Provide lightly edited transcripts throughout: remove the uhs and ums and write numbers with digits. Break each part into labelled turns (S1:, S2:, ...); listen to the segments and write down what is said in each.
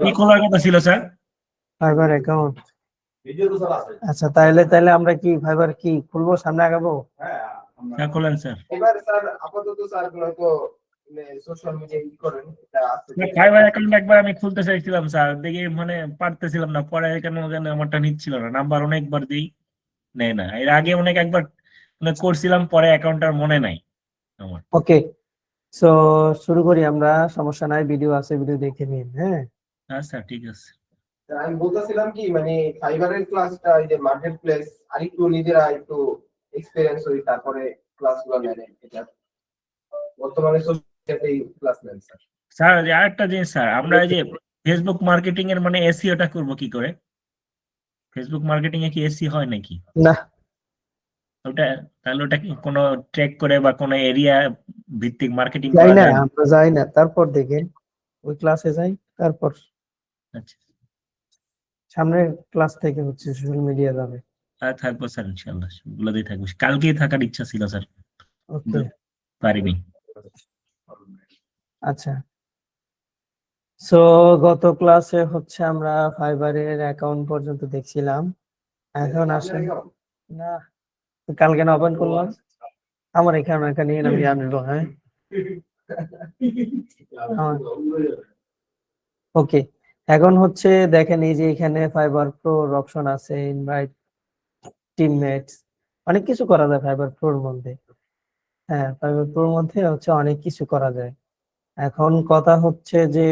S1: কি খোলার কথা ছিল স্যার?
S2: Fibre account. আচ্ছা, তাহলে তাহলে আমরা কি ফাইবার কি খুলবো, সামনে আগাবো?
S1: হ্যাঁ খোলেন স্যার।
S3: এবার স্যার আপাতত স্যার তো সোশ্যাল মিডিয়া ই করেন, এটা আছে যে
S1: ফাইবার অ্যাকাউন্ট একবার আমি খুলতে চাইছিলাম স্যার, দেখি মানে পারতেছিলাম না, পরে কেন যেন আমারটা নিচ্ছিল না, নাম্বার অনেকবার দিই নেয় না। এর আগে অনেক একবার মানে করছিলাম, পরে অ্যাকাউন্টটার মনে নাই আমার।
S2: ওকে, সো শুরু করি আমরা, সমস্যা নাই, ভিডিও আছে, ভিডিও দেখে নিন। হ্যাঁ
S1: হ্যাঁ স্যার ঠিক আছে।
S3: আমি বলতেছিলাম কি, মানে ফাইবারের ক্লাসটা এই যে মার্কেট প্লেস আরেকটু নিজেরা একটু এক্সপেরিয়েন্স হই, তারপরে ক্লাসগুলো নেন। এটা বর্তমানে সোশ্যাল ক্লাস নেন স্যার।
S1: স্যার আরেকটা জিনিস স্যার, আমরা এই যে ফেসবুক মার্কেটিং এর মানে এসইওটা করব কি করে? ফেসবুক মার্কেটিং এ কি এসি হয় নাকি?
S2: না,
S1: ওটা তাহলে ওটা কি কোনো ট্র্যাক করে বা কোনো এরিয়া ভিত্তিক মার্কেটিং
S2: যাই
S1: করা
S2: না,
S1: যায় না?
S2: আমরা যাই না, তারপর দেখেন ওই ক্লাসে যাই, তারপর
S1: আচ্ছা
S2: সামনের ক্লাস থেকে হচ্ছে সোশ্যাল মিডিয়া যাবে।
S1: থাকবো স্যার ইনশাল্লাহ, গুলোতেই থাকবো। কালকেই থাকার ইচ্ছা ছিল স্যার,
S2: ওকে,
S1: পারিনি।
S2: আচ্ছা। সো গত ক্লাসে হচ্ছে আমরা ফাইবারের অ্যাকাউন্ট পর্যন্ত দেখছিলাম। এখন আসেন না, কালকে না ওপেন করলাম, আমার এখানে এখানে আমি জানবো। হ্যাঁ ওকে, এখন হচ্ছে দেখেন এই যে এখানে ফাইবার প্রোর অপশন আছে, ইনভাইট টিমমেটস, অনেক কিছু করা যায় ফাইবার প্রোর মধ্যে। হ্যাঁ, ফাইবার প্রোর মধ্যে হচ্ছে অনেক কিছু করা যায়। এখন কথা হচ্ছে যে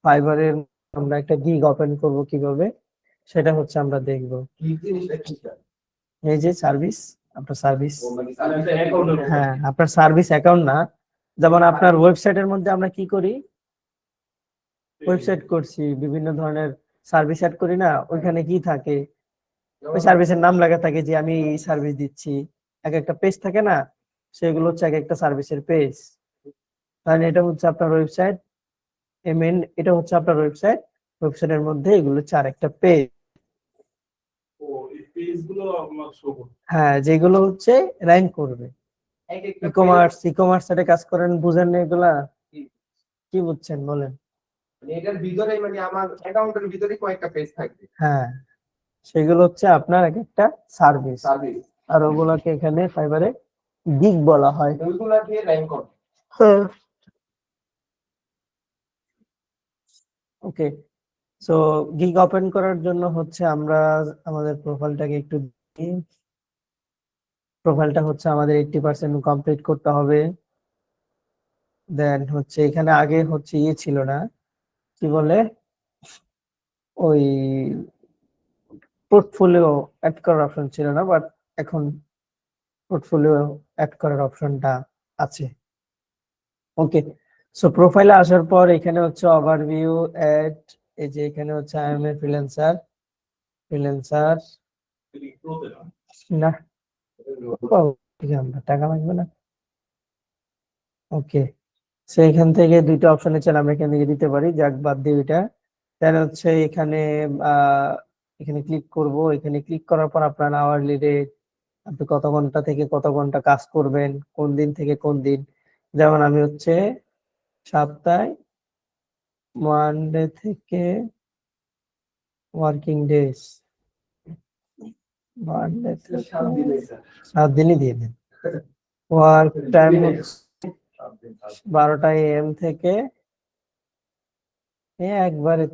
S2: ফাইবারের আমরা একটা গিগ ওপেন করব কিভাবে, সেটা হচ্ছে আমরা দেখব।
S3: কি জিনিসটা কি স্যার?
S2: এই যে সার্ভিস, আপনার সার্ভিস,
S3: মানে সার্ভিস অ্যাকাউন্ট।
S2: হ্যাঁ আপনার সার্ভিস অ্যাকাউন্ট না, যেমন আপনার ওয়েবসাইটের মধ্যে আমরা কি করি, ওয়েবসাইট করছি, বিভিন্ন ধরনের সার্ভিস অ্যাড করি না, ওইখানে কি থাকে, ওই সার্ভিসের নাম লাগা থাকে যে আমি এই সার্ভিস দিচ্ছি, এক একটা পেজ থাকে না, সেগুলো হচ্ছে এক একটা সার্ভিসের পেজ। তাহলে এটা হচ্ছে আপনার ওয়েবসাইট, এটা হচ্ছে আপনার ওয়েবসাইট, ওয়েবসাইটের মধ্যে এগুলো হচ্ছে আরেকটা পেজ।
S4: ও এই পেজগুলো আমার শো করবে।
S2: হ্যাঁ, যেগুলো হচ্ছে র্যাঙ্ক করবে।
S3: এক একটা
S2: ই-কমার্স সাইটে কাজ করেন, বুঝেন না এগুলা? কি বুঝছেন বলেন?
S3: মানে এটার ভিতরে, মানে আমার অ্যাকাউন্টের ভিতরে কয়েকটা পেজ থাকবে।
S2: হ্যাঁ, সেগুলো হচ্ছে আপনার এক একটা সার্ভিস,
S3: সার্ভিস
S2: আর ওগুলাকে এখানে ফাইবারে গিগ বলা হয়।
S3: ওইগুলাকে র্যাঙ্ক করে।
S2: হ্যাঁ, ওকে। সো গিগ ওপেন করার জন্য হচ্ছে আমরা আমাদের প্রোফাইলটাকে একটু দেখি। প্রোফাইলটা হচ্ছে আমাদের 80% কমপ্লিট করতে হবে। দেন হচ্ছে এখানে আগে হচ্ছে ইয়ে ছিল না, কি বলে, ওই পোর্টফোলিও অ্যাড করার অপশন ছিল না, বাট এখন পোর্টফোলিও অ্যাড করার অপশনটা আছে। ওকে, সো প্রোফাইলে আসার পর এখানে হচ্ছে ওভারভিউ অ্যাড, এই যে এখানে হচ্ছে I M a freelancer, freelancer না, ঠিক আছে, আমরা টাকা লাগবে না। ওকে, সো এখান থেকে দুইটা অপশনে চাইলে আমরা এখান থেকে দিতে পারি, যাক বাদ দিই ওইটা। দেন হচ্ছে এখানে এখানে ক্লিক করব, এখানে ক্লিক করার পর আপনার আওয়ারলি রেট, আপনি কত ঘন্টা থেকে কত ঘন্টা কাজ করবেন, কোন দিন থেকে কোন দিন, যেমন আমি হচ্ছে সপ্তাহে মানডে থেকে ওয়ার্কিং ডেজ, মানডে থেকে 7 দিনই দিয়ে দেন। ওয়ার্ক টাইম হচ্ছে 12টা AM থেকে একবারে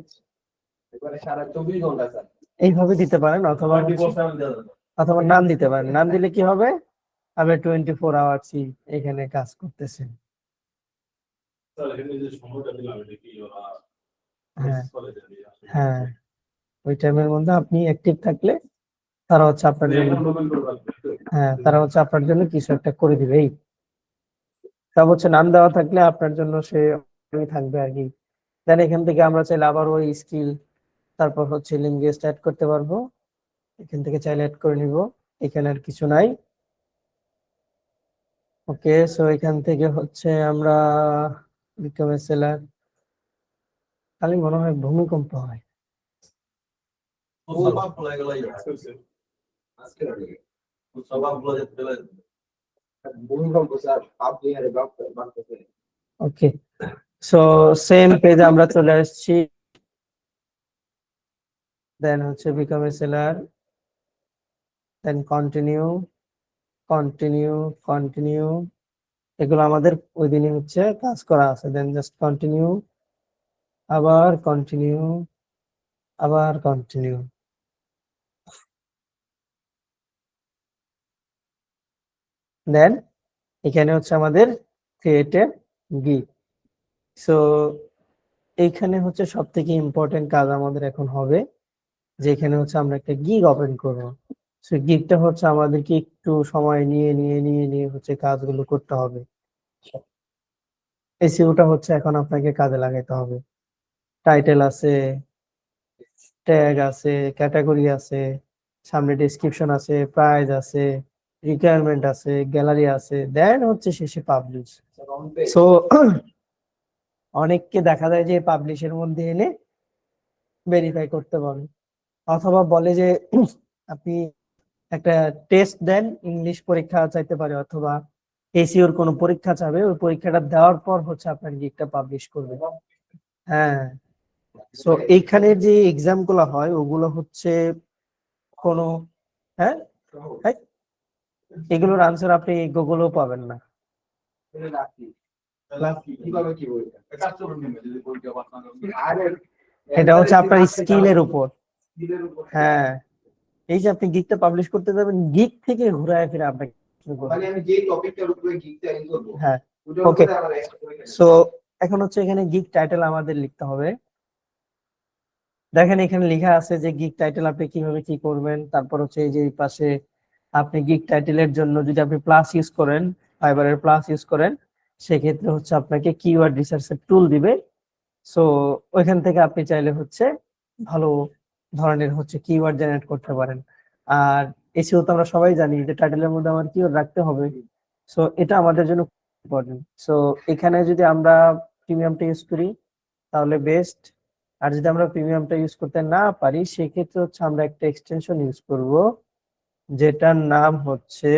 S3: সারা 24 ঘন্টা স্যার।
S2: এইভাবে দিতে পারেন, অথবা অথবা নাম দিতে পারেন। নাম দিলে কি হবে, আপনি 24 আওয়ার্সই এখানে কাজ করতেছেন।
S4: স্যার এখানে যে সময়টা দিলাম এটা কি ওরা
S2: হ্যাঁ
S4: করে দেবে?
S2: হ্যাঁ, ওই টাইমের মধ্যে আপনি অ্যাক্টিভ থাকলে তারা হচ্ছে আপনার জন্য, হ্যাঁ তারা হচ্ছে আপনার জন্য কিছু একটা করে দিবে। এই সব হচ্ছে নাম দেওয়া থাকলে আপনার জন্য সে থাকবে আর কি। দেন এখান থেকে আমরা চাইলে আবার ওই স্কিল, তারপর হচ্ছে লিঙ্গেজ অ্যাড করতে পারবো, এখান থেকে চাইলে অ্যাড করে নিব, এখানে আর কিছু নাই। ওকে, সো এখান থেকে হচ্ছে আমরা বিকাম এ সেলার, খালি মনে হয় ভূমিকম্প হয়।
S3: ভূমিকম্প স্যার, আপনি আরে বাপ বাপ।
S2: ওকে, সো সেম পেজে আমরা চলে আসছি, দেন হচ্ছে become a seller, then continue, continue, continue, এগুলো আমাদের ওই দিনই হচ্ছে কাজ করা আছে, দেন জাস্ট কন্টিনিউ, আবার কন্টিনিউ, আবার কন্টিনিউ। দেন এখানে হচ্ছে আমাদের ক্রিয়েট এ গিগ। সো এইখানে হচ্ছে সব থেকে ইম্পর্টেন্ট কাজ আমাদের এখন হবে, যে এখানে হচ্ছে আমরা একটা গিগ ওপেন করব। সো গিগটা হচ্ছে আমাদেরকে একটু সময় নিয়ে হচ্ছে কাজগুলো করতে হবে। এসইওটা হচ্ছে এখন আপনাকে কাজে লাগাইতে হবে। টাইটেল আছে, ট্যাগ আছে, ক্যাটাগরি আছে, সামনে ডেসক্রিপশন আছে, প্রাইস আছে, রিকোয়ারমেন্ট আছে, গ্যালারি আছে, দেন হচ্ছে শেষে পাবলিশ। সো অনেককে দেখা যায় যে পাবলিশের মধ্যে এনে ভেরিফাই করতে বলে, অথবা বলে যে আপনি একটা টেস্ট দেন, ইংলিশ পরীক্ষা চাইতে পারে, অথবা এসইওর কোনো পরীক্ষা চাবে, ওই পরীক্ষাটা দেওয়ার পর হচ্ছে আপনার গিগটা পাবলিশ করবে। হ্যাঁ, সো এইখানে যে এক্সাম গুলো হয় ওগুলো হচ্ছে কোনো, হ্যাঁ হ্যাঁ, এগুলোর আনসার আপনি গুগলেও পাবেন না।
S3: কিভাবে কি বলবেন?
S2: এটা হচ্ছে আপনার স্কিলের উপর।
S3: স্কিলের উপর।
S2: হ্যাঁ, এই যে আপনি গিগটা পাবলিশ করতে যাবেন, গিগ থেকে ঘুরায় ফিরে আপনাকে শুরু করতে
S3: মানে
S2: হবে।
S3: আমি যে টপিকটার উপরে গিগটা এন্ড করব,
S2: হ্যাঁ,
S3: ওটার
S2: ওকে।
S3: উপরে আমার একটা করে ফেলতে
S2: সো
S3: হবে।
S2: এখন হচ্ছে এখানে গিগ টাইটেল আমাদের লিখতে হবে। দেখেন এখানে লেখা আছে যে গিগ টাইটেল আপনি কিভাবে কি করবেন। তারপর হচ্ছে এই যে এই পাশে আপনি গিগ টাইটেলের জন্য যদি আপনি প্লাস ইউজ করেন, ফাইবারের প্লাস ইউজ করেন, সেক্ষেত্রে হচ্ছে আপনাকে কিওয়ার্ড রিসার্চের টুল দিবে। সো ওইখান থেকে আপনি চাইলে হচ্ছে ভালো ধরনের হচ্ছে কিওয়ার্ড জেনারেট করতে পারেন। আর এসিও তো আমরা সবাই জানি যে টাইটেলের মধ্যে আমার কিওয়ার্ড রাখতে হবে। সো এটা আমাদের জন্য ইম্পর্টেন্ট। সো এখানে যদি আমরা প্রিমিয়ামটা ইউজ করি তাহলে বেস্ট। আর যদি আমরা প্রিমিয়ামটা ইউজ করতে না পারি, সেক্ষেত্রে হচ্ছে আমরা একটা এক্সটেনশন ইউজ করব, যেটার নাম হচ্ছে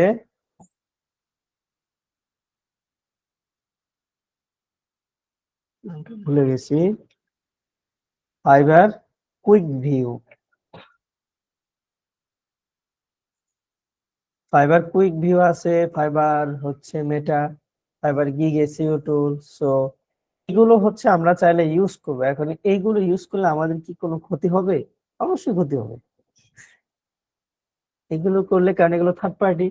S2: ভুলে গেছি, fibre quick view. Fibre quick view আছে, ফাইবার হচ্ছে মেটা, ফাইবার গিগ এসইও টুল। সো এগুলো হচ্ছে আমরা চাইলে ইউজ করবো। এখন এইগুলো ইউজ করলে আমাদের কি কোনো ক্ষতি হবে? অবশ্যই ক্ষতি হবে। এগুলো করলে, কারণ এগুলো থার্ড পার্টি,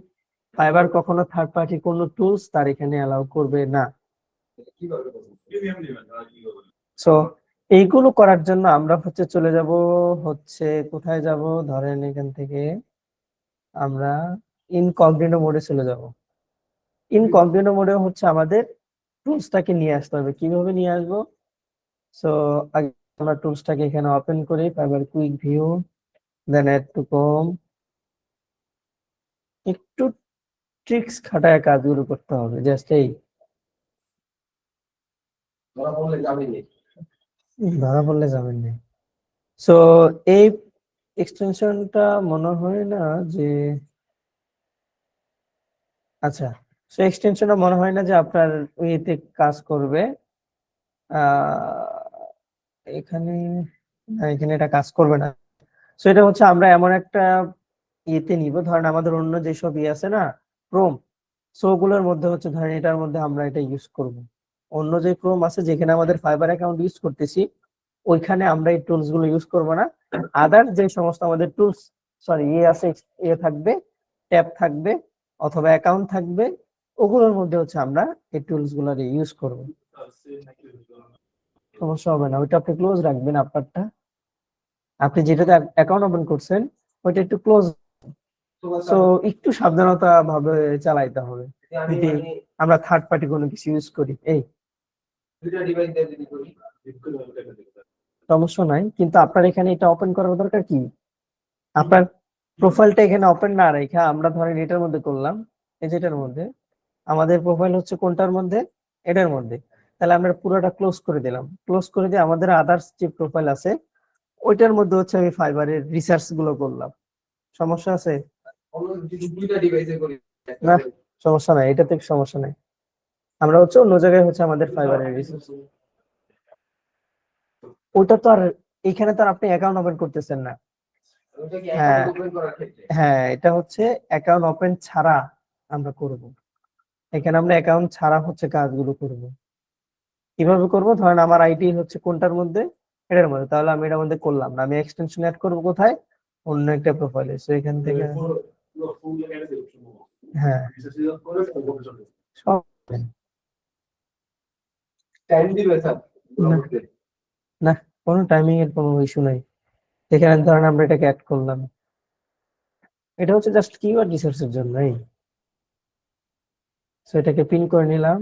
S2: ফাইবার কখনো থার্ড পার্টি কোনো টুলস তার এখানে অ্যালাউ করবে না।
S3: কিভাবে করব?
S4: প্রিমিয়াম দিবেন আর কি করবেন?
S2: সো এইগুলো করার জন্য আমরা হচ্ছে চলে যাব, হচ্ছে কোথায় যাব, ধরেন এখান থেকে আমরা ইনকগনিটো মোডে চলে যাব। ইনকগনিটো মোডে হচ্ছে আমাদের টুলসটাকে নিয়ে আসতে হবে। কিভাবে নিয়ে আসবো? সো আগে আমরা টুলসটাকে এখানে ওপেন করি, fibre quick view, then add to কম। একটু ট্রিক্স খাটায় কাজগুলো করতে হবে, জাস্ট এই
S3: ধরা পড়লে যাবেনই।
S2: ধরা পড়লে যাবেন না। সো এই এক্সটেনশনটা মনে হয় না যে, আচ্ছা, সো এক্সটেনশনটা মনে হয় না যে আপনার ইয়েতে কাজ করবে। এখানে না, এখানে এটা কাজ করবে না। সো এটা হচ্ছে আমরা এমন একটা ইয়েতে নিব, ধরেন আমাদের অন্য যেসব ইয়ে আছে না, ক্রোম, সো ওগুলোর মধ্যে হচ্ছে ধরেন এটার মধ্যে আমরা এটা ইউজ করব। অন্য যে ক্রোম আছে যেখানে আমাদের ফাইবার অ্যাকাউন্ট ইউজ করতেছি, ওইখানে আমরা এই টুলস গুলো ইউজ করব না। আদার যে সমস্ত আমাদের টুলস, সরি ইয়ে আছে, ইয়ে থাকবে, ট্যাব থাকবে, অথবা অ্যাকাউন্ট থাকবে, ওগুলোর মধ্যে হচ্ছে আমরা এই টুলস গুলো ইউজ করব। সমস্যা হবে না, ওইটা আপনি ক্লোজ রাখবেন আপনারটা। আপনি যেটাতে অ্যাকাউন্ট ওপেন করছেন ওইটা একটু ক্লোজ, সো একটু সাবধানতা ভাবে চালাইতে হবে
S3: আমি
S2: যদি
S3: মানে
S2: আমরা থার্ড পার্টি কোনো কিছু ইউজ করি। এই
S3: দুইটা ডিভাইস দিয়ে যদি করি,
S2: সমস্যা নাই, কিন্তু আপনার এখানে এটা ওপেন করার দরকার কি? আপনার প্রোফাইলটা এখানে ওপেন না রেখে আমরা ধরেন এটার মধ্যে করলাম, এই যেটার মধ্যে আমাদের প্রোফাইল হচ্ছে কোনটার মধ্যে, এটার মধ্যে, তাহলে আমরা পুরোটা ক্লোজ করে দিলাম। ক্লোজ করে দিয়ে আমাদের আদার্স যে প্রোফাইল আছে ওইটার মধ্যে হচ্ছে আমি ফাইবারের রিসার্চ গুলো করলাম। সমস্যা আছে?
S3: অন্য যদি দুইটা ডিভাইসে করি,
S2: না, সমস্যা নাই, এটাতে সমস্যা নাই। আমরা হচ্ছে অন্য জায়গায় হচ্ছে আমাদের ফাইবারের রিসার্চ। ওটা তো আর এখানে তো আর আপনি অ্যাকাউন্ট ওপেন করতেছেন না।
S3: ওটা কি
S2: হ্যাঁ।
S3: অ্যাকাউন্ট ওপেন করার ক্ষেত্রে?
S2: হ্যাঁ, এটা হচ্ছে অ্যাকাউন্ট ওপেন ছাড়া আমরা করব। এখানে আমরা অ্যাকাউন্ট ছাড়া হচ্ছে কাজগুলো করব। কিভাবে করব? ধরেন আমার আইডি হচ্ছে কোনটার মধ্যে, এটার মধ্যে, তাহলে আমি এটার মধ্যে করলাম না, আমি এক্সটেনশন অ্যাড করব কোথায়, অন্য একটা প্রোফাইলে। সো এখান থেকে
S4: ফুল একাডেমি দেবো
S2: হ্যাঁ
S4: রিসার্চ করে সম্ভব চলবে
S2: সব
S3: টাইম দিবে স্যার?
S2: না। না, কোনো টাইমিং এর কোনো ইস্যু নাই। এখানে ধরেন আমরা এটাকে অ্যাড করলাম, এটা হচ্ছে জাস্ট কিওয়ার্ড রিসার্চের জন্যই। সো এটাকে পিন করে নিলাম।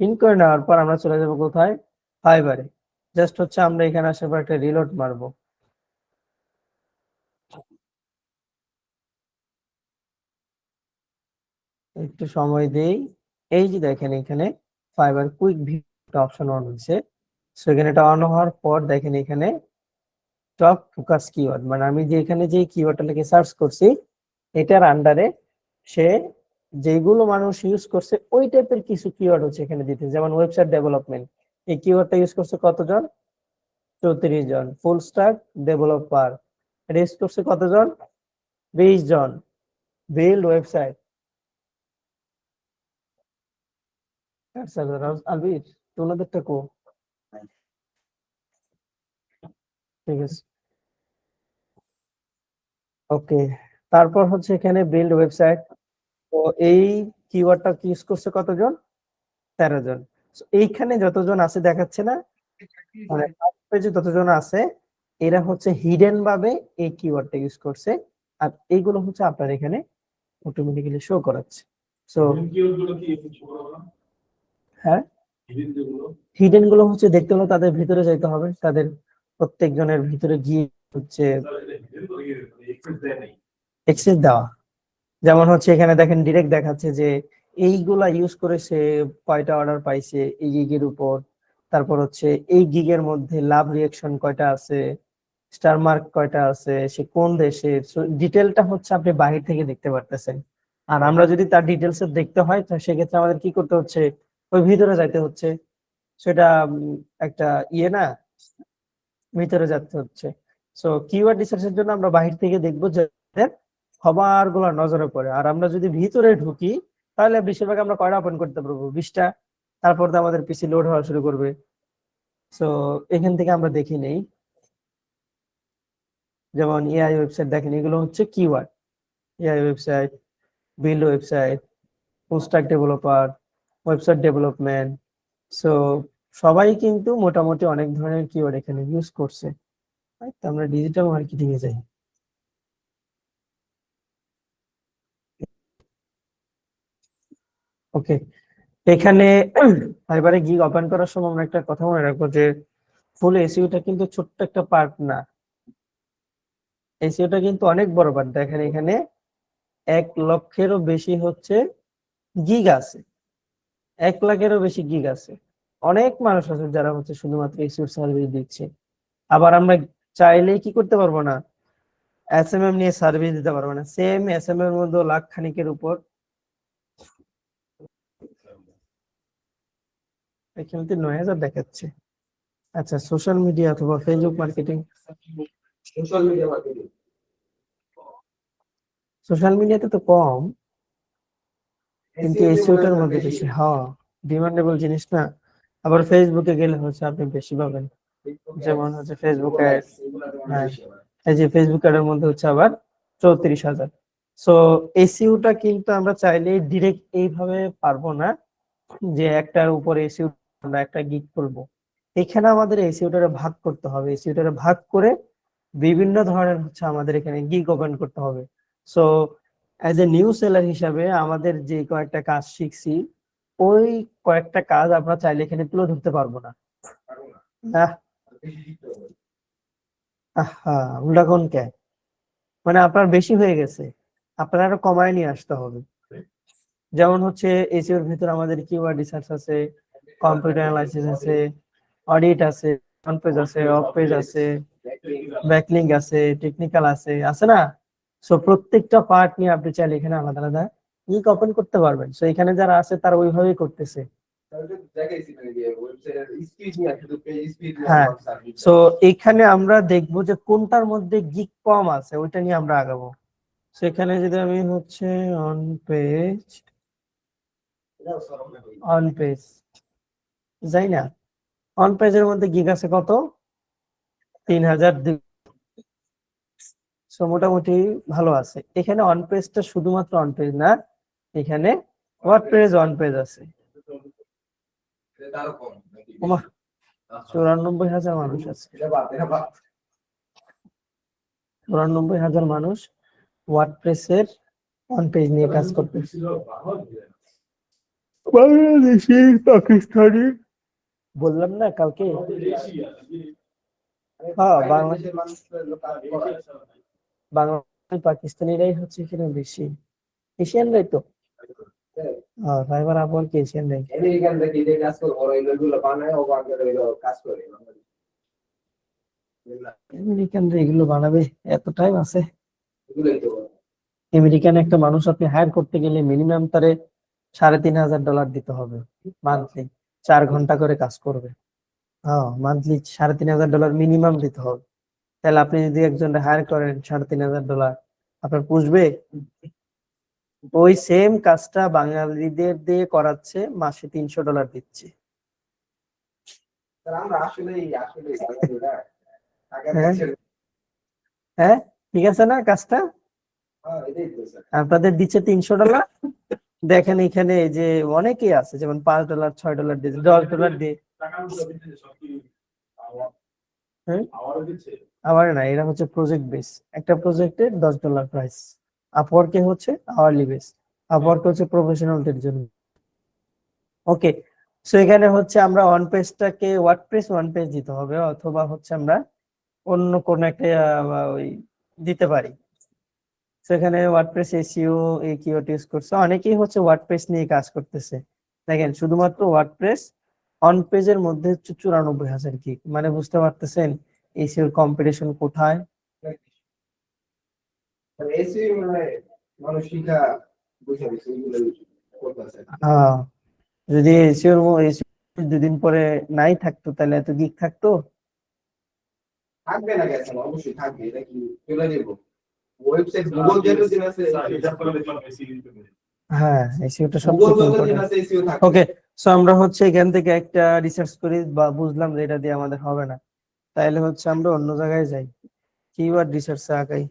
S2: পিন করে নেওয়ার পর আমরা চলে যাব কোথায়, ফাইবারে। জাস্ট হচ্ছে আমরা এখানে আসার পর একটা রিলোড মারবো। একটু সময় দেই। এই যে দেখেন এখানে fibre quick view option on হয়েছে। সো এখানে এটা অন হওয়ার পর দেখেন এখানে টপ ফোকাস কিওয়ার্ড, মানে আমি যে এখানে যে কিওয়ার্ডটা লিখে সার্চ করছি এটার আন্ডারে সে যেগুলো মানুষ ইউজ করছে ওই টাইপের কিছু কিওয়ার্ড হচ্ছে এখানে দিতে। যেমন ওয়েবসাইট ডেভেলপমেন্ট, এই কিওয়ার্ডটা ইউজ করছে কতজন, 34 জন। ফুল স্ট্যাক ডেভেলপার, এটা ইউজ করছে কতজন, 20 জন। বিল্ড ওয়েবসাইট, আলবির তোমাদেরটা কো, ঠিক আছে ওকে। তারপর হচ্ছে এখানে বিল্ড ওয়েবসাইট, তো এই কিওয়ার্ডটা ইউজ করছে কতজন, 13 জন। So এইখানে যতজন আছে দেখাচ্ছে না, মানে পেজে যতজন আছে এরা হচ্ছে হিডেন ভাবে এই কিওয়ার্ডটা ইউজ করছে, আর এইগুলো হচ্ছে আপনার এখানে অটোমেটিক্যালি শো করাচ্ছে। সো
S4: কিওয়ার্ডগুলো কি একটু ছোট না
S2: হ্যাঁ,
S4: হিডেন যেগুলো
S2: হিডেন গুলো হচ্ছে দেখতে হলে তাদের ভিতরে যাইতে হবে, তাদের প্রত্যেকজনের ভিতরে গিয়ে হচ্ছে
S4: হিডেন তো এক্সেস দেয় নাই
S2: এক্সেস দেওয়া। যেমন হচ্ছে এখানে দেখেন ডিরেক্ট দেখাচ্ছে যে এইগুলা ইউজ করে সে কয়টা অর্ডার পাইছে এই গিগের উপর, তারপর হচ্ছে এই গিগের মধ্যে লাভ রিঅ্যাকশন কয়টা আছে, স্টার মার্ক কয়টা আছে, সে কোন দেশের, ডিটেলটা হচ্ছে আপনি বাহির থেকে দেখতে পারতেছেন। আর আমরা যদি তার ডিটেলস দেখতে হয় তো সেক্ষেত্রে আমাদের কি করতে হচ্ছে, ওই ভিতরে যাইতে হচ্ছে। সেটা একটা ইয়ে না, ভিতরে যেতে হচ্ছে। সো কিওয়ার্ড রিসার্চের জন্য আমরা বাহির থেকে দেখবো যে সবার গুলা নজরে পড়ে। আর আমরা যদি ভিতরে ঢুকি তাহলে বেশিরভাগ আমরা কয়টা ওপেন করতে পারবো, 20টা। তারপর তো আমাদের পিসি লোড হওয়া শুরু করবে। সো এখান থেকে আমরা দেখি নেই, যেমন এআই ওয়েবসাইট দেখেন, এগুলো হচ্ছে keyword. AI website, build website, full stack developer, website development. So সবাই কিন্তু মোটামুটি অনেক ধরনের কিওয়ার্ড এখানে ইউজ করছে। তো আমরা ডিজিটাল মার্কেটিং এ যাই। ওকে, এখানে ফাইবারে গিগ ওপেন করার সময় আমরা একটা কথা মনে রাখবো যে ফুল এসইওটা কিন্তু ছোট্ট একটা পার্ট না, এসইওটা কিন্তু অনেক বড় পার্ট। দেখেন এখানে 1 লক্ষেরও বেশি হচ্ছে গিগ আছে, 1 লাখেরও বেশি গিগ আছে। অনেক মানুষ আছে যারা হচ্ছে শুধুমাত্র এসইও সার্ভিস দিচ্ছে। আবার আমরা চাইলেই কি করতে পারবো না, এসএমএম নিয়ে সার্ভিস দিতে পারবো না। সেম এসএমএম এর মধ্যে লাখ খানিকের উপর, এখানে 9000 দেখাচ্ছে। আচ্ছা, সোশ্যাল মিডিয়া অথবা Facebook marketing,
S3: social media marketing
S2: social মিডিয়াতে তো কম, কিন্তু এসইওটার মধ্যে বেশি। হ্যাঁ, ডিমান্ডেবল জিনিস না। আবার ফেসবুকে গেলে হচ্ছে আপনি বেশি পাবেন, যেমন হচ্ছে ফেসবুক অ্যাড। হ্যাঁ, এই যে ফেসবুক অ্যাডের মধ্যে হচ্ছে আবার 34,000। সো এসইওটা কিন্তু আমরা চাইলে ডিরেক্ট এইভাবে পারবো না যে একটার উপর এসইও আমরা একটা গিগ করবো। এখানে আমাদের এসইওটারে ভাগ করতে হবে, এসইওটারে ভাগ করে বিভিন্ন ধরনের হচ্ছে আমাদের এখানে গিগ ওপেন করতে হবে। So as a new seller হিসাবে আমাদের যে কয়েকটা কাজ শিখছি ওই কয়েকটা কাজ আমরা চাইলে এখানে তুলে ধরতে পারবো না। না, আহা, উল্টা কোন কে, মানে আপনার বেশি হয়ে গেছে, আপনার আরো কমায় নিয়ে আসতে হবে। যেমন হচ্ছে এসইওর ভিতর আমাদের কিওয়ার্ড রিসার্চ আছে, কম্পিউটার অ্যানালাইসিস আছে, অডিট আছে, অন পেজ আছে, অফ পেজ আছে, ব্যাকলিংক আছে, টেকনিক্যাল আছে, আছে না? সো প্রত্যেকটা পার্ট নিয়ে আপনি চাইলে এখানে আলাদা আলাদা লিংক ওপেন করতে পারবেন। সো এখানে যারা আছে তারা ওইভাবেই করতেছে।
S3: দেখাইছি মানে যে ওয়েবসাইটের স্পিড নিয়ে শুধু পেজ স্পিড নিয়ে
S2: হ্যাঁ।
S3: সার্ভিস
S2: সো এখানে আমরা দেখবো যে কোনটার মধ্যে গিগ কম আছে ওইটা নিয়ে আমরা আগাবো। সেখানে যদি আমি হচ্ছে অন পেজ যাই না, অন পেজের মধ্যে গিগ আছে কত 3000। সো মোটামুটি ভালো আছে। এখানে অন পেজটা শুধুমাত্র অন পেজ না, এখানে ওয়ার্ডপ্রেস অন পেজ আছে।
S3: তারও কম নাকি?
S2: ওমা, 94,000 মানুষ আছে।
S3: এটা বাদ
S2: 94,000 মানুষ ওয়ার্ডপ্রেসের অন পেজ নিয়ে কাজ করতেছে। বাংলাদেশি, পাকিস্তানি, বললাম না কালকে। হ্যাঁ,
S3: বাংলাদেশের মানুষের কাজ করে।
S2: বাংলাদেশি পাকিস্তানিরাই হচ্ছে এখানে বেশি, এশিয়ানরাই তো। হ্যাঁ, ফাইবার আপওয়ার্ক এশিয়ানরাই।
S3: আমেরিকান দেখি যে কাজ করে ওরা এগুলো বানায় ও বানায় কাজ করে
S2: আমেরিকানরা এগুলো বানাবে, এত টাইম আছে?
S3: এগুলোই তো
S2: আমেরিকান একটা মানুষ আপনি হায়ার করতে গেলে মিনিমাম তারে $3,500 দিতে হবে মান্থলি। 4 ঘন্টা করে কাজ করবে। হ্যাঁ, মান্থলি $3,500 মিনিমাম দিতে হবে। তাহলে আপনি যদি একজন হায়ার করেন $3,500, আপনার পুষবে? ওই সেম কাজটা বাঙালিদের দিয়ে করাচ্ছে, মাসে $300 দিচ্ছে।
S3: স্যার আমরা আসলে বাঙালিরা টাকা
S2: হ্যাঁ।
S3: দিচ্ছে
S2: হ্যাঁ, ঠিক আছে না কাজটা?
S3: এটাই তো স্যার
S2: আপনাদের দিচ্ছে $300। দেখেন এখানে এই যে অনেকেই আছে, যেমন $5, $6 দিয়ে, $10 দিয়ে। আবার না, এরা হচ্ছে প্রজেক্ট বেস। একটা প্রজেক্টের $10 প্রাইস। আপওয়ার্কে হচ্ছে আওয়ারলি বেস। আপওয়ার্ক হচ্ছে প্রফেশনালদের জন্য। ওকে, সো এখানে হচ্ছে আমরা অন পেজটাকে ওয়ার্ডপ্রেস ওয়ান পেজ দিতে হবে, অথবা হচ্ছে আমরা অন্য কোন একটা ওই দিতে পারি। সেখানে ওয়ার্ডপ্রেস এসইও এই কিওয়ার্ড ইউজ করছে, অনেকেই হচ্ছে ওয়ার্ডপ্রেস নিয়ে কাজ করতেছে। দেখেন শুধুমাত্র ওয়ার্ডপ্রেস অন পেজের মধ্যে হচ্ছে 94,000 গিগ। মানে বুঝতে পারতেছেন এসইওর কম্পিটিশন কোথায়।
S3: এসি মানে মানুষ শিখা বুঝে গেছে এগুলো করতেছে
S2: হ্যাঁ, যদি এসইওর দুদিন পরে নাই থাকতো তাহলে এত গিগ থাকতো?
S3: থাকবে না গেছে অবশ্যই থাকবে এটা কি চলে যাবো ওয়েবসাইট গুগল যেদিন আছে
S2: হ্যাঁ, এসইওটা সব
S3: গুগল
S2: থেকে
S3: যেদিন
S2: ইম্পর্টেন্ট।
S3: আছে এসিও থাকবে
S2: ওকে, সো আমরা হচ্ছে এখান থেকে একটা রিসার্চ করি বা বুঝলাম যে এটা দিয়ে আমাদের হবে না, তাইলে হচ্ছে আমরা অন্য জায়গায় যাই, কিওয়ার্ড রিসার্চে আগাই।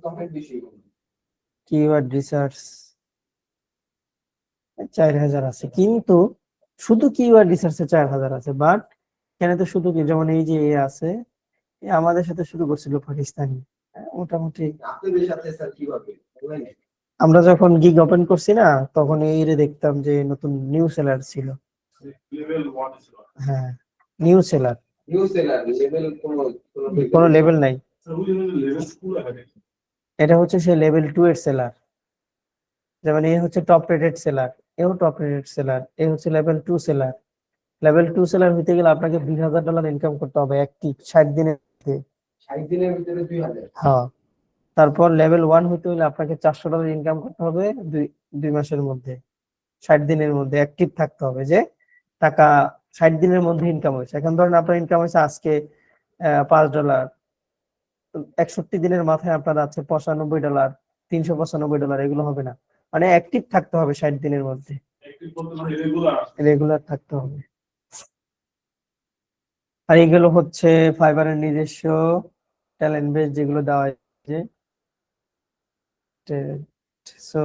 S3: কমেন্ট বেশি
S2: কিওয়ার্ড রিসার্চ 4,000 আছে, কিন্তু শুধু কিওয়ার্ড রিসার্চে 4,000 আছে, বাট এখানে তো শুধু কি, যেমন এই যে এ আছে, এ আমাদের সাথে শুরু করছিল পাকিস্তানি। মোটামুটি
S3: আপনাদের সাথে স্যার কিভাবে অনলাইনে
S2: আমরা যখন গিগ ওপেন করছি না, তখন এই রে দেখতাম যে নতুন নিউ সেলার ছিল। হ্যাঁ, new seller,
S3: new seller level
S2: কোনো লেভেল নাই। এটা হচ্ছে সে লেভেল 2 এর সেলার। যেমন এ হচ্ছে টপ রেটেড সেলার, এও টপ রেটেড সেলার, এ হচ্ছে লেভেল 2 সেলার। লেভেল 2 সেলার হইতে গেলে আপনাকে $20,000 ইনকাম করতে হবে অ্যাক্টিভ 60 দিনের মধ্যে।
S3: 60 দিনের ভিতরে 2000
S2: হ্যাঁ, তারপর লেভেল 1 হইতে হলে আপনাকে $400 ইনকাম করতে হবে 2 মাসের মধ্যে, 60 দিনের মধ্যে অ্যাক্টিভ থাকতে হবে, যে টাকা 60 দিনের মধ্যে ইনকাম হয়েছে। এখন ধরেন আপনার ইনকাম হয়েছে আজকে $5, 61 দিনের মাথায় আপনার আছে $95, $395, এগুলো হবে না। মানে অ্যাক্টিভ থাকতে হবে 60 দিনের মধ্যে, রেগুলার থাকতে হবে। আর এগুলো হচ্ছে ফাইবারের নিজস্ব ট্যালেন্ট বেস যেগুলো দেওয়া হয়েছে। সো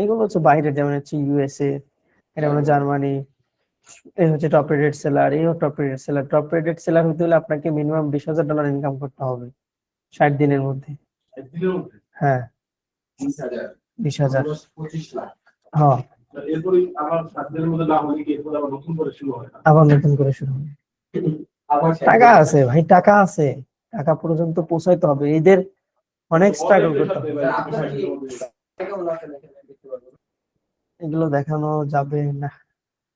S2: এগুলো হচ্ছে বাইরের, যেমন হচ্ছে ইউএসএ, এটা হলো জার্মানি। এই হচ্ছে টপ রেটেড সেলার, এই top rated seller. Top rated seller হতে হলে আপনাকে মিনিমাম $20,000 ইনকাম করতে হবে 60 দিনের মধ্যে। হ্যাঁ,
S3: 20,000
S2: 20,000।
S3: 25 লাখ
S2: হ্যাঁ,
S4: এরপরে আমার 7 দিনের মধ্যে না হলে কি এরপরে আবার নতুন করে শুরু হয় না?
S2: আবার নতুন করে শুরু হবে।
S3: আবার
S2: টাকা আছে ভাই, টাকা আছে, টাকা পর্যন্ত পৌঁছাইতে হবে। এদের অনেক স্ট্রাগল করতে হবে।
S3: আপনার কি কেমন আছে দেখেন দেখতে পারবেন
S2: এগুলো দেখানো যাবে না,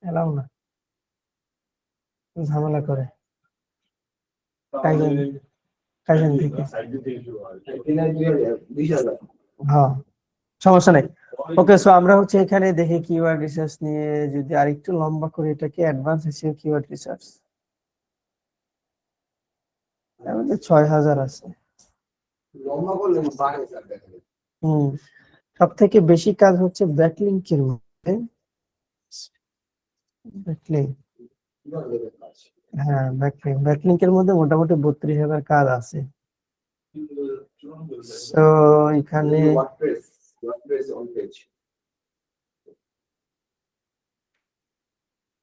S2: এলাও না, ঝামেলা করে কাইজেন থেকে।
S3: দিনের 20,000
S2: হ্যাঁ, সমস্যা নেই। ওকে, সো আমরা হচ্ছে এখানে দেখি কিওয়ার্ড রিসার্চ নিয়ে যদি আরেকটু লম্বা করে এটাকে অ্যাডভান্স এসইও কিওয়ার্ড রিসার্চ আমাদের 6000 আছে।
S3: লম্বা করলেন বাড়ে স্যার দেখেন।
S2: হুম, সব থেকে বেশি কাজ হচ্ছে ব্যাকলিংকের মধ্যে। ব্যাকলিংক,
S3: কিভাবে দেবেন কাজ?
S2: হ্যাঁ ব্যাকলিংকের মধ্যে মোটামুটি 32,000 কাজ আছে। তো এখানে
S3: ওয়ার্ডপ্রেস অন পেজ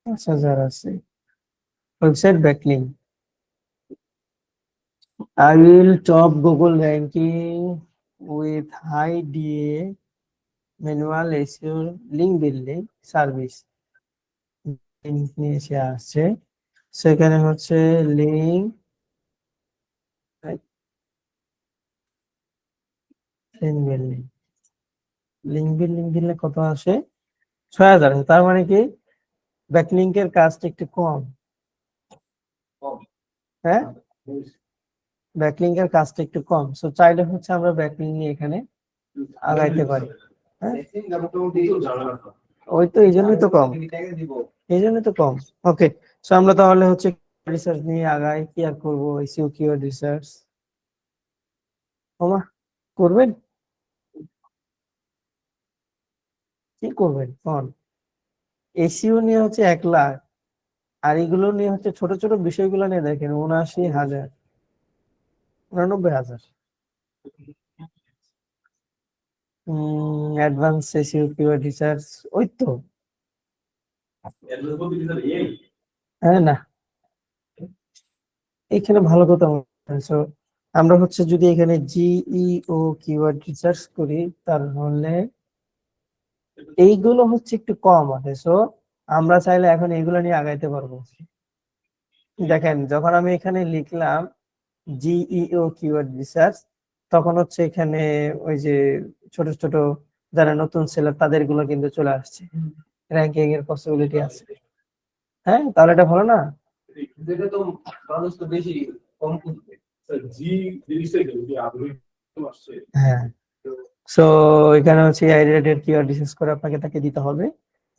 S2: 5000 আছে। Website backlink, I will top Google ranking with high DA manual SEO link building service link নিয়ে এসে আসছে। সেখানে হচ্ছে লিঙ্ক বিল্ডিং, লিঙ্ক বিল্ডিং দিলে কত আসে? 6000। তার মানে কি ব্যাকলিংকের কাজটা একটু কম।
S3: কম।
S2: হ্যাঁ, ব্যাকলিংকের কাজটা একটু কম। সো চাইলে হচ্ছে আমরা ব্যাকলিং নিয়ে এখানে আগাইতে পারি। হ্যাঁ,
S3: দেখেন যা মোটামুটি
S2: ওই তো এই জন্যই তো কম,
S3: ট্যাগে দিব।
S2: এই জন্যই তো কম। ওকে, সো আমরা তাহলে হচ্ছে রিসার্চ নিয়ে আগাই। কি আর করবো, এসইও কিওয়ার্ড রিসার্চ ওমা করবেন, কি করবেন কোন? এসইও নিয়ে হচ্ছে 1 লাখ, আর এগুলো নিয়ে হচ্ছে ছোট ছোট বিষয়গুলো নিয়ে দেখেন 79,000, 89,000। অ্যাডভান্স এসইও কিওয়ার্ড রিসার্চ ওই তো। হ্যাঁ না, এখানে ভালো কথা বলছেন। So, আমরা হচ্ছে যদি এখানে জিইও কিওয়ার্ড রিসার্চ করি তাহলে এইগুলো হচ্ছে একটু কম আছে। সো আমরা চাইলে এখন এইগুলো নিয়ে আগাইতে পারবো। দেখেন যখন আমি এখানে লিখলাম জিইও কিওয়ার্ড রিসার্চ, তখন হচ্ছে এখানে ওই যে ছোট ছোট যারা নতুন সেলার তাদের গুলো কিন্তু চলে আসছে, র্যাঙ্কিং এর পসিবিলিটি আছে। হ্যাঁ, তাহলে এটা ভালো না?
S3: যেটা তো মানুষ তো বেশি কম খুঁজবে।
S4: জি জিনিসটাই কি আগ্রহী আসছে।
S2: হ্যাঁ, সো এখানে হচ্ছে আই রেটেড কিওয়ার্ড রিসার্চ করে আপনাকে তাকে দিতে হবে।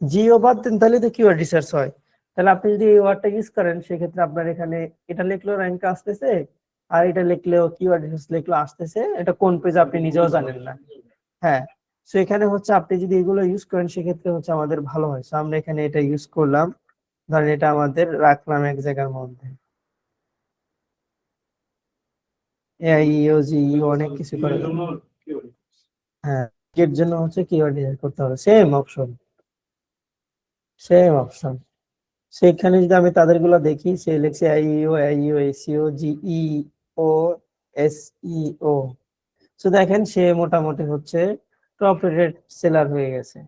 S2: জিও বাদ দেন তাহলে তো কিওয়ার্ড রিসার্চ হয়। তাহলে আপনি যদি এই ওয়ার্ডটা ইউজ করেন সেক্ষেত্রে আপনার এখানে এটা লিখলেও র্যাঙ্ক আসতেছে, আর এটা লিখলেও কিওয়ার্ড রিসার্চ লিখলেও আসতেছে। এটা কোন পেজে আপনি নিজেও জানেন না। হ্যাঁ, সো এখানে হচ্ছে আপনি যদি এগুলো ইউজ করেন সেক্ষেত্রে হচ্ছে আমাদের ভালো হয়। সো আমরা এখানে এটা ইউজ করলাম, ধরেন এটা আমাদের রাখলাম এক জায়গার মধ্যে। এআইইও জিইও অনেক কিছু করে। হ্যাঁ, এর জন্য হচ্ছে কিওয়ার্ড রিসার্চ করতে হবে, সেম অপশন সেম অপশন। সেখানে যদি আমি তাদেরগুলো দেখি, সে লিখছে আইইও এসইও জিইও এসইও। তো দেখেন সে মোটামুটি হচ্ছে টপ রেটেড সেলার হয়ে গেছে।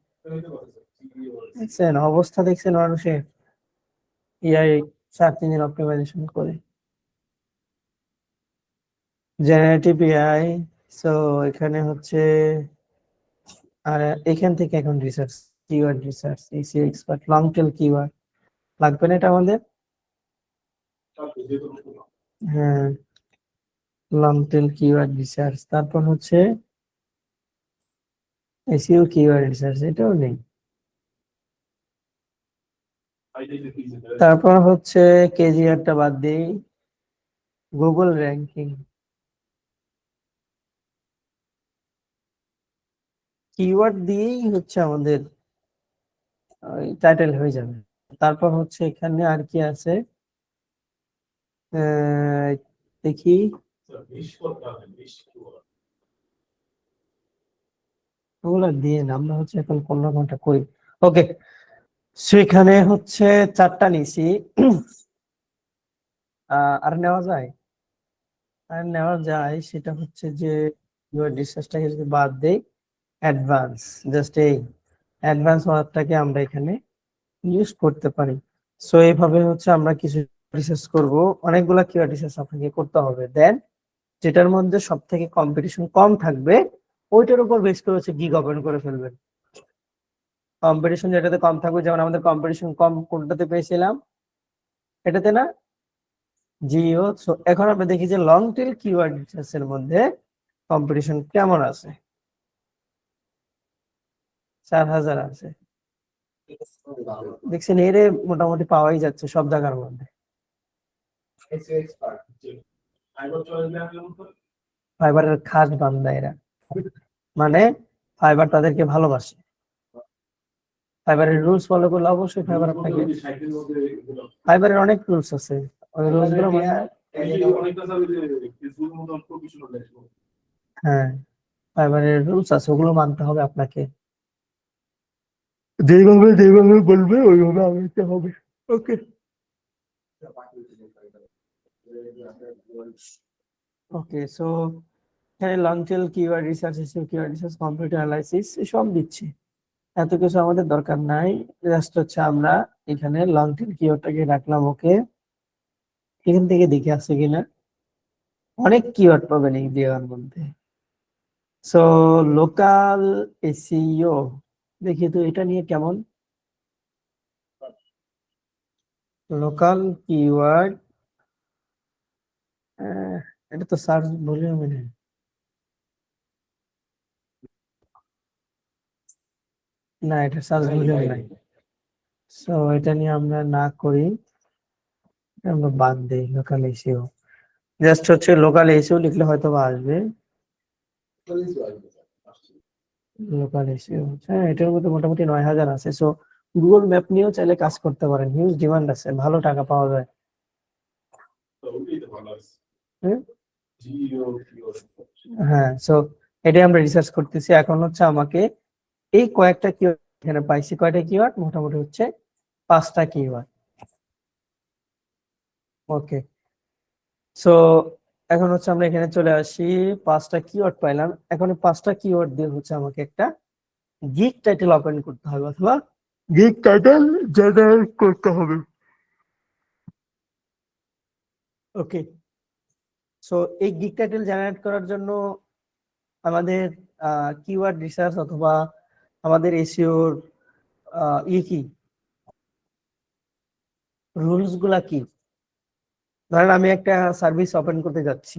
S2: দেখছেন অবস্থা, দেখছেন মানুষের এআই সার্চ ইঞ্জিন অপটিমাইজেশন করে, জেনারেটিভ এআই। সো এখানে হচ্ছে আর এখান থেকে এখন research, keyword research, SEO expert, long tail keyword লাগবে না এটা আমাদের। হ্যাঁ, লং টেল কিওয়ার্ড রিসার্চ, তারপর হচ্ছে এসইও কিওয়ার্ড রিসার্চ, এটাও নেই। তারপর হচ্ছে কেজিআরটা বাদ দেই, গুগল র্যাঙ্কিং কিওয়ার্ড দিয়েই হচ্ছে আমাদের টাইটেল হয়ে যাবে। তারপর হচ্ছে এখানে আর কি আছে দেখি, ওগুলো দিয়ে আমরা হচ্ছে এখন কোন রকমটা করি। ওকে, সেখানে হচ্ছে 4টা নিছি। আর নেওয়া যায়, আর নেওয়া যায় সেটা হচ্ছে যে রিসার্চটাকে যদি বাদ দেই, অ্যাডভান্স, জাস্ট এই অ্যাডভান্স ওয়ার্ডটাকে আমরা এখানে ইউজ করতে পারি। সো এইভাবে হচ্ছে আমরা কিছু রিসার্চ করব, অনেকগুলা কিওয়ার্ড রিসার্চ আপনাকে করতে হবে। দেন যেটার মধ্যে সব থেকে কম্পিটিশন কম থাকবে ওইটার উপর বেস করে হচ্ছে গিগ ওপেন করে ফেলবেন। কম্পিটিশন যেটাতে কম থাকবে, যেমন আমাদের কম্পিটিশন কম কোনটাতে পেয়েছিলাম, এটাতে না, জিও। সো এখন আমরা দেখি যে লং টেল কিওয়ার্ড রিসার্চ এর মধ্যে কম্পিটিশন কেমন আছে। 4000 আছে। দেখছেন এরে মোটামুটি পাওয়াই যাচ্ছে সব জায়গার মধ্যে।
S3: SEO expert।
S4: ফাইবার চয়েস দেওয়া গেল তো
S2: ফাইবারের খাস বান্দা এরা, মানে ফাইবার তাদেরকে ভালোবাসে। ফাইবারের রুলস ফলো করলে অবশ্যই ফাইবার আপনাকে,
S4: সাইটের মধ্যে এগুলো
S2: ফাইবারের অনেক রুলস আছে, ওই রুলস গুলো
S4: এই যে অনেকটা সার্ভিস ফেসবুকের মতো প্রফেশনাল ড্যাশবোর্ড
S2: হ্যাঁ ফাইবারের রুলস আছে, ওগুলো মানতে হবে আপনাকে, যেভাবে বলবে ওইভাবে আগাইতে হবে। ওকে ওকে, সো এখানে long tail keyword research, keyword research, computer analysis সব দিচ্ছি, এত কিছু আমাদের দরকার নাই। জাস্ট হচ্ছে আমরা এখানে লং টেল কিওয়ার্ডটাকে রাখলাম। ওকে, এখান থেকে দেখে আসছে কিনা, অনেক কিওয়ার্ড পাবেন এই দেওয়ার মধ্যে। সো লোকাল এসইও, দেখি তো এটা নিয়ে কেমন। লোকাল কিওয়ার্ড, এটা তো সার্চ ভলিউমে নেই, না এটা সার্চ ভলিউম নাই। সো এটা নিয়ে আমরা না করি, আমরা বাদ দিই লোকাল এসইও। জাস্ট হচ্ছে লোকাল এসইও লিখলে হয়তো বা আসবে। লোকাল এসইও, হ্যাঁ এটার মধ্যে মোটামুটি 9000 আছে। সো গুগল ম্যাপ নিয়েও চাইলে কাজ করতে পারেন, হিউজ ডিমান্ড আছে, ভালো টাকা পাওয়া যায়।
S4: তো ওইটাই তো ভালো আছে
S2: হুম?
S4: জিও
S2: হ্যাঁ, সো এটাই আমরা রিসার্চ করতেছি। এখন হচ্ছে আমাকে এই কয়েকটা কিওয়ার্ড এখানে পাইছি, কয়টা কিওয়ার্ড মোটামুটি হচ্ছে 5টা কিওয়ার্ড। ওকে, সো এখন হচ্ছে আমরা এখানে চলে আসি, 5টা কিওয়ার্ড পাইলাম। এখন এই 5টা কিওয়ার্ড দিয়ে হচ্ছে আমাকে একটা গিগ টাইটেল ওপেন করতে হবে, অথবা গিগ টাইটেল জেনারেট করতে হবে। ওকে, সো এই গিগ টাইটেল জেনারেট করার জন্য আমাদের কিওয়ার্ড রিসার্চ অথবা আমাদের এসইওর কি রুলস গুলা কি। ধরেন আমি একটা সার্ভিস ওপেন করতে যাচ্ছি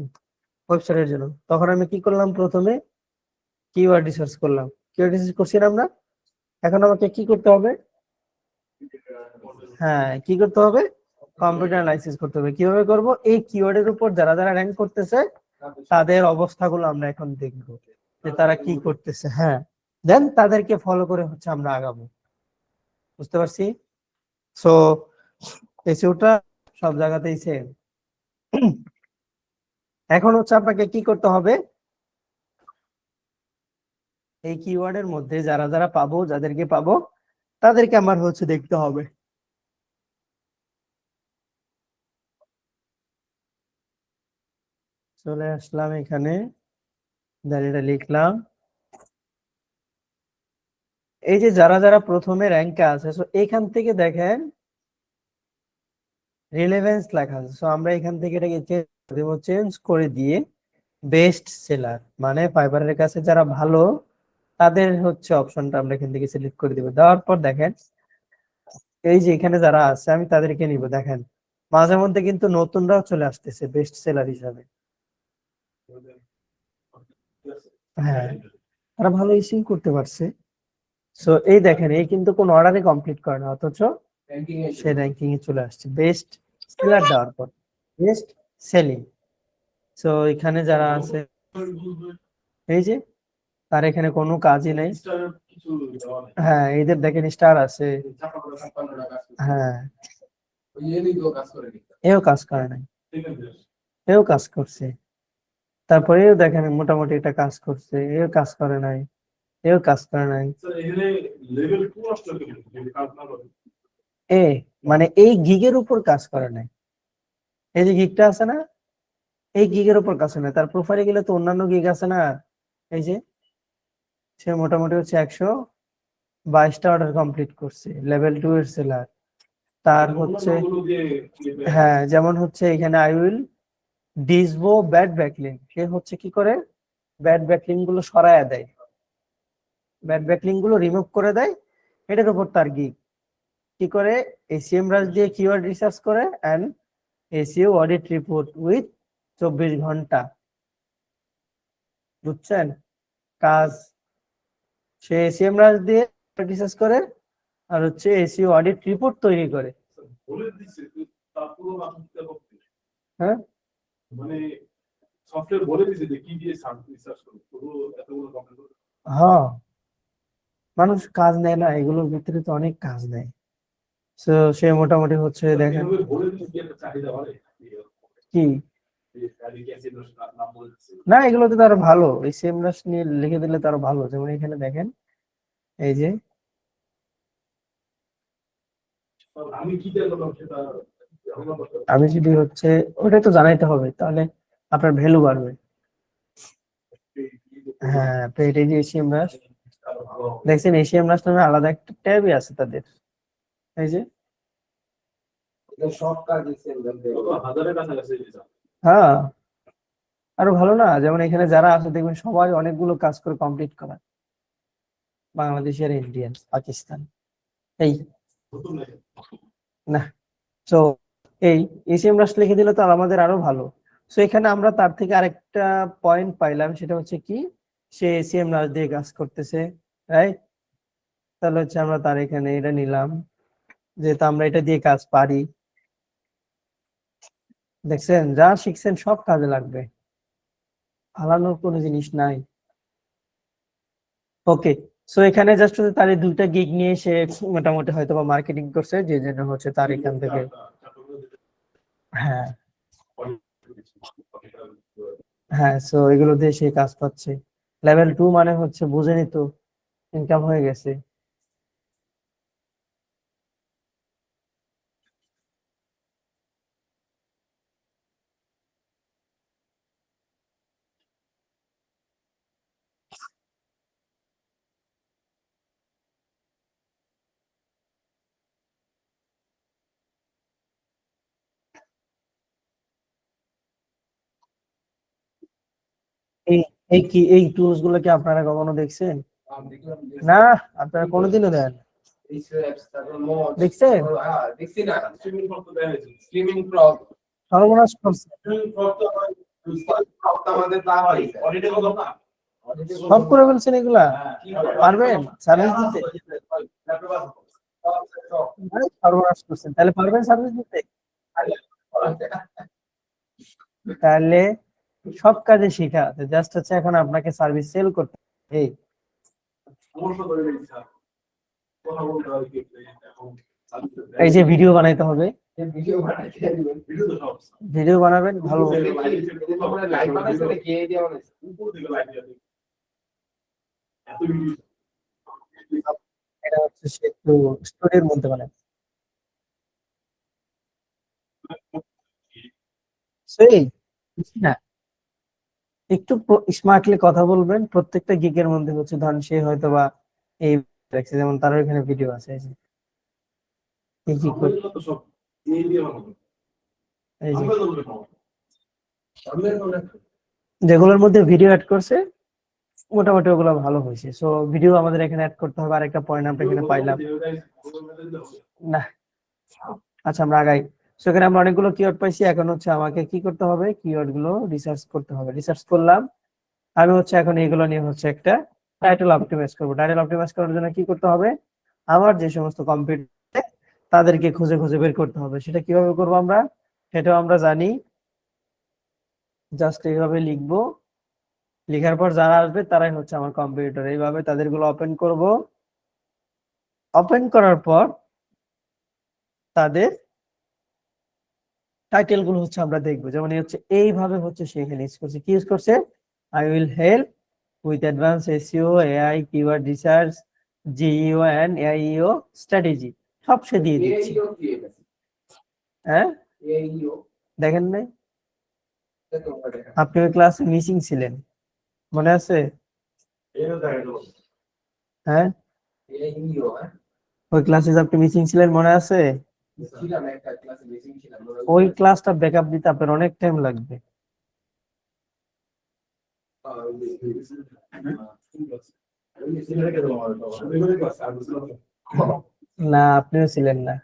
S2: ওয়েবসাইটের জন্য, তখন আমি কি করলাম, প্রথমে কিওয়ার্ড রিসার্চ করলাম, কিওয়ার্ড রিসার্চ করছি না আমরা। এখন আমাকে কি করতে হবে, হ্যাঁ কি করতে হবে, কম্পিউটার অ্যানালাইসিস করতে হবে। কিভাবে করব, এই কিওয়ার্ডের উপর যারা যারা র্যাঙ্ক করতেছে তাদের অবস্থাগুলো আমরা এখন দেখব, যে তারা কি করতেছে। হ্যাঁ, দেন তাদেরকে ফলো করে হচ্ছে আমরা আগাবো। বুঝতে পারছি? সো এসইওটা সব জায়গাতেই সেম। এখন হচ্ছে আপনাকে কি করতে হবে, এই কিওয়ার্ডের মধ্যে যারা যারা পাবো, যাদেরকে পাবো তাদেরকে আমার হচ্ছে দেখতে হবে। চলে আসলাম এখানে, এটা লিখলাম। এই যে যারা যারা প্রথমে র্যাঙ্কে আছে, সো এখান থেকে দেখেন রিলেভেন্স লেখা আছে। সো আমরা এখান থেকে এটাকে চেঞ্জ করে দিয়ে বেস্ট সেলার, মানে ফাইবারের কাছে যারা ভালো তাদের হচ্ছে অপশনটা আমরা এখান থেকে সিলেক্ট করে দিব। দেওয়ার পর দেখেন এই যে এখানে যারা আছে আমি তাদেরকে নিব। দেখেন মাঝে মধ্যে কিন্তু নতুনরাও চলে আসতেছে বেস্ট সেলার হিসাবে। হ্যাঁ, তারা ভালো ইসিং করতে পারছে। সো এই দেখেন, এই কিন্তু কোন অর্ডারে কমপ্লিট করে না, অথচ সে র্যাঙ্কিং এ চলে আসছে বেস্ট সেলার দেওয়ার পর, বেস্ট সেলিং। সো এখানে যারা আছে এই যে তার এখানে কোনো কাজই নেই।
S4: কিছু দেওয়া নেই
S2: হ্যাঁ, এদের দেখেন স্টার আছে। হ্যাঁ, এও কাজ করে নাই,
S4: ঠিক আছে
S2: এও কাজ করছে। তারপরে এও দেখেন মোটামুটি একটা কাজ করছে, এও কাজ করে নাই, এও কাজ করে নাই।
S4: স্যার এখানে লেভেল 2 আসলে কি কাজ না করে
S2: এ মানে এই গিগের উপর কাজ করে নাই, এই যে গিগটা আছে না, এই গিগের উপর কাজ করে না। তার প্রোফাইলে গেলে তো অন্যান্য গিগ আছে না, এই যে সে মোটামুটি হচ্ছে 122টা অর্ডার কমপ্লিট করছে, লেভেল 2 এর সেলার। তার হচ্ছে হ্যাঁ, যেমন হচ্ছে এখানে আই উইল ডিসবো ব্যাড ব্যাকলিং, সে হচ্ছে কি করে ব্যাড ব্যাকলিং গুলো সরায়া দেয়, ব্যাড ব্যাকলিং গুলো রিমুভ করে দেয়। এটার উপর তার গিগ কি করে, এসিএম রাজ দিয়ে কিওয়ার্ড রিসার্চ করে and SEO audit report with 24 ঘন্টা। বুঝছেন কাজ, সে এসিএম রাজ দিয়ে রিসার্চ করে আর হচ্ছে এসইও অডিট রিপোর্ট তৈরি করে।
S4: বলে দিচ্ছে তারপরেও আপনি চিন্তা করতে
S2: হ্যাঁ
S4: মানে সফটওয়্যার বলে দিচ্ছে যে কি দিয়ে রিসার্চ করবে তবুও এতগুলো কমপ্লিট
S2: হ্যাঁ, মানুষ কাজ নেয় না, এগুলোর ভিতরে তো অনেক কাজ নেয়। তো সে মোটামুটি হচ্ছে দেখেন
S4: বলে দিচ্ছে কি একটা চাহিদা বাড়ে
S2: কি
S4: নাম বলছে
S2: না, এগুলোতে তো আরো ভালো, এই সেম রাশ নিয়ে লিখে দিলে তো আরো ভালো। যেমন এখানে দেখেন এই যে
S4: আমি কি জানলাম সেটা আমার কথা
S2: আমি যদি হচ্ছে ওটাই তো জানাইতে হবে, তাহলে আপনার ভ্যালু বাড়বে। হ্যাঁ, পেড এই যে এশিয়ান রাশ দেখছেন, এশিয়ান রাশ নামে আলাদা একটা ট্যাবই আছে তাদের। এই যে
S3: সব কাজ দিচ্ছেন
S4: হাজারের কাছাকাছি রেজাল্ট
S2: হ্যাঁ, আরো ভালো না? যেমন এখানে যারা আছে দেখবেন সবাই অনেকগুলো কাজ করে কমপ্লিট করা, বাংলাদেশের, ইন্ডিয়ান, পাকিস্তান, এই
S4: নতুন লাগে
S2: না। তো এই এসিএম রাশ লিখে দিলে তো আমাদের আরো ভালো। তো এখানে আমরা তার থেকে আরেকটা পয়েন্ট পাইলাম, সেটা হচ্ছে কি সে এসিএম রাশ দিয়ে কাজ করতেছে, রাইট? তাহলে হচ্ছে আমরা তার এখানে এটা নিলাম, যেহেতু আমরা এটা দিয়ে কাজ পারি। দেখছেন, যা শিখছেন সব কাজে লাগবে, ফালানোর কোনো জিনিস নাই। ওকে, সো এখানে জাস্ট তার এই দুইটা গিগ নিয়ে সে মোটামুটি হয়তো বা মার্কেটিং করছে, যে জন্য হচ্ছে তার এখান থেকে হ্যাঁ হ্যাঁ, সো এগুলো দিয়ে সে কাজ পাচ্ছে। লেভেল 2 মানে হচ্ছে বুঝেনি তো, ইনকাম হয়ে গেছে। এই এই কি এই টুলস গুলো কি আপনারা কখনো দেখছেন? না, আপনারা কোনোদিনও দেন দেখছেন?
S3: দেখছি না
S4: সুইমিং পুল তো দেয়া হয়েছে
S3: স্লিমিং ফ্রগ
S2: সর্বনাশ করছে,
S4: সুইমিং পুল তো
S3: আমাদের তা হয়
S4: অডিটে কত না
S2: সব করে ফেলছেন এগুলা। পারবেন সার্ভিস দিতে? আরে সর্বনাশ করছেন, তাহলে পারবেন সার্ভিস দিতে? তাহলে সব কাজে শেখা আছে, জাস্ট হচ্ছে এখন আপনাকে সার্ভিস সেল করতে হবে। এই
S4: সমস্যা করে দিচ্ছে কথা বলতে হয় কি এখন
S2: এই যে ভিডিও বানাইতে হবে,
S3: ভিডিও বানাইতে দিবেন
S4: ভিডিও তো সব
S2: ভিডিও বানাবেন ভালো।
S3: লাইভ বানাইছে নাকি এই দিয়ে বানাইছে
S4: উপর থেকে লাইট দিয়ে এত ভিডিও
S2: এটা হচ্ছে সে একটু স্টোরির মধ্যে বানায়। সেই কিছু না, একটু স্মার্টলি কথা বলবেন। প্রত্যেকটা গিগের মধ্যে হচ্ছে ধরেন সে হয়তো বা এই দেখছে, যেমন তার এখানে ভিডিও আছে, এই যে এই gig করে-
S4: তো সব এই দিয়ে বানাবো
S2: এই যে
S4: আমরা তো বলে পাবো
S2: যেগুলোর মধ্যে ভিডিও অ্যাড করছে মোটামুটি ওগুলো ভালো হয়েছে। সো ভিডিও আমাদের এখানে অ্যাড করতে হবে। আরেকটা পয়েন্ট আমরা এখানে পাইলাম না। আচ্ছা, আমরা আগাই। সো এখানে আমরা অনেকগুলো কিওয়ার্ড পাইছি, এখন হচ্ছে আমাকে কি করতে হবে, কিওয়ার্ড গুলো রিসার্চ করতে হবে। রিসার্চ করলাম, আমি হচ্ছে এখন এগুলো নিয়ে হচ্ছে একটা টাইটেল অপটিমাইজ করবো। টাইটেল অপটিমাইজ করার জন্য কি করতে হবে, আমার যে সমস্ত কম্পিউটার তাদেরকে খুঁজে খুঁজে বের করতে হবে। সেটা কিভাবে করবো আমরা, সেটাও আমরা জানি। জাস্ট এইভাবে লিখবো, লেখার পর যারা আসবে তারাই হচ্ছে আমার কম্পিউটার। এইভাবে তাদেরগুলো ওপেন করব। ওপেন করার পর তাদের টাইটেল গুলো হচ্ছে আমরা দেখবো। যেমন এই হচ্ছে এইভাবে হচ্ছে সে এখানে ইউজ করছে, কি ইউজ করছে, I will help with advance SEO, AI, keyword research, GEO and AIO strategy, সব সে দিয়ে দিচ্ছে।
S3: এইও কি এটা
S2: হ্যাঁ,
S3: এইও
S2: দেখেন নাই?
S3: এটা তোমরা দেখা
S2: আপনি ওই ক্লাসে মিসিং ছিলেন, মনে আছে?
S4: এটা দেখো
S2: হ্যাঁ,
S3: এইও
S2: ওই ক্লাসে আপনি মিসিং ছিলেন, মনে আছে?
S3: ছিলাম একটা ক্লাসে বেসিক ছিলাম
S2: ওই ক্লাসটা ব্যাকআপ দিতে আপনার অনেক টাইম লাগবে। না, আপনিও ছিলেন না।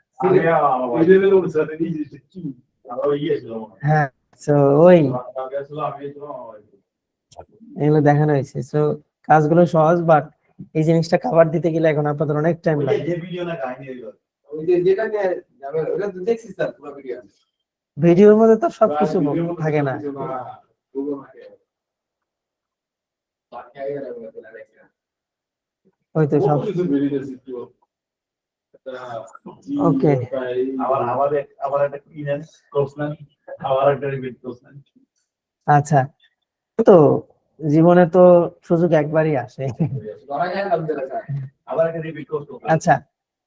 S2: হ্যাঁ, তো ওই এগুলো দেখানো হয়েছে। তো কাজগুলো সহজ, বাট এই জিনিসটা কভার দিতে গেলে এখন আপনাদের অনেক টাইম লাগে।
S3: ওই যে যেটা নিয়ে যাবে ওটা তো দেখছিস স্যার পুরো ভিডিও
S2: ভিডিওর মধ্যে তো সবকিছু থাকে না। ওই তো সব ওকে। আচ্ছা, তো জীবনে তো সুযোগ একবারই আসে। আচ্ছা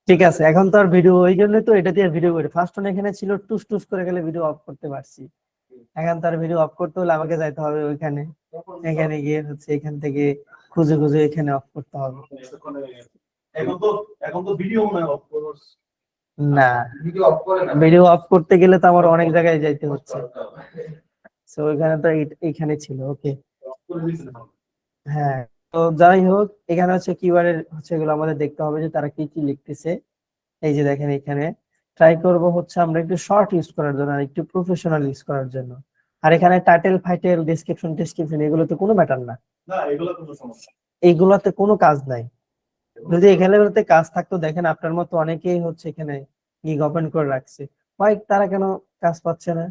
S2: ঠিক আছে, এখন তো আর ভিডিও ওই জন্য তো এটা দিয়ে ভিডিও করি। ফার্স্ট ওয়ান এখানে ছিল টুস টুস করে গেলে ভিডিও অফ করতে পারছি, এখন তার ভিডিও অফ করতে হলে আমাকে যাইতে হবে ওইখানে, এখানে গিয়ে হচ্ছে এখান থেকে খুঁজে খুঁজে এখানে অফ করতে হবে।
S4: এখন তো ভিডিও মনে হয় অফ কোর্স
S2: না,
S3: ভিডিও অফ করে না
S2: ভিডিও অফ করতে গেলে তো আমার অনেক জায়গায় যাইতে হচ্ছে। তো ওইখানে তো এইখানে ছিল। ওকে
S4: অফ করে দিয়েছেন।
S2: হ্যাঁ, তো যাই হোক, এখানে হচ্ছে কিওয়ার্ডের হচ্ছে এগুলো আমাদের দেখতে হবে যে তারা কি কি লিখতেছে। এই যে দেখেন এখানে ট্রাই করব হচ্ছে আমরা একটু শর্ট ইউজ করার জন্য আর একটু প্রফেশনাল ইউজ করার জন্য। আর এখানে টাইটেল ফাইটেল ডেসক্রিপশন এগুলোতে কোনো ম্যাটার না,
S4: না এগুলো কোনো সমস্যা
S2: এইগুলোতে কোনো কাজ নাই। যদি এখানে কাজ থাকতো, দেখেন আপনার মতো অনেকেই হচ্ছে এখানে গিগ ওপেন করে রাখছে, ভাই তারা কেন কাজ পাচ্ছে না?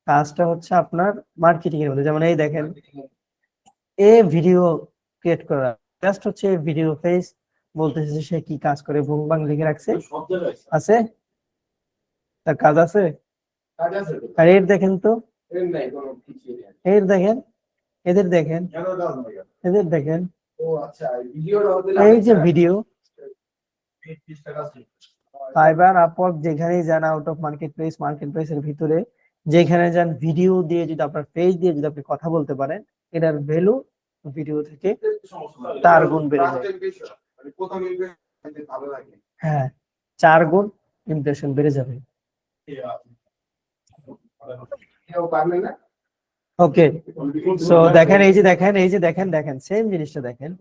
S2: কাজটা হচ্ছে আপনার মার্কেটিং এর মধ্যে, যেমন এই দেখেন এ ভিডিও ক্রিয়েট করা, জাস্ট হচ্ছে ভিডিও ফেস বলতেছে যে সে কি কাজ করে, বুং বাং লিখে রাখছে,
S4: সব জায়গায়
S2: আছে তার কাজ আছে।
S3: কাজ আছে তো
S2: আর এর দেখেন তো,
S3: এর নাই কোনো কিছু নেই
S2: এর দেখেন, এদের দেখেন,
S3: কেন দাও না
S2: এদের দেখেন,
S3: ও আচ্ছা ভিডিওটা হতে
S2: এই যে ভিডিও
S3: 30 টাকা আছে
S2: ফাইবার আপওয়ার্ক যেখানেই যান, আউট অফ মার্কেট প্লেস এর ভিতরে যেখানে যান, ভিডিও দিয়ে যদি আপনার পেজ দিয়ে যদি আপনি কথা বলতে পারেন, এটার ভ্যালু ভিডিও থেকে
S4: সমস্যা
S2: 4 গুণ বেড়ে যায়।
S3: ফার্স্ট বেশি মানে প্রথম ইমপ্রেশন ভালো লাগে
S2: হ্যাঁ, 4 গুণ ইমপ্রেশন বেড়ে যাবে।
S3: কেউ পারবে না
S2: ওকে, সো দেখেন এই যে দেখেন, এই যে দেখেন, দেখেন সেম জিনিসটা দেখেন,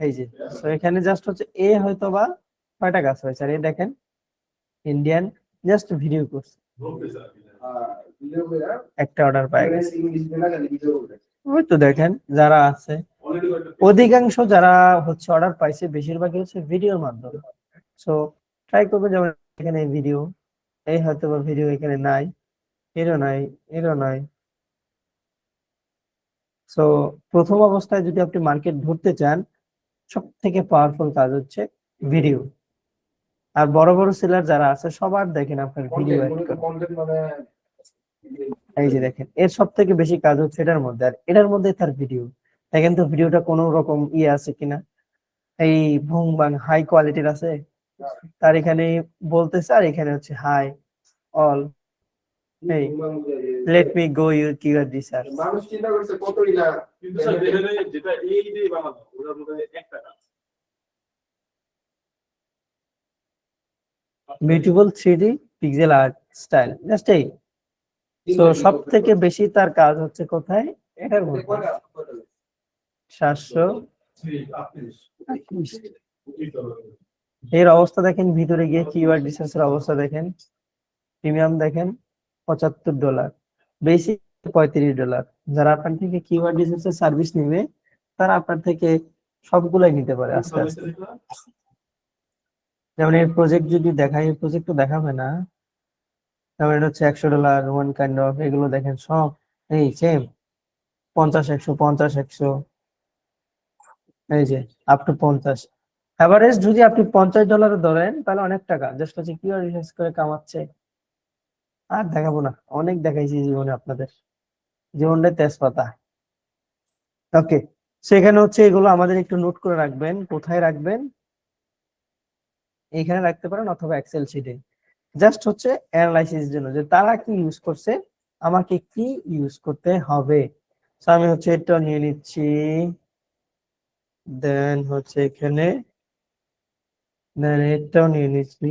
S2: এই যে সো এখানে জাস্ট হচ্ছে এ হয়তো বা কয়টা কাজ হয়েছে, আর এই দেখেন Indian just video course
S3: video করে
S2: একটা অর্ডার পাই গেছে।
S3: ইংলিশ না জানি ভিডিও করে
S2: ওই তো দেখেন যারা আছে, অধিকাংশ যারা হচ্ছে অর্ডার পাইছে বেশিরভাগই হচ্ছে ভিডিওর মাধ্যমে। সো ট্রাই করবে, যেমন এখানে ভিডিও, এই হয়তো বা ভিডিও এখানে নাই, এরও নাই, এরও নাই। সো প্রথম অবস্থায় যদি আপনি মার্কেট ধরতে চান, সব থেকে পাওয়ারফুল কাজ হচ্ছে ভিডিও। আর বড় বড় সেলার যারা আছে সবার দেখেন আপনার ভিডিও অ্যাড করে।
S3: কন্টেন্ট মানে
S2: এই যে দেখেন এর সব থেকে বেশি কাজ হচ্ছে এটার মধ্যে, আর এটার মধ্যে তার ভিডিও দেখেন তো, ভিডিওটা কোনো রকম আছে কিনা, এই ভুং বাং হাই কোয়ালিটির আছে, তার এখানে বলতেছে, আর এখানে হচ্ছে হাই অল, এই let me go you keyword research.
S3: মানুষ চিন্তা করছে কতই না
S4: কিন্তু স্যার এখানে যেটা এই যে বানানো ওটার মধ্যে একটা কাজ
S2: beautiful 3D pixel art style, just এই। তো সব থেকে বেশি তার কাজ হচ্ছে কোথায়, এটার মধ্যে 738। এর অবস্থা দেখেন, ভিতরে গিয়ে কিওয়ার্ড রিসার্চ এর অবস্থা দেখেন, প্রিমিয়াম দেখেন $75, বেসিক $35। যারা আপনার থেকে কিওয়ার্ড রিসার্চ এর সার্ভিস নেবে তারা আপনার থেকে সবগুলাই নিতে পারে আস্তে আস্তে। যেমন এই প্রজেক্ট যদি দেখাই, এই প্রজেক্ট তো দেখাবে না, যেমন এটা হচ্ছে $100 ওয়ান কাইন্ড অফ, এগুলো দেখেন সব এই সেম 50 100 50 100, এই যে আপ টু 50। এভারেজ যদি আপনি $50 ধরেন তাহলে অনেক টাকা, জাস্ট হচ্ছে কিওয়ার্ড রিসার্চ করে কামাচ্ছে। আর দেখাবো না, অনেক দেখাইছি জীবনে আপনাদের, জীবনটা তেজপাতা। ওকে, সেখানে হচ্ছে এগুলো আমাদের একটু নোট করে রাখবেন, কোথায় রাখবেন, এখানে রাখতে পারেন অথবা এক্সেল শিটে, জাস্ট হচ্ছে অ্যানালাইসিস জন্য যে তারা কি ইউজ করছে, আমাকে কি ইউজ করতে হবে। So আমি হচ্ছে এটা নিয়ে নিচ্ছি, দেন হচ্ছে এখানে, দেন এটাও নিয়ে নিচ্ছি।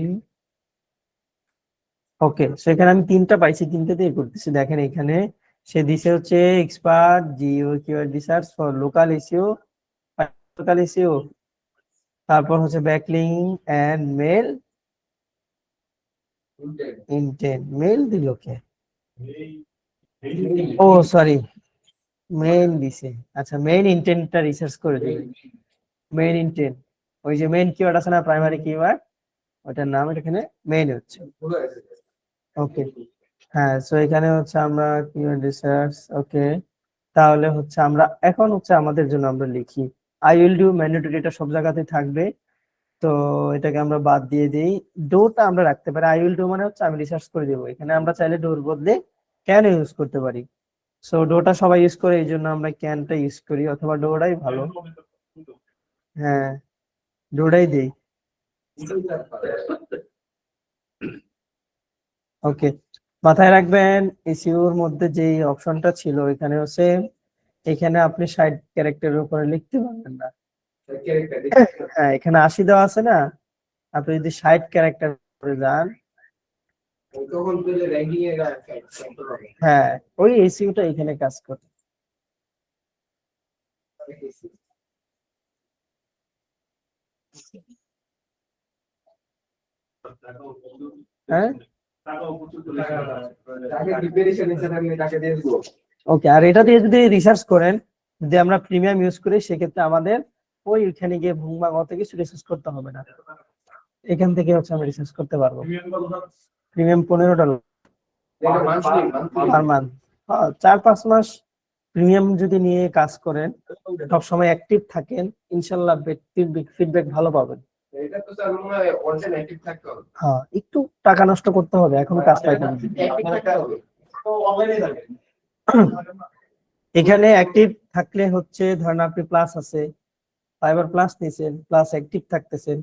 S2: ওকে, সেখানে আমি 3টা পাইছি, 3টে দিয়ে করতেছি। দেখেন এখানে সে দিছে হচ্ছে expert geo keyword research for local SEO, তারপর হচ্ছে backlink and mail intent, mail দিল কে, ও সরি মেইন দিছে, আচ্ছা মেইন ইন্টেন্টটা রিসার্চ করে দিবে। মেইন ইন্টেন্ট, ওই যে মেইন কিওয়ার্ড আছে না, প্রাইমারি কিওয়ার্ড, ওটার নাম এখানে মেইন হচ্ছে। ওকে, হ্যাঁ, সো এখানে হচ্ছে আমরা কিওয়ার্ড রিসার্চ। ওকে, তাহলে হচ্ছে আমরা এখন হচ্ছে আমাদের জন্য আমরা লিখি আই উইল ডু, ম্যান্ডেটরি, এটা সব জায়গাতেই থাকবে। তো এটাকে আমরা বাদ দিয়ে দিই, ডোটা আমরা রাখতে পারি। আই উইল ডু মানে হচ্ছে আমি রিসার্চ করে দেবো, এখানে আমরা চাইলে ডোর বদলে ক্যান ইউজ করতে পারি। সো ডোটা সবাই ইউজ করে, এই জন্য আমরা ক্যানটা ইউজ করি, অথবা ডোটাই ভালো। হ্যাঁ, ডোটাই দেই। ওকে, মাথায় রাখবেন এসইওর মধ্যে যে অপশনটা ছিল এখানে হচ্ছে, এখানে আপনি 60 ক্যারেক্টারের উপরে লিখতে পারবেন না। হ্যাঁ, এখানে 80 দেওয়া আছে না, আপনি যদি 60 ক্যারেক্টার করে যান,
S3: তখন পেলে র্যাঙ্কিং এর
S2: হ্যাঁ, ওই এসইওটা এখানে কাজ করে। হ্যাঁ,
S3: তাকে প্রিপারেশন হিসেবে আমি তাকে দিয়ে দিব।
S2: ওকে, আর এটা দিয়ে যদি রিসার্চ করেন, যদি আমরা প্রিমিয়াম ইউজ করি, সেক্ষেত্রে আমাদের ওই এখানে গিয়ে ভুংবাং অত কিছু রিসার্চ করতে হবে না, এখান থেকে হচ্ছে আমরা রিসার্চ করতে পারবো। প্রিমিয়াম $15
S3: এটা মান্থলি
S2: পার মান্থ। হ্যাঁ, 4-5 মাস প্রিমিয়াম যদি নিয়ে কাজ করেন, সব সময় অ্যাক্টিভ থাকেন, ইনশাল্লাহ ফিডব্যাক ভালো পাবেন।
S3: এটা তো স্যার মনে হয় অনলাইন অ্যাক্টিভ থাকতে হবে।
S2: হ্যাঁ, একটু টাকা নষ্ট করতে হবে, এখন কাজ পাইবেন।
S3: অ্যাক্টিভ থাকতে হবে।
S2: এখানে অ্যাক্টিভ থাকলে হচ্ছে, ধরেন আপনি প্লাস আছে, ফাইবার প্লাস নিছেন, প্লাস অ্যাক্টিভ থাকতেছেন,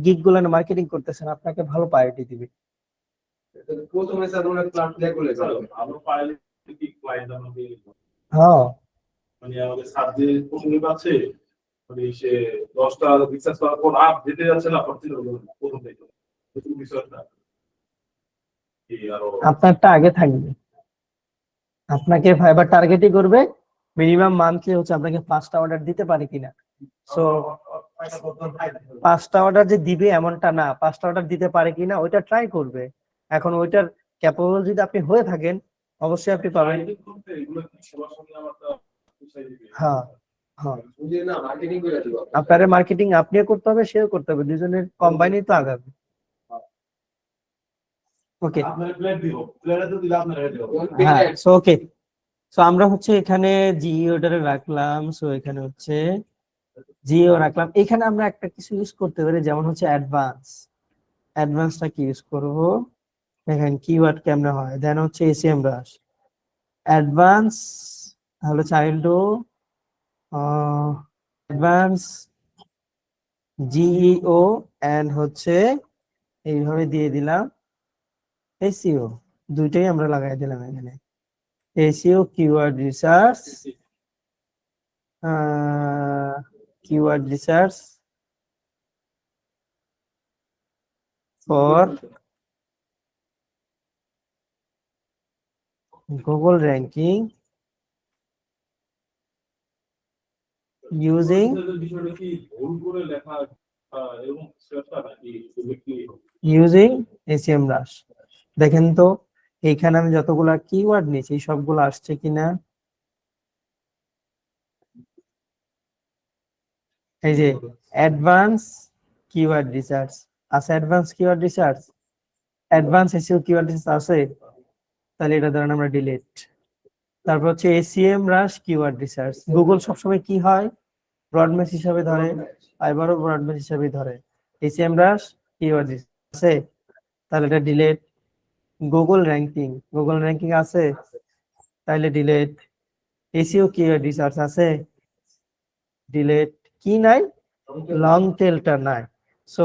S2: গিগ গুলো মার্কেটিং করতেছেন, আপনাকে ভালো প্রায়োরিটি দিবে।
S3: প্রথমে স্যার মনে হয় ক্লাস প্লে করলে চলো।
S4: আমরা পাইলে কি ক্লায়েন্ট আমাকে
S2: হ্যাঁ,
S4: মানে আমাদের সাবজেক্ট প্রথমে পাচ্ছে, মানে সে 10টা রিসার্চ করার পর আপ যেতে যাচ্ছে না, প্রথম থেকে প্রথম রিসার্চটা কি আরো
S2: আপনারটা আগে থাকবে, আপনাকে ফাইবার টার্গেটই করবে, মিনিমাম মান্থলি হচ্ছে আপনাকে 5টা অর্ডার দিতে পারে কিনা। সো 5টা অর্ডার যে দিবে এমনটা না, 5টা অর্ডার দিতে পারে কিনা ওইটা ট্রাই করবে। এখন ওইটার ক্যাপাবল যদি আপনি হয়ে থাকেন, অবশ্যই আপনি পাবেন।
S4: এগুলো কি সবার সঙ্গে আমার পুষাই দিবে?
S2: হ্যাঁ, হ্যাঁ,
S3: বুঝলি না, মার্কেটিং করে দিব।
S2: আপনার মার্কেটিং আপনিও করতে হবে, সেও করতে হবে, দুজনের কম্বাইনই তো আগাবে। ওকে,
S4: আপনার প্লেট দিব, প্লেটে তো দিলে আপনার রেডি হবে।
S2: হ্যাঁ, সো ওকে, সো আমরা হচ্ছে এখানে জিও অর্ডারে রাখলাম, সো এখানে হচ্ছে জিও রাখলাম। এখানে আমরা একটা কিছু ইউজ করতে পারি, যেমন হচ্ছে অ্যাডভান্স। অ্যাডভান্সটা কি ইউজ করব, দেখেন কিওয়ার্ড কেমনে হয়, দেন হচ্ছে এসিএম রাশ অ্যাডভান্স, তাহলে চাইল্ড অ্যাডভান্স জিইও এন্ড হচ্ছে এইভাবে দিয়ে দিলাম এসইও, দুইটাই আমরা লাগাই দিলাম এখানে। SEO keyword research, keyword research for Google ranking using
S4: বিষয়টা কি ভুল করে লেখা এবং সেটা নাকি শুধু কি
S2: ইউজিং এসিএম রাশ। দেখেন তো এইখানে আমি যতগুলা কিওয়ার্ড নিয়েছি সবগুলো আসছে কিনা। এই যে অ্যাডভান্স কিওয়ার্ড রিসার্চ আছে, advance keyword research, advance SEO keyword research আছে, তাহলে এটা ধরেন আমরা ডিলিট। তারপর হচ্ছে এসিএম রাশ কিওয়ার্ড রিসার্চ, গুগল সবসময় কি হয় ব্রডম্যাচ হিসাবে ধরে, ফাইবারও ব্রডম্যাচ হিসাবে ধরে। এসিএম রাশ কিওয়ার্ড রিসার্চ আছে, তাহলে এটা ডিলিট। গুগল র্যাঙ্কিং আছে, তাহলে ডিলিট। এসইও কিওয়ার্ড রিসার্চ আছে, ডিলিট। কি নাই, লং টেলটা নাই। সো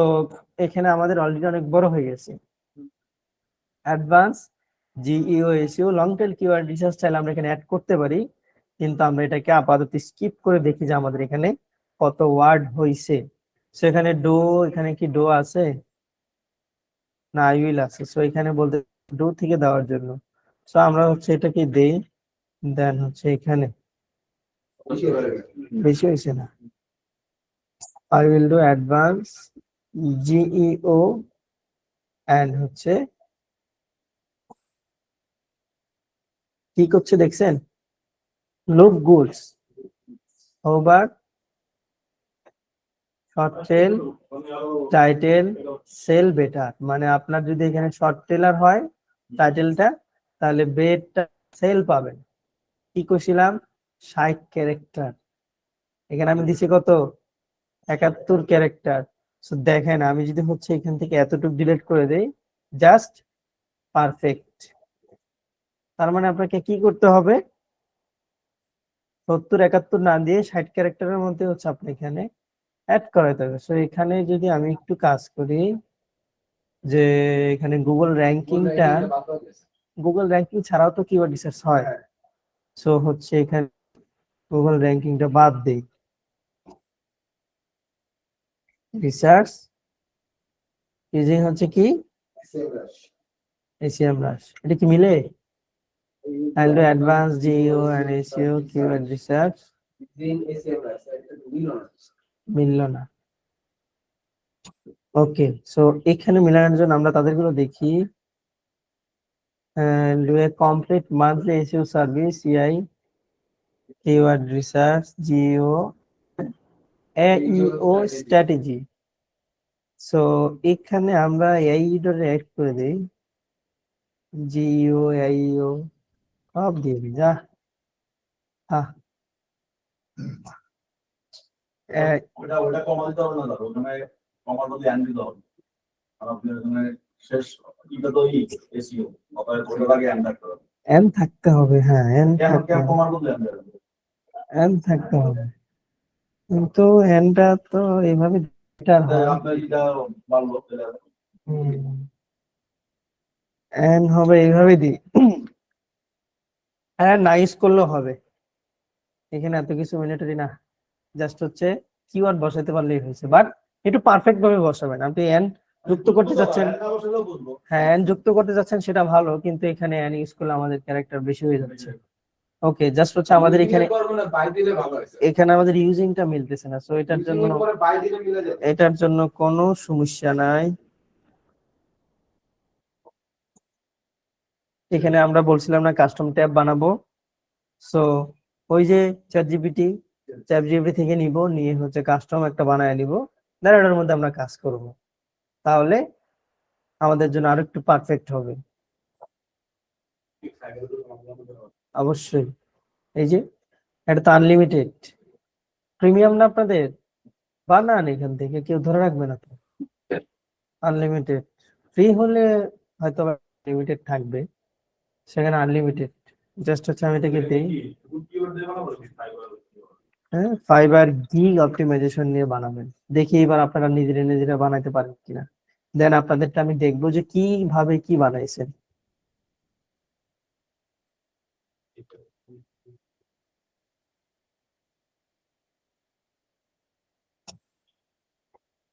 S2: এখানে আমাদের অলরেডি অনেক বড় হয়ে গেছে। Advance GEO SEO long tail keyword research চাইলে আমরা এখানে অ্যাড করতে পারি, কিন্তু আমরা এটাকে আপাতত স্কিপ করে দেখি যে আমাদের এখানে কত ওয়ার্ড হইছে। সো এখানে ডো, এখানে কি ডো আছে না আই উইল আছে, সো এখানে বলতে ডো থেকে দেওয়ার জন্য। সো আমরা হচ্ছে এটাকে দেই, দেন হচ্ছে এখানে বেশি হয়েছে না, I will do advance GEO and হচ্ছে কি করছে দেখছেন, look goods, over, short tail, title, sell better. মানে আপনার যদি এখানে শর্ট টেলার হয় টাইটেলটা, তাহলে বেটটা সেল পাবেন। কি করছিলাম? 60 ক্যারেক্টার, এখানে আমি দিছি কত? 71 ক্যারেক্টার। সো দেখেন আমি যদি হচ্ছে এখান থেকে এতটুকু ডিলিট করে দেই, জাস্ট পারফেক্ট। তার মানে আপনাকে কি করতে হবে? 70 71 না দিয়ে 60 ক্যারেক্টারের মধ্যে হচ্ছে আপনি এখানে অ্যাড করাতে হবে। সো এখানে যদি আমি একটু কাজ করি, যে এখানে গুগল র্যাঙ্কিংটা, গুগল র্যাঙ্কিং ছাড়াও তো কিওয়ার্ড রিসার্চ হয়। সো হচ্ছে এখানে গুগল র্যাঙ্কিংটা বাদ দেই, রিসার্চ ইউজিং হচ্ছে কি SEMrush। এটা কি মিলে? I'll do advanced GEO and SEO keyword research, মিলল না। ওকে, সো এখানে মিলানোর জন্য আমরা তাদেরগুলো দেখি। Do a complete monthly SEO service, CI, keyword research, GEO, AEO strategy। So এখানে আমরা AEO অ্যাড করে দেই, GEO, AEO সব দিয়ে দিই। যা
S5: ওটা কমা দিতে হবে না, দাদা ওখানে কমার বদলে অ্যান দিতে হবে। আর আপনার ওখানে শেষ এটা তো এসইও, অতএব ওটার আগে অ্যান রাখতে হবে।
S2: এন থাকতে হবে, হ্যাঁ এন
S5: কেন
S2: থাকতে হবে,
S5: কমার বদলে অ্যান দেবে?
S2: এন থাকতে হবে। কিন্তু এনটা তো এইভাবে বেটার হয়।
S5: আপনার যেটা বাড়লো
S2: এন হবে এইভাবে দিই, হ্যাঁ নাইস করলেও হবে। এখানে এত কিছু মিলিটারি না, জাস্ট হচ্ছে কিওয়ার্ড বসাতে পারলেই হয়েছে। বাট একটু পারফেক্ট ভাবে বসাবেন। আপনি এন যুক্ত করতে যাচ্ছেন, হ্যাঁ এন যুক্ত করতে যাচ্ছেন সেটা ভালো, কিন্তু এখানে এন ইউজ করলে আমাদের ক্যারেক্টার বেশি হয়ে যাচ্ছে। ওকে, জাস্ট হচ্ছে আমাদের এখানে এখানে আমাদের ইউজিংটা মিলতেছে না। সো এটার জন্য কোনো সমস্যা নাই। এখানে আমরা বলছিলাম না কাস্টম ট্যাব বানাবো। সো ওই যে চ্যাট জিপিটি থেকে নিব, নিয়ে হচ্ছে কাস্টম একটা বানায় নিব, দেন এটার মধ্যে আমরা কাজ করব, তাহলে আমাদের জন্য আরো একটু পারফেক্ট হবে। অবশ্যই, এই যে এটা তো আনলিমিটেড, প্রিমিয়াম না আপনাদের, বানান এখান থেকে, কেউ ধরে রাখবে না তো। আনলিমিটেড, ফ্রি হলে হয়তো লিমিটেড থাকবে, সেখানে আনলিমিটেড। জাস্ট হচ্ছে আমি এটাকে দিই, হ্যাঁ ফাইবার গিগ অপটিমাইজেশন নিয়ে বানাবেন। দেখি এবার আপনারা নিজেরা বানাইতে পারেন কিনা, দেন আপনাদেরটা আমি দেখবো যে কিভাবে কি বানাইছেন।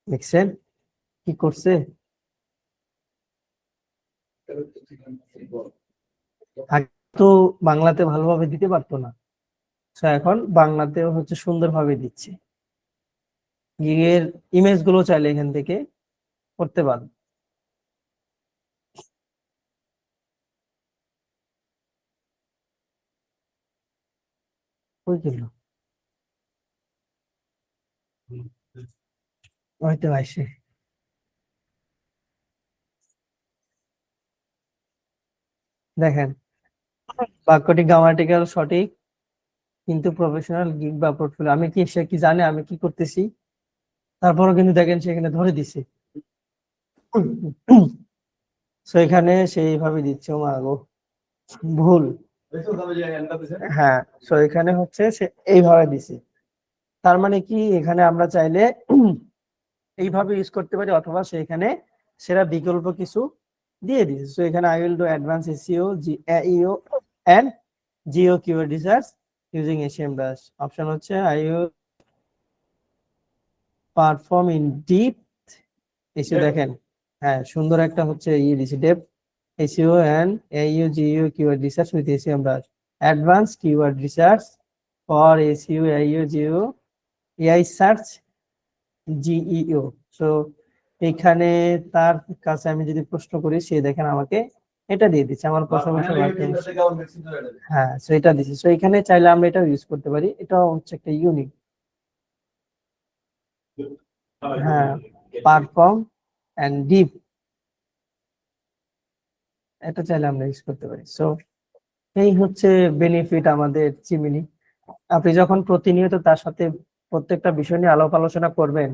S2: দেখছেন কি করছে? আগে তো বাংলাতে ভালোভাবে দিতে পারতো না, এখন বাংলাতেও হচ্ছে সুন্দরভাবে দিচ্ছে। গিগের ইমেজ গুলো চাইলে এখান থেকে করতে পারেন। ওই গেল হয়তো আসে। দেখেন বাক্যটি গ্রামাটিক্যাল সঠিক, কিন্তু প্রফেশনাল গিগ বা পোর্টফোলিও, আমি কি সে কি জানে আমি কি করতেছি, তারপরও কিন্তু দেখেন সেখানে ধরে দিছে। সো এখানে সেইভাবে দিচ্ছে, ও মা গো ভুল, হ্যাঁ সো এখানে হচ্ছে সে এইভাবে দিছে। তার মানে কি এখানে আমরা চাইলে এইভাবে ইউজ করতে পারি, অথবা সেখানে সেরা বিকল্প কিছু দিয়ে দিছে। সো এখানে I will do advance SEO AEO and GEO keyword research using SEMrush। Option হচ্ছে I will perform in deep এসে দেখেন, হ্যাঁ সুন্দর একটা হচ্ছে ইয়ে দিছে, depth SEO and AEO GEO keyword research with SEMrush, advanced keyword research for SEO AEO GEO AI search GEO। So এখানে তার কাছে আমি যদি প্রশ্ন করি, সে দেখেন আমাকে এটা দিয়ে দিচ্ছি আমার প্রথম
S5: Finally,
S2: ওয়ার্কিং।
S5: এটা থেকে আবার mixing করে এটা দিই।
S2: হ্যাঁ, সো এটা দিচ্ছি। সো এখানে চাইলে আমরা এটা ইউজ করতে পারি, এটা হচ্ছে একটা ইউনিক। হ্যাঁ, পারফর্ম এন্ড ডিপ, এটা চাইলে আমরা ইউজ করতে পারি। সো এই হচ্ছে বেনিফিট আমাদের চিমিনি। আপনি যখন প্রতিনিয়ত তার সাথে প্রত্যেকটা বিষয় নিয়ে আলাপ আলোচনা করবেন,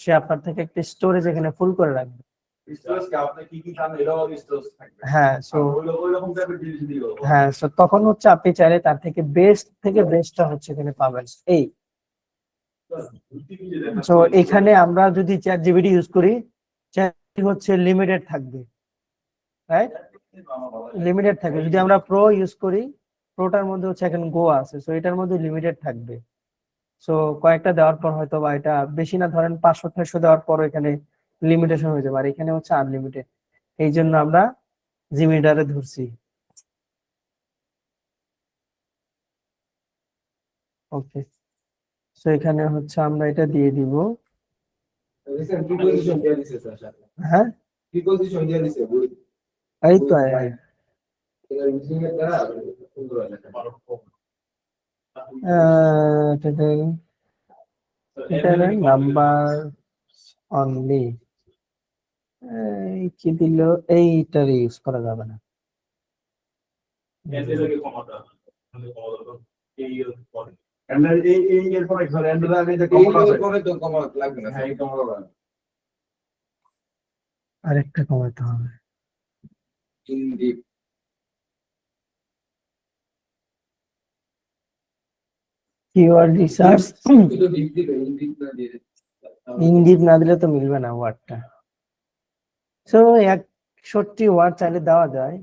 S2: সে আপনার থেকে একটা স্টোরেজ এখানে ফুল করে রাখবে।
S5: Storage কে আপনি কি চান এটাও storage থাকবে।
S2: হ্যাঁ, সো
S5: ওই রকম টাইপের জিনিস দিয়ে দেবো।
S2: হ্যাঁ, সো তখন হচ্ছে আপনি চাইলে তার থেকে বেস্ট থেকে বেস্টটা হচ্ছে এখানে পাবেন। এই সো এখানে আমরা যদি চ্যাট জিপিটি ইউজ করি, চ্যাট হচ্ছে লিমিটেড থাকবে, রাইট? লিমিটেড থাকবে। যদি আমরা প্রো ইউজ করি, প্রোটার মধ্যে হচ্ছে এখন গো আছে, সো এটার মধ্যে লিমিটেড থাকবে। সো কয়েকটা দেওয়ার পর হয়তো বা এটা বেশি না, ধরেন 500-600 দেওয়ার পর এখানে লিমিটেশন হয়ে যাবে, আর এখানে হচ্ছে আনলিমিটেড। এই জন্য আমরা জিমিটারে ধরছি। ওকে, সো এখানে হচ্ছে আমরা এটা দিয়ে দিব।
S3: রিসেন্ট প্রিপোজিশন দিয়ে দিছে স্যার সাথে
S2: হ্যাঁ,
S3: প্রিপোজিশন দিয়ে দিছে বুড়ি
S2: এই তো
S3: এটা ইউজিং এর দ্বারা সুন্দর হয় লেখা
S2: এটার নাম্বার অনলি কি দিল, এইটার ইউজ করা যাবে না।
S4: এটাকে কমাটা মানে কমাটা এই পরে
S5: And এই এরপর এখানে and এর আগে যে
S3: এই
S5: কমন আছে
S3: করে তো কমা লাগবে না
S5: হ্যাঁ এই কমন হবে
S2: আরেকটা কমাতে হবে।
S3: হিন্দি
S2: কিওয়ার্ড রিসার্চ
S3: শুধু ডিপ দিবে হিন্দি না দিয়ে
S2: ইনডিপ না দিলে তো মিলবে না ওয়ার্ডটা। সো 61 ওয়ার্ড চাইলে দেওয়া যায়।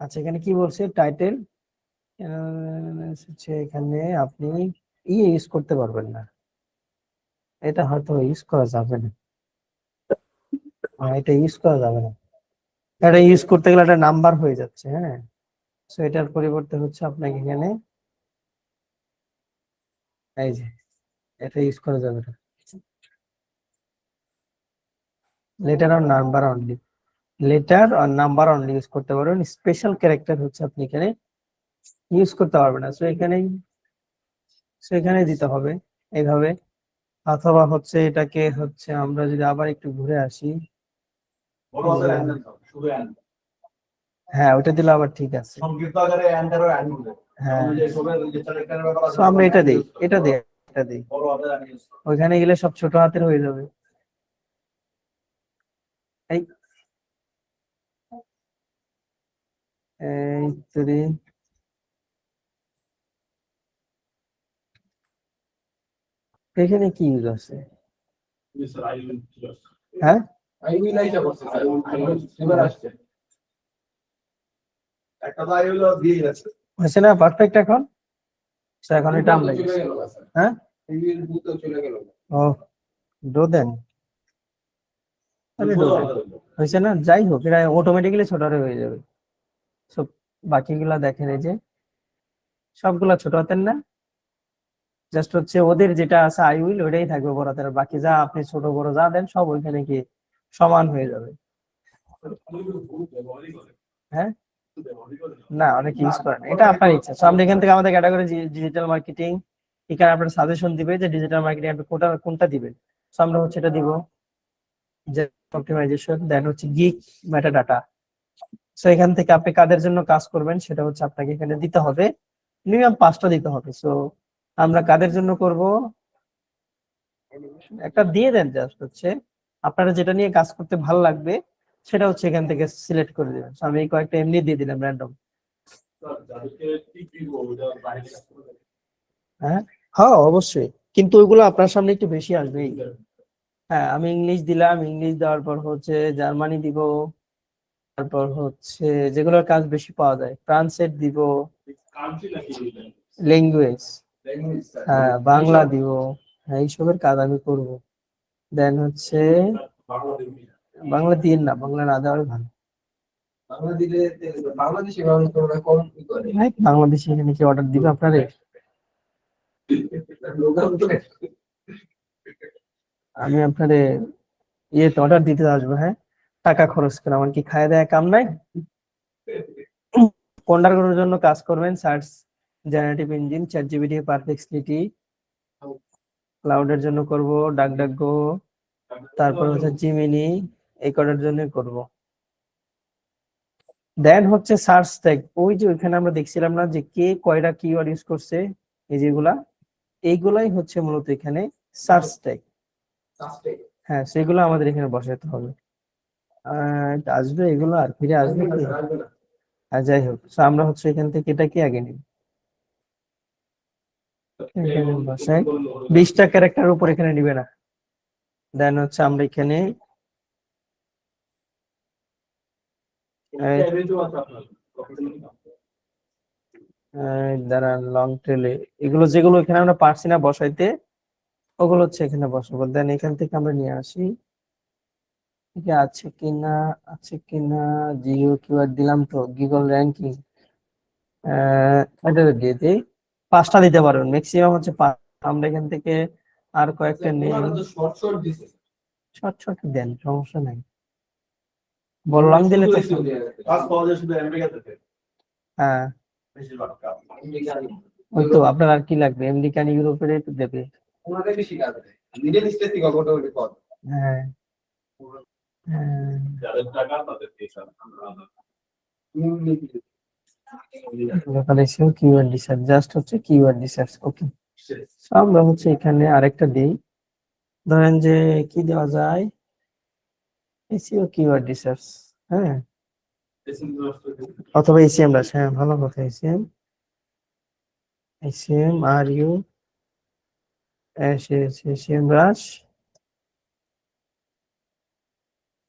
S2: আচ্ছা, এখানে কি বলছে টাইটেল হচ্ছে, এখানে আপনি ইউজ করতে পারবেন না, এটা হয়তো ইউজ করা যাবে না। এটা ইউজ করা যাবে না, এটা ইউজ করতে গেলে একটা নাম্বার হয়ে যাচ্ছে। হ্যাঁ, সো এটার পরিবর্তে হচ্ছে আপনাকে এখানে এই যে এটা ইউজ করা যাবে না, লেটার আর নাম্বার অনলি, লেটার আর নাম্বার অনলি ইউজ করতে পারবেন। স্পেশাল ক্যারেক্টার হচ্ছে আপনি এখানে ইউজ করতে পারবেন না। সো এখানে দিতে হবে এইভাবে, অথবা হচ্ছে এটাকে হচ্ছে আমরা যদি আবার একটু ঘুরে আসি,
S5: বড় হাতের and দাও, শুধু and
S2: হ্যাঁ ওটা দিলে আবার ঠিক আছে।
S5: সংক্ষিপ্ত আকারে and এর and হবে
S2: হ্যাঁ,
S5: যে সবের যে ক্যারেক্টারের ব্যাপার আছে
S2: সো আমরা এটা দিই, এটা দিই।
S5: বড় হাতের and use করো।
S2: ওইখানে গেলে সব ছোট হাতের হয়ে যাবে। এই এই তৈরি এখানে কি ইউজ আছে?
S4: স্যার আই উইল জাস্ট
S2: হ্যাঁ,
S3: আই উইল আইসা করছে স্যার আই উইল এবার আসছে
S5: একটা তো আই হলো দিয়ে যাচ্ছে
S2: হয়েছে না পারফেক্ট এখন? So, এখন এটা আমরা
S3: চলে
S2: use-
S3: গেল না স্যার
S2: হ্যাঁ,
S3: আই উইল বুতো চলে গেল
S2: ও ডো দেন হয়েছে না? যাই হোক, এটা অটোমেটিক্যালি ছোট হয়ে যাবে। সো বাকিগুলা দেখেন, এই যে সবগুলা ছোট হাতের না, জাস্ট হচ্ছে ওদের যেটা আছে আই উইল ওইটাই থাকবে বড় হাতের, বাকি যা আপনি ছোট বড় যা দেন সব ওইখানে কি সমান হয়ে যাবে। হ্যাঁ, না অনেক ইউজ করেন, এটা আপনার ইচ্ছা। সো আমরা এখান থেকে আমাদের ক্যাটাগরি ডিজিটাল মার্কেটিং, এখানে আপনার সাজেশন দিবে যে ডিজিটাল মার্কেটিং আপনি কোনটা দিবেন। সো আমরা হচ্ছে এটা দিব যে অপটিমাইজেশন, দেন হচ্ছে গিগ মেটা ডাটা। সো এখান থেকে আপনি কাদের জন্য কাজ করবেন সেটা হচ্ছে আপনাকে এখানে দিতে হবে, মিনিমাম 5টা দিতে হবে। সো আমরা কাদের জন্য করব একটা দিয়ে দেন, জাস্ট হচ্ছে আপনারা যেটা নিয়ে কাজ করতে ভালো লাগবে সেটা হচ্ছে এখান থেকে সিলেক্ট করে দিবেন। সো আমি এই কয়েকটা এমনি দিয়ে দিলাম র্যান্ডম।
S4: যাদেরকে টিপ দিব ওটা বাইরে কাজ করে
S2: হ্যাঁ হ্যাঁ অবশ্যই, কিন্তু ওইগুলো আপনার সামনে একটু বেশি আসবে। হ্যাঁ, আমি ইংলিশ দিলাম, ইংলিশ দেওয়ার পর হচ্ছে জার্মানি দিব, তারপর হচ্ছে যেগুলোর কাজ বেশি পাওয়া যায় ট্রান্সলেট দিব,
S4: কান্ট্রি নাকি
S2: ল্যাঙ্গুয়েজ
S3: ল্যাঙ্গুয়েজ স্যার
S2: হ্যাঁ বাংলা দিব, হ্যাঁ এইসবের কাজ আমি করব। দেন হচ্ছে বাংলা দিন না, বাংলা না দেওয়াই ভালো।
S3: বাংলা দিলে বাংলাদেশি মানুষ তোমরা কম কি করে
S2: ভাই বাংলাদেশি এখানে কি অর্ডার দিবে আপনারে?
S3: লোকাল তো
S2: আমি আপনারে ইয়েতে অর্ডার দিতে আসবো। হ্যাঁ, টাকা খরচ করে আমার কি খায় দেয় কাম নাই? কোনটার জন্য কাজ করবেন? Search generative engine, ChatGPT, Perplexity. ক্লাউডের জন্য করব ডাকডাকগো, তারপর হচ্ছে জিমিনি, এই কটার জন্য করব। দেন হচ্ছে সার্চ ট্যাগ, ওই যে ওইখানে আমরা দেখছিলাম না যে কে কয়টা কিওয়ার্ড ইউজ করছে, এই যেগুলা, এইগুলাই হচ্ছে মূলত এখানে সার্চ ট্যাগ। হ্যাঁ, সেগুলো আমাদের এখানে বসাতে হবে। এটা আসবে, এগুলো আর ফিরে আসবে কি? আর যাই হোক, so আমরা হচ্ছে এখান থেকে এটা কি আগে নিব, এখানে বসাই 20টা ক্যারেক্টার উপর এখানে নিবে না। দেন হচ্ছে আমরা এখানে দাঁড়ান, লং টেলে এগুলো যেগুলো এখানে আমরা পারছি না বসাইতে, ওগুলো হচ্ছে এখানে বসাবো। দেন এখান থেকে আমরা নিয়ে আসি, ঠিক আছে কিনা, আছে কিনা, জিও কিওয়ার্ড দিলাম তো, গুগল র্যাঙ্কিং, এটা দিয়ে দিই। 5টা দিতে পারবেন, ম্যাক্সিমাম হচ্ছে 5। আমরা এখান থেকে আর কয়েকটা নিয়ে শর্ট শর্ট দেন, সমস্যা নাই। বললাম দিলে তো
S5: কাজ পাওয়া যায় শুধু আমেরিকা থেকে
S2: হ্যাঁ,
S5: বেশিরভাগ কাজ।
S2: ওই তো আপনার আর কি লাগবে, আমেরিকান ইউরোপের তো দেবে।
S3: ওনাদের বেশি কাজ দেয়, মিডল ইস্টের থেকে মোটামুটি কম।
S2: হ্যাঁ হ্যাঁ,
S4: যাদের টাকা তাদের হিসাব
S2: local SEO keyword research, just হচ্ছে কিওয়ার্ড রিসার্চ। ওকে, আমরা হচ্ছে এখানে আরেকটা দিই, ধরেন যে কি দেওয়া যায়, এসিও কিওয়ার্ড রিসার্চ, হ্যাঁ, অথবা এসিএম রাশ। হ্যাঁ, ভালো কথা, SEM, SEM are you SEMrush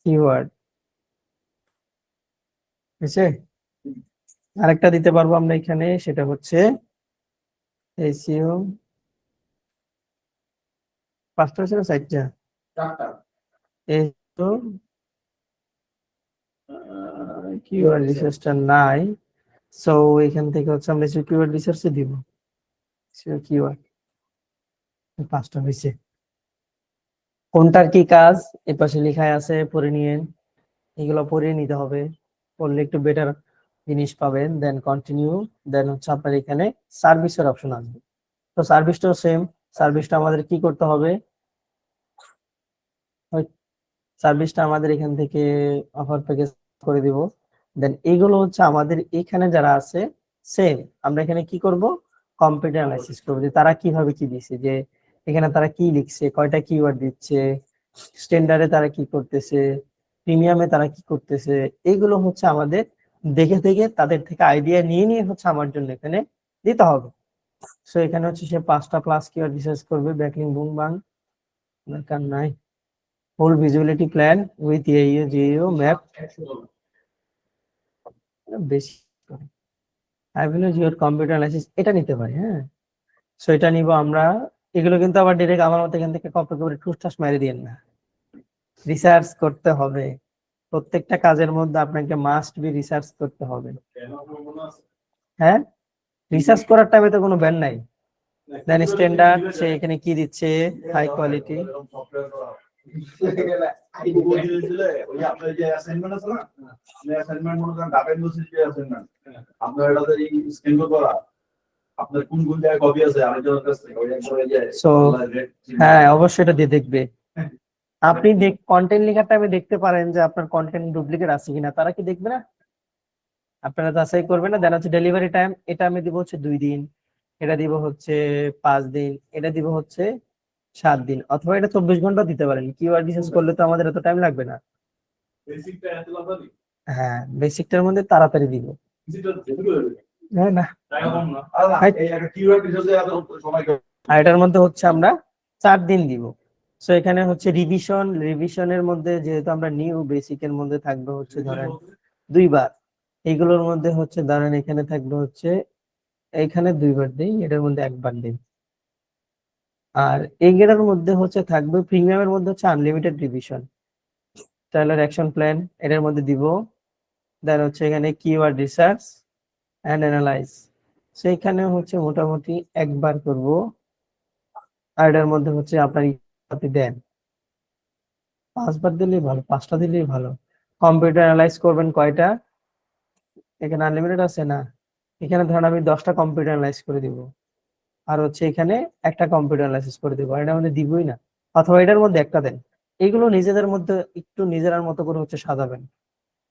S2: keyword, ঠিক আছে। আরেকটা দিতে পারবো আমরা এখানে, সেটা হচ্ছে এসিও, 5টা ছিল 4টা, এসিও কিওয়ার্ড রিসার্চটা নাই, সো এখান থেকে হচ্ছে আমরা এসিও কিওয়ার্ড রিসার্চে দিব। এসিও কিওয়ার্ড 5টা হয়েছে। কোনটার কি কাজ এর পাশে লেখায় আছে, পড়ে নিয়েন, এগুলো পড়ে নিতে হবে, পড়লে একটু বেটার জিনিস পাবেন। দেন কন্টিনিউ, দেন হচ্ছে আপনার এখানে সার্ভিসের অপশন আসবে। তো সার্ভিসটাও সেম, সার্ভিসটা আমাদের কি করতে হবে, সার্ভিসটা আমাদের এখান থেকে অফার প্যাকেজ করে দিব। দেন এইগুলো হচ্ছে আমাদের এখানে যারা আছে সেম, আমরা এখানে কি করব, কম্পিউটার অ্যানালাইসিস করব যে তারা কিভাবে কি দিচ্ছে, যে এখানে তারা কি লিখছে, কয়টা কিওয়ার্ড দিচ্ছে, স্ট্যান্ডার্ডে তারা কি করতেছে, প্রিমিয়ামে তারা কি করতেছে, এইগুলো হচ্ছে আমাদের দেখে দেখে তাদের থেকে আইডিয়া নিয়ে নিয়ে হচ্ছে আমার জন্য এখানে দিতে হবে। সো এখানে হচ্ছে সে 5টা প্লাস কিওয়ার্ড রিসার্চ করবে, ব্যাকলিং বুম বাং দরকার নাই, whole visibility plan with AEO, GEO, map, বেশি I will use your computer analysis, এটা নিতে পারি। হ্যাঁ, সো এটা নিব আমরা। এগুলো কিন্তু আবার ডাইরেক্ট আমার মতো এখান থেকে কপি করে ঠুসঠাস মেরে দিয়েন না, রিসার্চ করতে হবে। প্রত্যেকটা কাজের মধ্যে আপনাকে মাস্ট বি রিসার্চ করতে হবে। হ্যাঁ, রিসার্চ করার টাইমে তো কোনো ব্যান নাই। দেন স্ট্যান্ডার্ড, সে এখানে কি দিচ্ছে, হাই কোয়ালিটি,
S5: আপনার যে অ্যাসাইনমেন্ট আছে না, আপনি অ্যাসাইনমেন্ট মনে করেন ঢাকা ইউনিভার্সিটি অ্যাসাইনমেন্ট, আপনার এটাতে এই স্ক্যান করা, আপনার কোন কোন জায়গায় কপি আছে আরেকজনের কাছ থেকে, ওই একবারে যায়।
S2: সো হ্যাঁ, অবশ্যই এটা দিয়ে দেখবে। আপনি কন্টেন্ট লেখার টাইমে দেখতে পারেন যে আপনার কন্টেন্ট ডুপ্লিকেট আছে কিনা, তারা কি দেখবে না, আপনারা যাচাই করবেন না। দেন হচ্ছে ডেলিভারি টাইম, এটা আমি দিব হচ্ছে 2 দিন, এটা দিব হচ্ছে 5 দিন, এটা দিব হচ্ছে 7 দিন, অথবা এটা 24 ঘন্টা দিতে পারেন। কিওয়ার্ড রিসার্চ করলে তো আমাদের এত টাইম লাগবে না।
S4: বেসিকটা এত লাভারি
S2: হ্যাঁ, বেসিকটার মধ্যে তাড়াতাড়ি দিব।
S4: বেসিকটা যেগুলো
S2: হ্যাঁ না,
S4: টাকা কম না
S5: এই একটা কিওয়ার্ড রিসার্চে এত সময়
S2: আর এটার মধ্যে হচ্ছে আমরা 4 দিন দিব। সো এখানে হচ্ছে রিভিশনের মধ্যে যেহেতু আমরা নিউ, বেসিকের মধ্যে থাকবে হচ্ছে ধরেন 2 বার, এইগুলোর মধ্যে হচ্ছে ধরেন এখানে থাকবে হচ্ছে, এইখানে 2 বার দিই, এটার মধ্যে 1 বার দিই। আর এইগুলোর মধ্যে হচ্ছে থাকবে, প্রিমিয়ামের মধ্যে হচ্ছে unlimited revision, trial action plan, এটার মধ্যে দিব। দেন হচ্ছে এখানে কিওয়ার্ড রিসার্চ এন্ড অ্যানালাইজ, সেইখানে হচ্ছে মোটামুটি 1 বার করব। আর এটার মধ্যে হচ্ছে আপনার আপনি দেন 5 বার দিলেই ভালো, 5টা দিলেই ভালো। কম্পিউটার অ্যানালাইজ করবেন কয়টা, এখানে আনলিমিটেড আছে না, এখানে ধরেন আমি 10টা কম্পিউটার অ্যানালাইজ করে দিব, আর হচ্ছে এখানে একটা কম্পিউটার অ্যানালাইসিস করে দিব, আর এটার মধ্যে দিবই না, অথবা এটার মধ্যে একটা দেন। এগুলো নিজেদের মধ্যে একটু নিজের মতো করে হচ্ছে সাজাবেন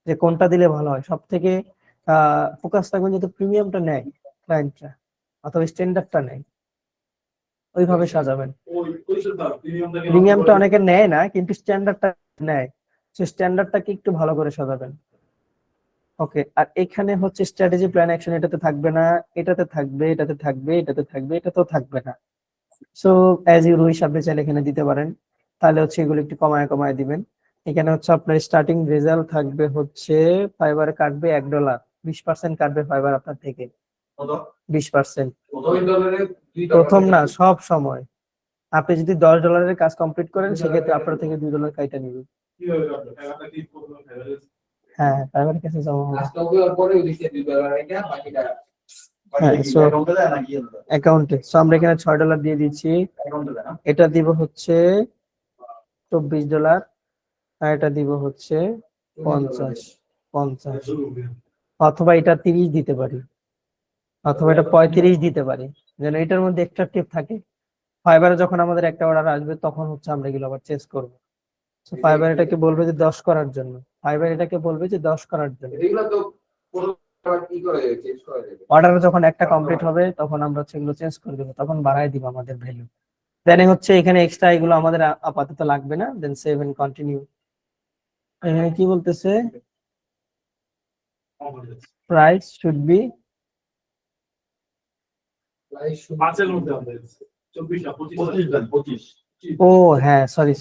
S2: যে কোনটা দিলে ভালো হয়। সব থেকে ফোকাস থাকবেন যদি প্রিমিয়ামটা নেয় ক্লায়েন্টরা অথবা স্ট্যান্ডার্ডটা নেয়, ওইভাবে সাজাবেন। প্রিমিয়ামটা অনেকে নেয় না, কিন্তু স্ট্যান্ডার্ডটা নেয়, সে স্ট্যান্ডার্ডটাকে একটু ভালো করে সাজাবেন। ওকে, আর এখানে হচ্ছে স্ট্র্যাটেজি প্ল্যান অ্যাকশন, এটাতে থাকবে না, এটাতে থাকবে, এটাতে থাকবে, এটাতে থাকবে, এটাতেও থাকবে না। সো অ্যাজ ইউ উইশ, আপনি চাইলে এখানে দিতে পারেন, তাহলে হচ্ছে এগুলো একটু কমায় কমায় দিবেন। এখানে হচ্ছে আপনার স্টার্টিং রেজাল্ট থাকবে হচ্ছে ফাইবার কাটবে $1, 20% কাটবে ফাইবার আপনার থেকে, 20%। প্রথম না, সব সময় আপনি যদি $10 কাজ কমপ্লিট করেন সেক্ষেত্রে আপনার থেকে $2 কাইটা নিবে। হ্যাঁ, ফাইবার কাছে জমা হবে।
S3: লাস্ট হবে ওর পরে ওই দিকে $2 এটা বাকিটা
S2: হ্যাঁ, so
S5: অ্যাকাউন্টে দেয় নাকি
S2: অ্যাকাউন্টে, সো আমরা এখানে $6 দিয়ে দিচ্ছি,
S5: অ্যাকাউন্টে দেয় না?
S2: এটা দিব হচ্ছে $24, আর এটা দিব হচ্ছে 50, অথবা এটা 30 দিতে পারি, অথবা এটা 35 দিতে পারি, যেন এটার মধ্যে এক্সট্রা টিপ থাকে। ফাইবারে যখন আমাদের একটা অর্ডার আসবে তখন হচ্ছে আমরা এগুলো আবার চেঞ্জ করব। সো ফাইবার এটাকে বলবে যে 10 করার জন্য, ফাইবার এটাকে বলবে যে 10 করার জন্য।
S3: এগুলো তো পুরো কি করে চেঞ্জ করে দেবে?
S2: অর্ডার যখন একটা কমপ্লিট হবে তখন আমরা হচ্ছে এগুলো চেঞ্জ করে দেবো, তখন বাড়ায় দিব আমাদের ভ্যালু। দেন হচ্ছে এখানে এক্সট্রা এগুলো আমাদের আপাতত লাগবে না, দেন সেভ এন্ড কন্টিনিউ। এখানে কি বলতেছে, প্রাইস শুড বি,
S3: প্রাইস
S4: পাঁচের মধ্যে আমাদের 24 না
S5: 25 দেন, 25
S2: ও হ্যাঁ সরি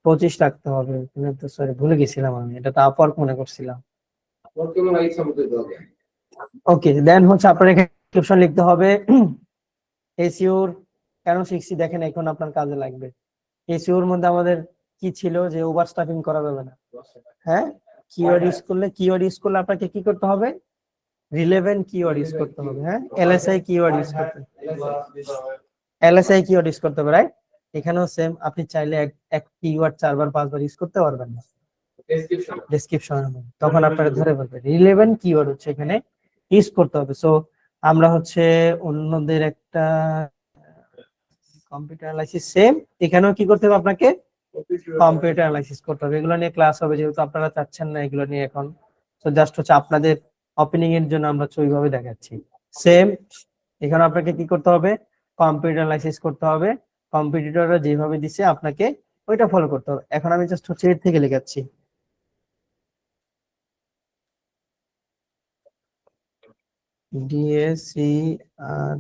S2: 25 রাখতে হবে, এখানে তো সরি ভুলে গেছিলাম, আমি এটা তো আপওয়ার্ক মনে করছিলাম।
S3: বর্তমানে এই সম্পর্কে হবে।
S2: ওকে, দেন হচ্ছে আপনার এখানে ডেসক্রিপশন লিখতে হবে। এসইওর কেন শিখছি দেখেন, এখন আপনার কাজে লাগবে। এসইওর মধ্যে আমাদের কি ছিল যে ওভার স্টাফিং করা যাবে না, হ্যাঁ, কিওয়ার্ড ইউজ করলে আপনাকে কি করতে হবে, রিলেভেন্ট কিওয়ার্ড ইউজ করতে হবে, হ্যাঁ, এলএসআই কিওয়ার্ড ইউজ করতে হবে, এলএসআই কিওয়ার্ড ইউজ করতে হবে, রাইট। এখানেও সেম, আপনি চাইলে এক কিওয়ার্ড 4 বার 5 বার ইউজ করতে পারবেন না
S3: ডেসক্রিপশন
S2: ডেসক্রিপশনের মধ্যে, তখন আপনারা ধরে ফেলবে। রিলেভেন্ট কিওয়ার্ড হচ্ছে এখানে ইউজ করতে হবে। সো আমরা হচ্ছে অন্যদের একটা কম্পিউটার অ্যানালাইসিস সেম, এখানেও কি করতে হবে আপনাকে, কম্পিউটার অ্যানালাইসিস করতে হবে। এগুলো নিয়ে ক্লাস হবে, যেহেতু আপনারা চাচ্ছেন না এগুলো নিয়ে এখন, তো জাস্ট হচ্ছে আপনাদের ওপেনিং এর জন্য আমরা ওইভাবে দেখাচ্ছি। সেম এখানে আপনাকে কি করতে হবে, কম্পিউটার অ্যানালাইসিস করতে হবে, কম্পিটিটররা যেভাবে দিছে আপনাকে ওইটা ফলো করতে হবে। এখন আমি জাস্ট হচ্ছে এর থেকে লেখাচ্ছি, ডিএসসি আর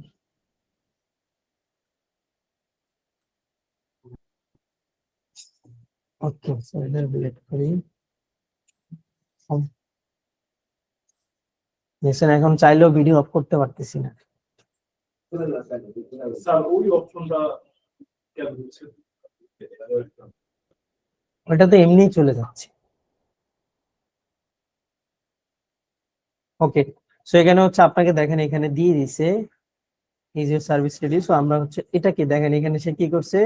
S2: ওকে, সো এটা ডিলিট করি। দেখছেন, এখন চাইলেও ভিডিও অফ করতে পারতেছি না।
S4: স্যার ওই অপশনটা কেন দিচ্ছে?
S2: ওটা তো এমনিই চলে যাচ্ছে। ওকে, সো এখানে হচ্ছে আপনাকে দেখেন এখানে দিয়ে দিছে is your service ready. So আমরা হচ্ছে এটাকে দেখেন, এখানে সে কি করছে,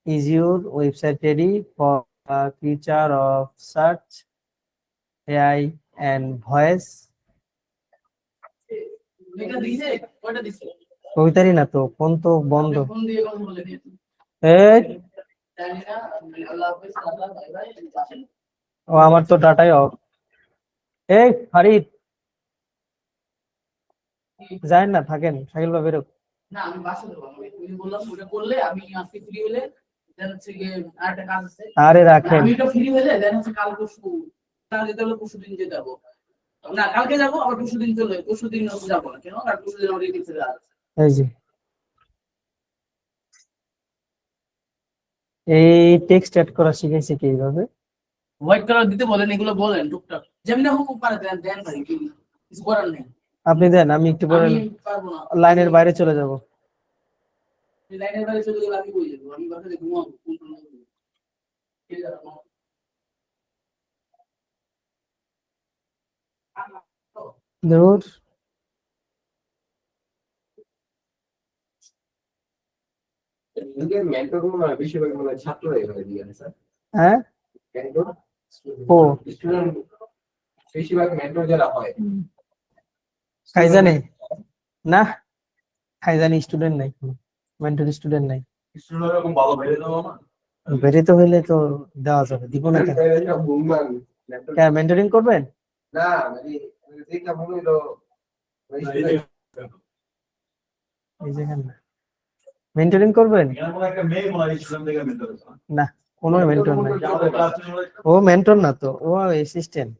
S2: is your website ready for feature of search AI and voice.
S6: এটা দিছে, ওটা দিছে।
S2: কবিতারই না তো, ফোন তো বন্ধ।
S6: ফোন দিয়ে কথা বলে দিয়েছে।
S2: এই,
S6: জানি না, আল্লাহ হাফেজ, আল্লাহ বাই বাই।
S2: ও আমার তো ডাটাই অফ। এই ফারিদ, যাই না, থাকেন, শাকিল বা বেরো।
S6: না আমি বাসা দেবো, আমি বললাম ওটা করলে আমি আজকে ফ্রি হলে দেন হচ্ছে গিয়ে আরেকটা কাজ আছে।
S2: আরে রাখেন,
S6: আমি তো ফ্রি হলে দেন হচ্ছে কাল পরশু, কাল যেতে হলে পরশু দিন যেতে যাবো। না কালকে যাবো, আবার পরশু দিন চলে, পরশু দিন যাবো না কেন, আর পরশু দিন আমার এই দিতে যাওয়া আছে।
S2: এই যে এই টেক্সট অ্যাড করা শিখেছি কি এইভাবে।
S6: হোয়াইট কালার দিতে বলেন, এগুলো বলেন টুকটাক যেমনি হোক পারে দেন, দেন ভাই, কিছু করার নেই।
S2: আপনি দেন, আমি একটু পরে
S6: আমি পারবো না,
S2: লাইনের বাইরে চলে যাব।
S6: লাইনের বাইরে চলে গেলে আমি বলে দেবো, আমি বাসায় ঘুমাবো, কোন কোন ঠিক আছে।
S2: দূর,
S3: মেন্টর গুলো মানে বেশিরভাগ মানে ছাত্ররাই হয় দিয়ে স্যার।
S2: হ্যাঁ
S3: মেন্টর
S2: ও
S3: স্টুডেন্ট বেশিরভাগ মেন্টর যারা হয়
S2: কাইজানে না, কাইজানি স্টুডেন্ট নাই, মেন্টর স্টুডেন্ট নাই।
S5: স্টুডেন্ট এরকম ভালো বেড়ে দেবো না।
S2: বেরিতে হইলে তো দেওয়া যাবে, দিব না কেন?
S3: বুমবাং মেন্টর
S2: হ্যাঁ, মেন্টরিং করবেন?
S3: না মানে দেখা মনে হলো
S2: এই যেখানে মেন্টরিং করবেন?
S5: এখানে কোনো একটা মেয়ে মনে হয় স্টুডেন্ট থেকে মেন্টর হচ্ছে না।
S2: না, কোনো মেন্টর নাই।
S5: আমাদের ক্লাসে মনে হয়
S2: ও মেন্টর না তো, ও অ্যাসিস্ট্যান্ট,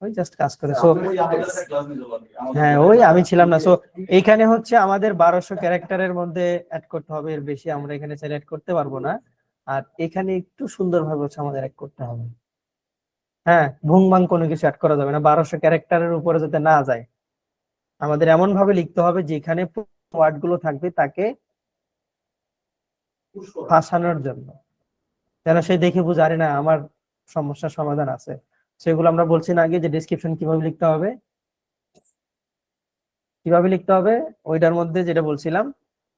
S2: ওই জাস্ট কাজ করে। সো
S5: ওই আমাদের একটা ক্লাস নিতে পারবে। আমাদের
S2: হ্যাঁ, ওই আমি ছিলাম না। সো এইখানে হচ্ছে আমাদের 1200 ক্যারেক্টারের মধ্যে অ্যাড করতে হবে, এর বেশি আমরা এখানে চাইলে অ্যাড করতে পারবো না। আর এখানে একটু সুন্দরভাবে হচ্ছে আমাদের অ্যাড করতে হবে। হ্যাঁ, ভুংবাং কোনো কিছু অ্যাড করা যাবে না, 1200 ক্যারেক্টারের উপরে যাতে না যায়। আমাদের এমন ভাবে লিখতে হবে যেখানে ওয়ার্ড গুলো থাকবে তাকে ফাঁসানোর জন্য, যেন সে দেখে বুঝে আরে না আমার সমস্যার সমাধান আছে। সেগুলো আমরা বলছি না আগে যে ডেসক্রিপশন কিভাবে লিখতে হবে, কিভাবে লিখতে হবে ওইটার মধ্যে যেটা বলছিলাম।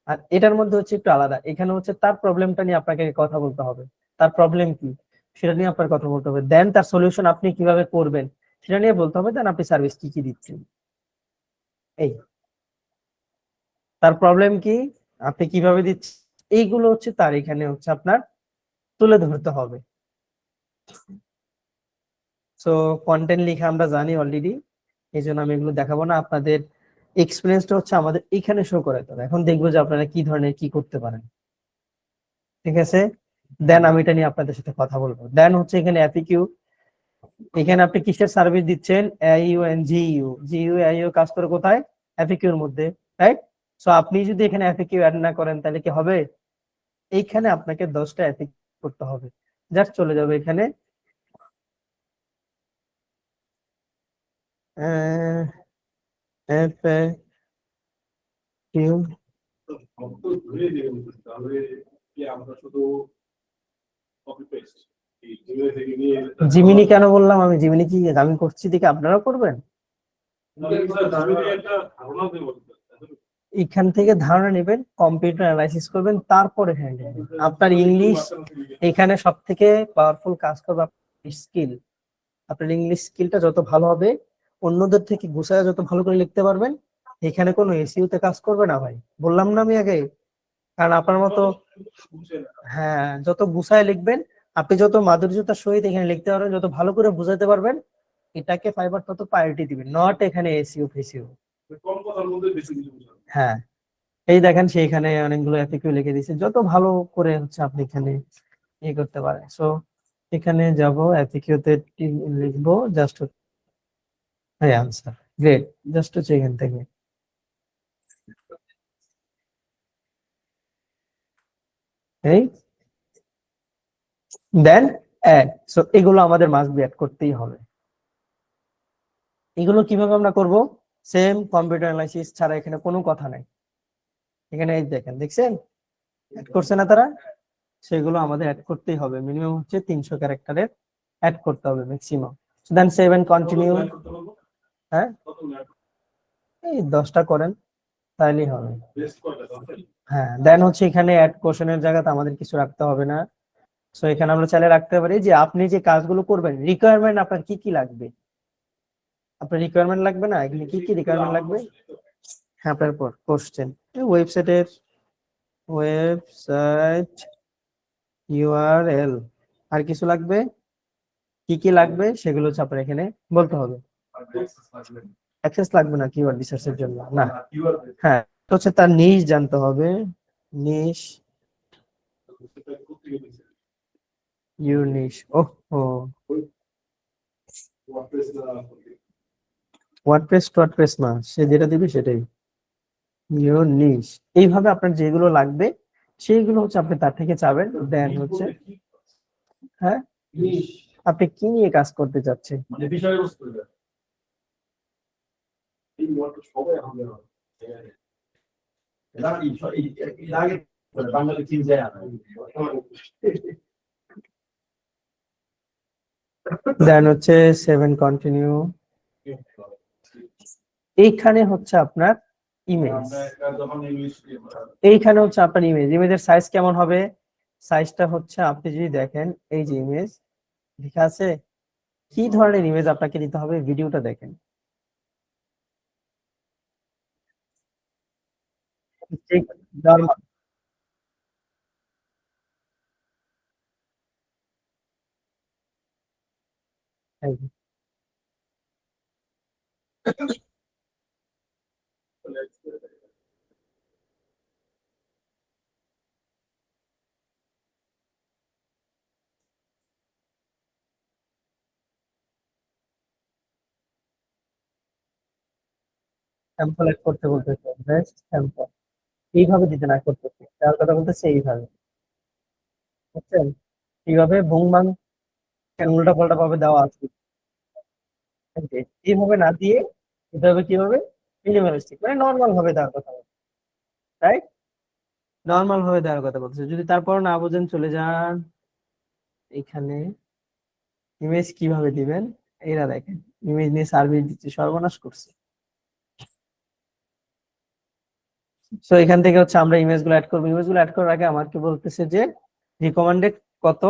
S2: আর এটার মধ্যে হচ্ছে একটু আলাদা, এখানে হচ্ছে তার প্রবলেমটা নিয়ে আপনাকে কথা বলতে হবে, তার প্রবলেম কি সেটা নিয়ে আপনার কথা বলতে হবে, দেন তার সলিউশন আপনি কিভাবে করবেন সেটা নিয়ে বলতে হবে, দেন আপনি সার্ভিস কি কি দিচ্ছেন। এই তার প্রবলেম কি, আপনি কিভাবে দিচ্ছেন, এইগুলো হচ্ছে তার এখানে হচ্ছে আপনার তুলে ধরতে হবে। সো কন্টেন্ট লিখে আমরা জানি অলরেডি, এই জন্য আমি এগুলো দেখাবো না। আপনাদের এক্সপিরিয়েন্সটা হচ্ছে আমাদের এখানে শো করাতে হবে। এখন দেখবো যে আপনারা কি ধরনের কি করতে পারেন, ঠিক আছে? দেন আমি এটা নিয়ে আপনাদের সাথে কথা বলবো। দেন হচ্ছে এখানে এফিকিউ, এখানে আপনি কিসের সার্ভিস দিচ্ছেন, AIU and GU, GU AIU কাজ করে কোথায়, এফিকিউর মধ্যে, রাইট? সো আপনি যদি এখানে এফিকিউ অ্যাড না করেন তাহলে কি হবে, এইখানে আপনাকে 10টা এফিকিউ করতে হবে। জাস্ট চলে যাবে এখানে FAQ,
S4: শব্দ ধরে দিয়ে বলতেছি, তাহলে কি আমরা শুধু কপি পেস্ট এই জিমেল থেকে নিয়ে
S2: জিমিনি কেন বললাম, আমি জিমিনি কি আমি করছি দেখে আপনারাও করবেন?
S4: একটা ধারণা দিয়ে বলতে
S2: এখান থেকে ধারণা নেবেন, কম্পিউটার অ্যানালাইসিস করবেন, তারপরে হ্যান্ডেল আপনার ইংলিশ এখানে সব থেকে পাওয়ারফুল কাজ করবে আপনার স্কিল। আপনার ইংলিশ স্কিলটা যত ভালো হবে, অন্যদের থেকে গুছায় যত ভালো করে লিখতে পারবেন, এখানে কোনো এসইউ তে কাজ করবে না ভাই, বললাম না আমি আগে। কারণ আপনার মতো হ্যাঁ, যত গুছায় লিখবেন, আপনি যত মাধুর্যতার সহিত এখানে লিখতে পারবেন, যত ভালো করে বুঝাতে পারবেন, এটাকে ফাইবার তত প্রায়োরিটি দিবেন, নট এখানে এসইউ ফেসিউ।
S4: কম কথার মধ্যে বেশি কিছু বোঝানো।
S2: হ্যাঁ, এই দেখেন সে এখানে অনেকগুলো এফিকিউ লিখে দিয়েছে, যত ভালো করে হচ্ছে আপনি এখানে ইয়ে করতে পারেন। সো এখানে যাব, এফিকিউতে লিখবো জাস্ট হ্যাঁ আনসার, গ্রেট, জাস্ট হচ্ছে এখান থেকে এই দেন অ্যাড। সো এগুলো আমাদের মাস্ট বি অ্যাড করতেই হবে। এগুলো কিভাবে আমরা করব, সেম কম্পিউটার অ্যানালাইসিস ছাড়া এখানে কোনো কথা নাই। এখানে এই দেখেন, দেখছেন অ্যাড করছে না তারা, সেগুলো আমাদের অ্যাড করতেই হবে। মিনিমাম হচ্ছে 300 ক্যারেক্টারের অ্যাড করতে হবে maximum. Then save and continue. হ্যাঁ, এই 10টা করেন তাইলেই হবে। হ্যাঁ, দেন হচ্ছে এখানে অ্যাড কোশ্চেনের জায়গাতে আমাদের কিছু রাখতে হবে না। সো এখানে আমরা চাইলে রাখতে পারি যে আপনি যে কাজগুলো করবেন, রিকোয়ারমেন্ট আপনার কি কি লাগবে, আপনার রিকোয়ারমেন্ট লাগবে না, এখানে কি কি রিকোয়ারমেন্ট লাগবে। হ্যাঁ, তারপর কোশ্চেন, ওয়েবসাইট ইউআরএল, আর কিছু লাগবে, কি কি লাগবে সেগুলো হচ্ছে আপনার এখানে বলতে হবে। অ্যাক্সেস লাগবে না কিওয়ার্ড রিসার্চের জন্য, না। হ্যাঁ, হচ্ছে তার নিশ জানতে হবে, নিশ, ইউর নিশ। ওহো, ওয়ার্ডপ্রেস না, সে যেটা দিবে সেটাই ইউর নিশ। এইভাবে আপনার যেগুলো লাগবে সেইগুলো হচ্ছে আপনি তার থেকে চাবেন। দেন হচ্ছে হ্যাঁ, আপনি কি নিয়ে কাজ করতে চাচ্ছেন,
S5: মানে বিষয়বস্তু
S4: এই ওয়ার্ডটা সবাই আমাদের
S5: এটা এর আগে বাঙালি চিন যায় না।
S2: দেন হচ্ছে 7 কন্টিনিউ। এইখানে হচ্ছে আপনার ইমেজ,
S5: আমরা একটা যখন ইংলিশ
S2: এইখানে হচ্ছে আপনার ইমেজের সাইজ কেমন হবে, সাইজটা হচ্ছে আপনি যদি দেখেন এই যে ইমেজ লেখা আছে, কি ধরনের ইমেজ আপনাকে দিতে হবে ভিডিওটা দেখেন। নরমাল স্যাম্পল অ্যাড করতে বলতেছে, বেস্ট স্যাম্পল এইভাবে দিতে না করতেছে, তার কথা বলতেছে এইভাবে, বুঝছেন? এইভাবে ভুং ভাং উল্টা পাল্টা ভাবে দেওয়া আছে, এইভাবে না দিয়ে এভাবে কিভাবে মিনিমালিস্টিক মানে নর্মাল ভাবে দেওয়ার কথা, রাইট? নর্মাল ভাবে দেওয়ার কথা বলতেছে। যদি তারপর না বোঝেন চলে যান এখানে, ইমেজ কিভাবে দিবেন এরা দেখেন, ইমেজ নিয়ে সার্ভিস দিচ্ছে, সর্বনাশ করছে। সো এখান থেকে হচ্ছে আমরা ইমেজ গুলো অ্যাড করবো। ইমেজ গুলো অ্যাড করার আগে আমাকে বলতেছে যে রিকমেন্ডেড কত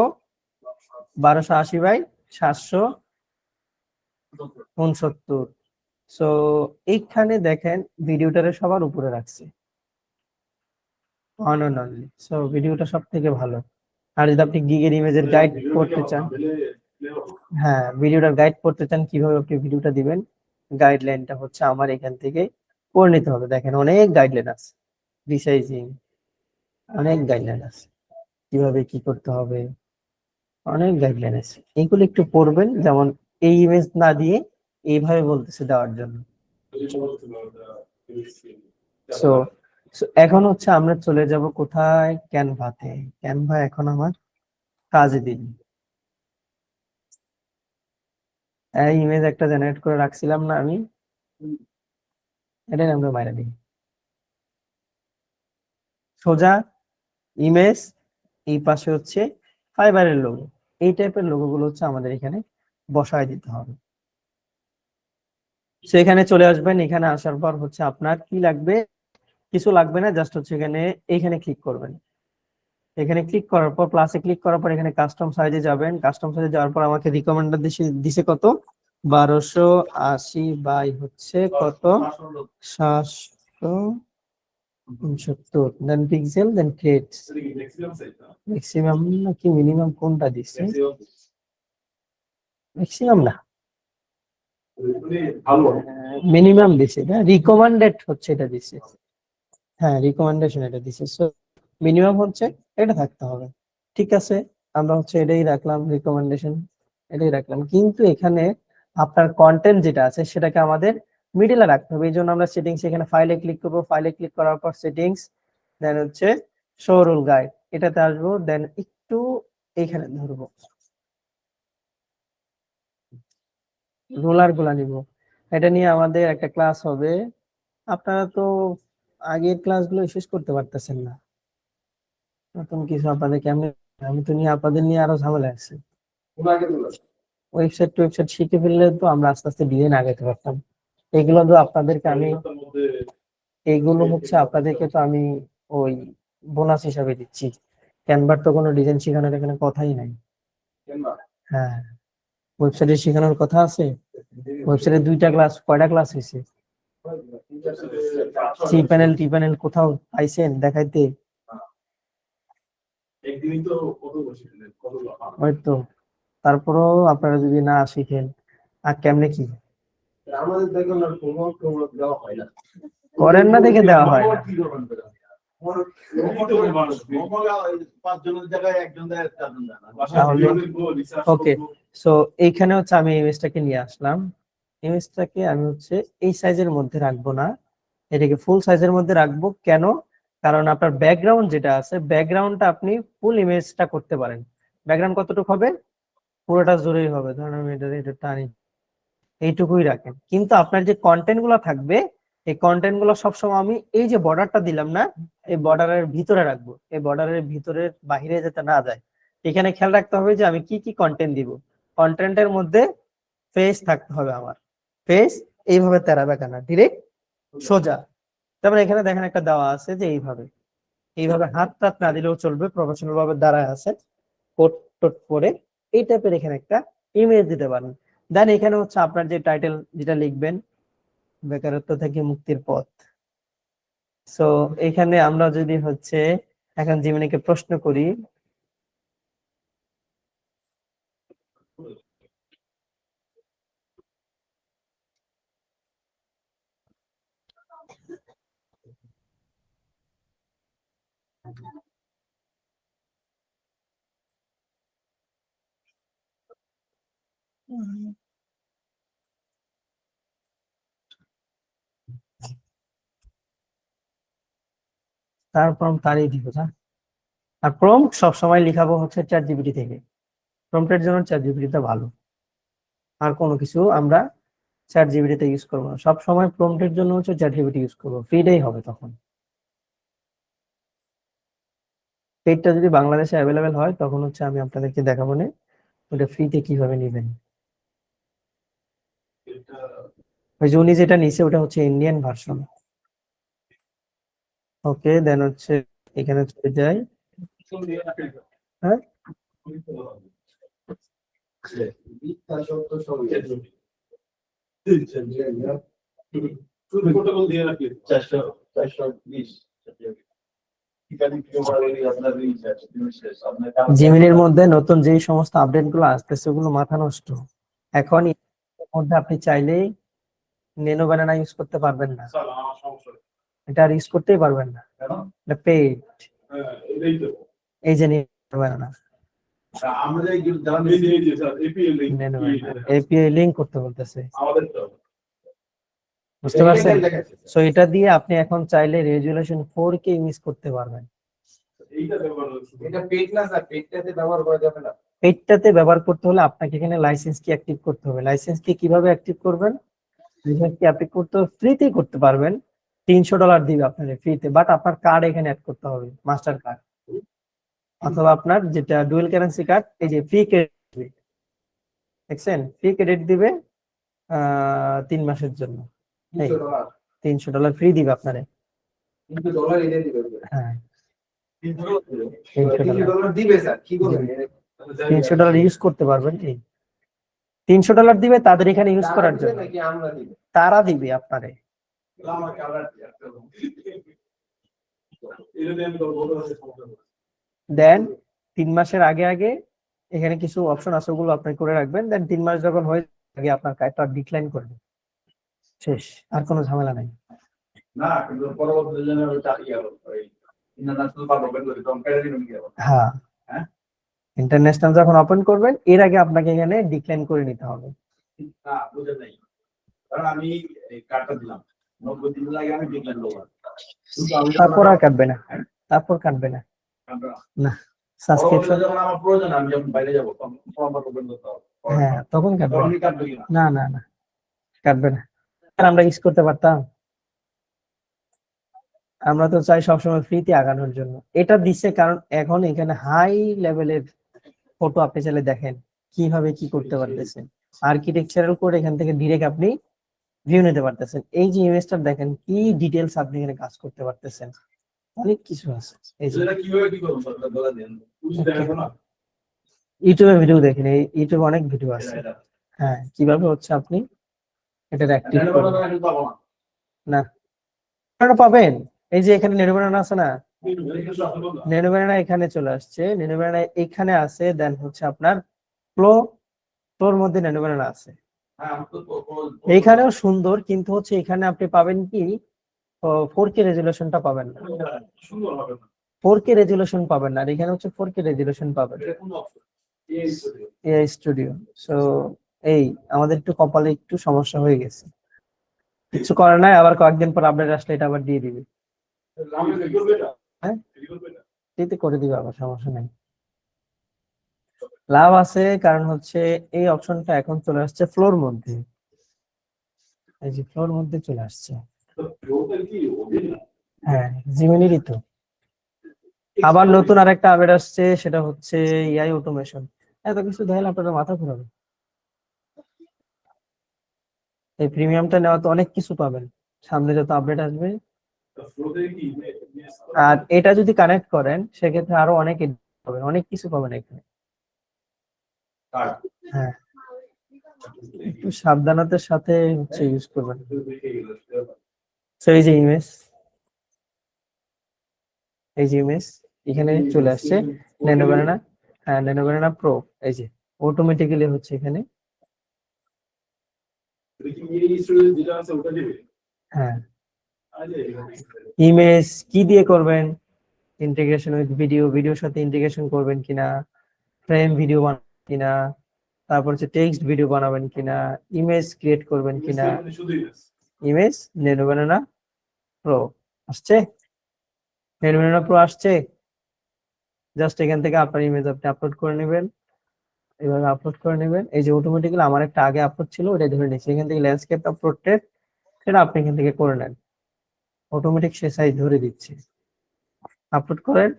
S2: 1280x769। সো এইখানে দেখেন ভিডিওটারে সবার উপরে রাখছে অন অনলি, সো ভিডিওটা সব থেকে ভালো। আর যদি আপনি গিগের ইমেজের গাইড করতে চান, হ্যাঁ ভিডিওটার গাইড করতে চান কিভাবে আপনি ভিডিওটা দিবেন, গাইডলাইনটা হচ্ছে আমার এখান থেকে করে নিতে হবে। দেখেন অনেক গাইডলাইন আছে, রিসাইজিং অনেক গাইডলাইন আছে, কিভাবে কি করতে হবে অনেক গাইডলাইন আছে, এইগুলো একটু পড়বেন। যেমন এই ইমেজ না দিয়ে এইভাবে বলতেছে দেওয়ার জন্য। সো এখন হচ্ছে আমরা চলে যাব কোথায়, ক্যানভাতে। ক্যানভা এখন আমার কাজে দিন। এই ইমেজ একটা জেনারেট করে রাখছিলাম না আমি, এটাই আমরা বাইরে দিই সোজা ইমেজ, এই পাশে হচ্ছে ফাইবারের লোগো। এই টাইপের লোগো গুলো হচ্ছে আমাদের এখানে বসায় দিতে হবে। সো এখানে চলে আসবেন, এখানে আসার পর হচ্ছে আপনার কি লাগবে, কিছু লাগবে না, জাস্ট হচ্ছে এখানে ক্লিক করবেন। এখানে ক্লিক করার পর প্লাসে ক্লিক করার পর এখানে কাস্টম সাইজে যাবেন। কাস্টম সাইজে যাওয়ার পর আমাকে রিকমেন্ডার দিছে কত 1280 বাই হচ্ছে কত 769, দেন পিক্সেল, দেন ক্রিয়েট। ম্যাক্সিমাম নাকি মিনিমাম কোনটা দিচ্ছে? ম্যাক্সিমাম না, মিনিমাম দিছে না, রিকমেন্ডেড হচ্ছে এটা দিছে, হ্যাঁ রিকমেন্ডেশন এটা দিছে। সো মিনিমাম হচ্ছে এটা থাকতে হবে, ঠিক আছে? আমরা হচ্ছে এটাই রাখলাম, রিকমেন্ডেশন এটাই রাখলাম, কিন্তু এখানে আপনার কন্টেন্ট যেটা আছে সেটাকে আমাদের মিডিলে রাখতে হবে। এই জন্য আমরা সেটিংস, এখানে ফাইলে ক্লিক করবো, ফাইলে ক্লিক করার পর সেটিংস, দেন হচ্ছে শো রুল গাইড, এটাতে আসবো, দেন একটু এইখানে ধরবো, রোলার গুলা নিব। এটা নিয়ে আমাদের একটা ক্লাস হবে, আপনারা তো আগের ক্লাসগুলো শেষ করতে পারতেছেন না, নতুন কিছু আপনাদের কেমন, আমি তো নিয়ে আপনাদের নিয়ে আরো ঝামেলা আছে। ওয়েবসাইট টুয়েবসাইট শিখে ফেললে তো আমরা আস্তে আস্তে ডিজাইন আগাতে পারতাম। এগুলো তো আপনাদেরকে আমি, এইগুলো হচ্ছে আপনাদেরকে তো আমি ওই বোনাস হিসাবে দিচ্ছি। ক্যানভার তো কোনো ডিজাইন শেখানোর এখানে কথাই নাই। হ্যাঁ ওয়েবসাইটে শেখানোর কথা আছে, ওয়েবসাইটে 2টা ক্লাস, কয়টা ক্লাস হয়েছে? সি প্যানেল টি প্যানেল কোথাও পাইছেন দেখাইতে?
S4: একদিনই তো কত বসে কত
S2: ওই তো, তারপরেও আপনারা যদি না শিখেন আর কেমনে কি
S3: আমাদের দেখুন না কোনো দেওয়া হয় না,
S2: করেন না দেখে দেওয়া হয় না।
S5: পাঁচজনের জায়গায় একজন দেয়, চারজন দেয় না।
S2: ওকে, সো এইখানে হচ্ছে আমি ইমেজটাকে নিয়ে আসলাম। ইমেজটাকে আমি হচ্ছে এই সাইজের মধ্যে রাখবো না, এটাকে ফুল সাইজের মধ্যে রাখবো। কেন? কারণ আপনার ব্যাকগ্রাউন্ড যেটা আছে, ব্যাকগ্রাউন্ডটা আপনি ফুল ইমেজটা করতে পারেন। ব্যাকগ্রাউন্ড কতটুকু হবে? পুরোটা জোরেই হবে, ধরুন আমি এটা টানি, এইটুকুই রাখেন। কিন্তু আপনার যে কন্টেন্ট গুলো থাকবে, এই কন্টেন্ট গুলো সবসময় আমি এই যে বর্ডারটা দিলাম না, এই বর্ডারের ভিতরে রাখবো, এই বর্ডারের ভিতরের বাহিরে যাতে না যায়। এখানে খেয়াল রাখতে হবে যে আমি কি কি কন্টেন্ট দিব। কন্টেন্টের মধ্যে ফেস থাকতে হবে আমার, ফেস এইভাবে তেরা বেঁকা না, ডিরেক্ট সোজা। তারপরে এখানে দেখেন একটা দেওয়া আছে যে এইভাবে হাত টাত না দিলেও চলবে, প্রফেশনাল ভাবে দাঁড়ায় আছে, কোট টোট পরে এই টাইপের এখানে একটা ইমেজ দিতে পারেন। দেন এখানে হচ্ছে আপনার যে টাইটেল যেটা লিখবেন, বেকারত্ব থেকে মুক্তির পথ। সো এখানে আমরা যদি হচ্ছে এখন জিমিনিকে প্রশ্ন করি, তার প্রম্পট তারই দিব না। আর প্রম্পট সবসময় লিখাবো হচ্ছে চ্যাট জিপিটি থেকে। প্রম্পটের জন্য চ্যাট জিপিটিটা ভালো, আর কোনো কিছু আমরা চ্যাট জিপিটিতে ইউজ করবো না। সবসময় প্রম্পটের জন্য হচ্ছে চ্যাট জিপিটি ইউজ করবো, ফ্রিটাই হবে তখন। পেডটা যদি বাংলাদেশে অ্যাভেলেবেল হয় তখন হচ্ছে আমি আপনাদেরকে দেখাবো না ওটা ফ্রিতে কিভাবে নেবেন।
S4: এটা
S2: ওই যে উনি যেটা নিছে ওটা হচ্ছে ইন্ডিয়ান ভার্সন। ওকে, দেন হচ্ছে এখানে চলে যাই। হ্যাঁ,
S3: মিথ্যা সত্য সঙ্গে
S4: শুধু প্রোটোকল দিয়ে রাখি
S5: 420
S2: জিমিনির মধ্যে নতুন যে সমস্ত আপডেট গুলো আসতেছে ওগুলো মাথা নষ্ট। এখন এর মধ্যে আপনি চাইলেই নেনো ব্যানানা ইউজ করতে পারবেন না,
S4: স্যার আমার সমস্যা নেই।
S2: এটা আর ইউজ করতেই পারবেন না।
S5: কেন?
S2: এটা পেইড।
S4: হ্যাঁ এটাই তো
S2: এই যে নেনো ব্যানানা,
S5: আমরা যে যারা
S4: এই যে স্যার এপিএল
S2: নেনো ব্যানানা এপিআই লিংক করতে বলতেছে,
S4: আমাদের তো
S2: বুঝতে পারছেন?
S3: দেখাচ্ছে
S2: সো এটা দিয়ে আপনি এখন চাইলে রেজুলেশন 4K ইউজ করতে পারবেন।
S4: এইটা ব্যবহার হচ্ছে
S3: এটা পেট না স্যার, পেটটাতে ব্যবহার করা যাবে না।
S2: পেজটাতে ব্যবহার করতে হলে আপনাকে এখানে লাইসেন্স কি অ্যাক্টিভ করতে হবে। লাইসেন্স কি কিভাবে অ্যাক্টিভ করবেন? লাইসেন্স কি অ্যাক্টিভ করতে ফ্রিতে করতে পারবেন, $300 দিবে আপনাকে ফ্রিতে, বাট আপনার কার্ড এখানে অ্যাড করতে হবে, মাস্টার কার্ড অথবা আপনার যেটা ডুয়েল কারেন্সি কার্ড। এই যে ফ্রি ক্রেডিট দিবে, দেখছেন? ফ্রি ক্রেডিট দিবে 3 মাসের জন্য। এই
S3: $300
S2: $300 ফ্রি দিবে আপনারে।
S3: $300 এনে দিবে।
S2: হ্যাঁ,
S3: $300 দিবে স্যার, কি বলেন?
S2: $300 ইউজ করতে পারবেন। এই $300 দিবে তাদের এখানে ইউজ
S3: তারা
S2: করার
S3: দিবে
S2: জন্য,
S3: নাকি আমরা দিব?
S2: তারা দিবে আপনারে।
S5: আমার কালার
S4: এটা দিয়ে আমি তো বলতে পারছি সমস্যা নেই।
S2: দেন 3 মাসের আগে আগে এখানে কিছু অপশন আছে, ওগুলো আপনি করে রাখবেন। দেন 3 মাস যখন হয়ে আগে আপনার কার্ডটা ডিক্লাইন করবে, শেষ, আর কোনো ঝামেলা নাই।
S5: না, কিন্তু পরবর্তী জন্য ওটা ইয়ে হবে, ওই ইন্টারন্যাশনাল পার্ট ওপেন করে কম্পারিজন কি হবে?
S2: হ্যাঁ,
S5: হ্যাঁ?
S2: ইন্টারন্যাশনাল যখন ওপেন করবেন এর আগে আপনাকে এখানে ডিক্লাইন করে নিতে হবে।
S5: না, বুঝে নাই। কারণ আমি এই কার্ডটা দিলাম 90 দিন লাগে আমি ডিক্লেয়ার করব। কিন্তু আমি
S2: তারপর আর কাটবে না, তারপর কাটবে না, না সাবস্ক্রিপশন।
S5: যখন আমার প্রয়োজন আমি যখন বাইরে যাবো তখন ফর্ম ওপেন করতে হবে।
S2: হ্যাঁ, তখন কাটবে
S5: তখন
S2: না।
S5: আমি কাটবে কিনা?
S2: না না না, কাটবে না। আর আমরা ইউজ করতে পারতাম, আমরা তো চাই সবসময় ফ্রিতে আগানোর জন্য। এটা দিচ্ছে কারণ এখন এখানে হাই লেভেলের ফটো আপনি চাইলে দেখেন কিভাবে কি করতে পারতেছেন। আর্কিটেকচারাল কোড এখান থেকে ডিরেক্ট আপনি ভিউ নিতে পারতেছেন। এই যে ইমেজটা দেখেন কি ডিটেলস আপনি এখানে কাজ করতে পারতেছেন, অনেক কিছু আছে। এই যে
S5: এটা কিভাবে কি করব স্যার বলে দেন।
S4: বুঝতে দেখাবো না
S2: ইউটিউবে ভিডিও দেখেন, এই ইউটিউবে অনেক ভিডিও আছে।
S5: এটা
S2: হ্যাঁ, কিভাবে হচ্ছে আপনি এটা অ্যাক্টিভ
S5: এটা
S2: করবেন।
S5: বলা আমি পাবো না।
S2: না, আপনারা পাবেন। এই যে এখানে নেনো ব্যানানা আছে না,
S4: কিন্তু কিছু আসলে না
S2: নেনো ব্যানানা এখানে চলে আসছে, নেনো ব্যানানা এখানে আছে। দেন হচ্ছে আপনার ফ্লো, ফ্লোর মধ্যে নেনো ব্যানানা আছে।
S5: হ্যাঁ, আমি তো
S2: এইখানেও সুন্দর, কিন্তু হচ্ছে এখানে আপনি পাবেন কি 4K রেজুলেশনটা পাবেন না,
S4: সুন্দর হবে না
S2: 4K রেজুলেশন পাবেন না। আর এখানে হচ্ছে 4K রেজুলেশন পাবেন।
S4: এটা কোন অপশন এই স্টুডিও
S2: এআই স্টুডিও। সো এই আমাদের একটু কপালে একটু সমস্যা হয়ে গেছে, কিছু করার নাই। আবার কয়েকদিন পর আপডেট আসলে এটা আবার দিয়ে দিবে,
S4: আমি কি করবে এটা
S2: হ্যাঁ
S4: কি করবে এটা
S2: এতে করে দিবে, আবার সমস্যা নাই। লাভ আছে কারণ হচ্ছে এই অপশনটা এখন চলে আসছে ফ্লোর মধ্যে। এই যে ফ্লোর মধ্যে চলে আসছে।
S4: তো টোটাল কি ওদের না
S2: হ্যাঁ, জিমিনিরই তো। আবার নতুন আরেকটা আপডেট আসছে, সেটা হচ্ছে এআই অটোমেশন। এত কিছু দেখলে আপনাদের মাথা ঘুরাবে। এই প্রিমিয়ামটা নেওয়া তো অনেক কিছু পাবেন, সামনে যত আপডেট আসবে।
S4: ফ্লোতে কি
S2: আর এটা যদি কানেক্ট করেন সেক্ষেত্রে আরো অনেক edit পাবেন, অনেক কিছু পাবেন এখানে।
S5: কার্ড
S2: হ্যাঁ, একটু সাবধানতার সাথে হচ্ছে ইউজ করবেন। তো এই যে ইমেজ, এখানে চলে আসছে ন্যানো ব্যানানা, হ্যাঁ ন্যানো ব্যানানা প্রো, এই যে অটোমেটিক্যালি হচ্ছে এখানে, হ্যাঁ ইমেজ কি দিয়ে করবেন, ইন্টিগ্রেশন উইথ ভিডিও, ভিডিওর সাথে ইন্টিগ্রেশন করবেন কিনা, ফ্রেম ভিডিও বানাবেন কিনা, তারপর হচ্ছে টেক্সট ভিডিও বানাবেন কিনা, ইমেজ ক্রিয়েট করবেন কিনা, ইমেজ ন্যানো ব্যানানা প্রো আসছে, ন্যানো ব্যানানা প্রো আসছে। জাস্ট এখান থেকে আপনার ইমেজ আপনি আপলোড করে নেবেন, এইভাবে আপলোড করে নেবেন। এই যে অটোমেটিক্যালি আমার একটা আগে আপলোড ছিল ওটা ধরে নিচ্ছি, এখান থেকে ল্যান্ডস্কেপ আপলোডেড সেটা আপনি এখান থেকে করে নেন, অটোমেটিক সে সাইজ ধরে দিচ্ছে। আপলোড করেন,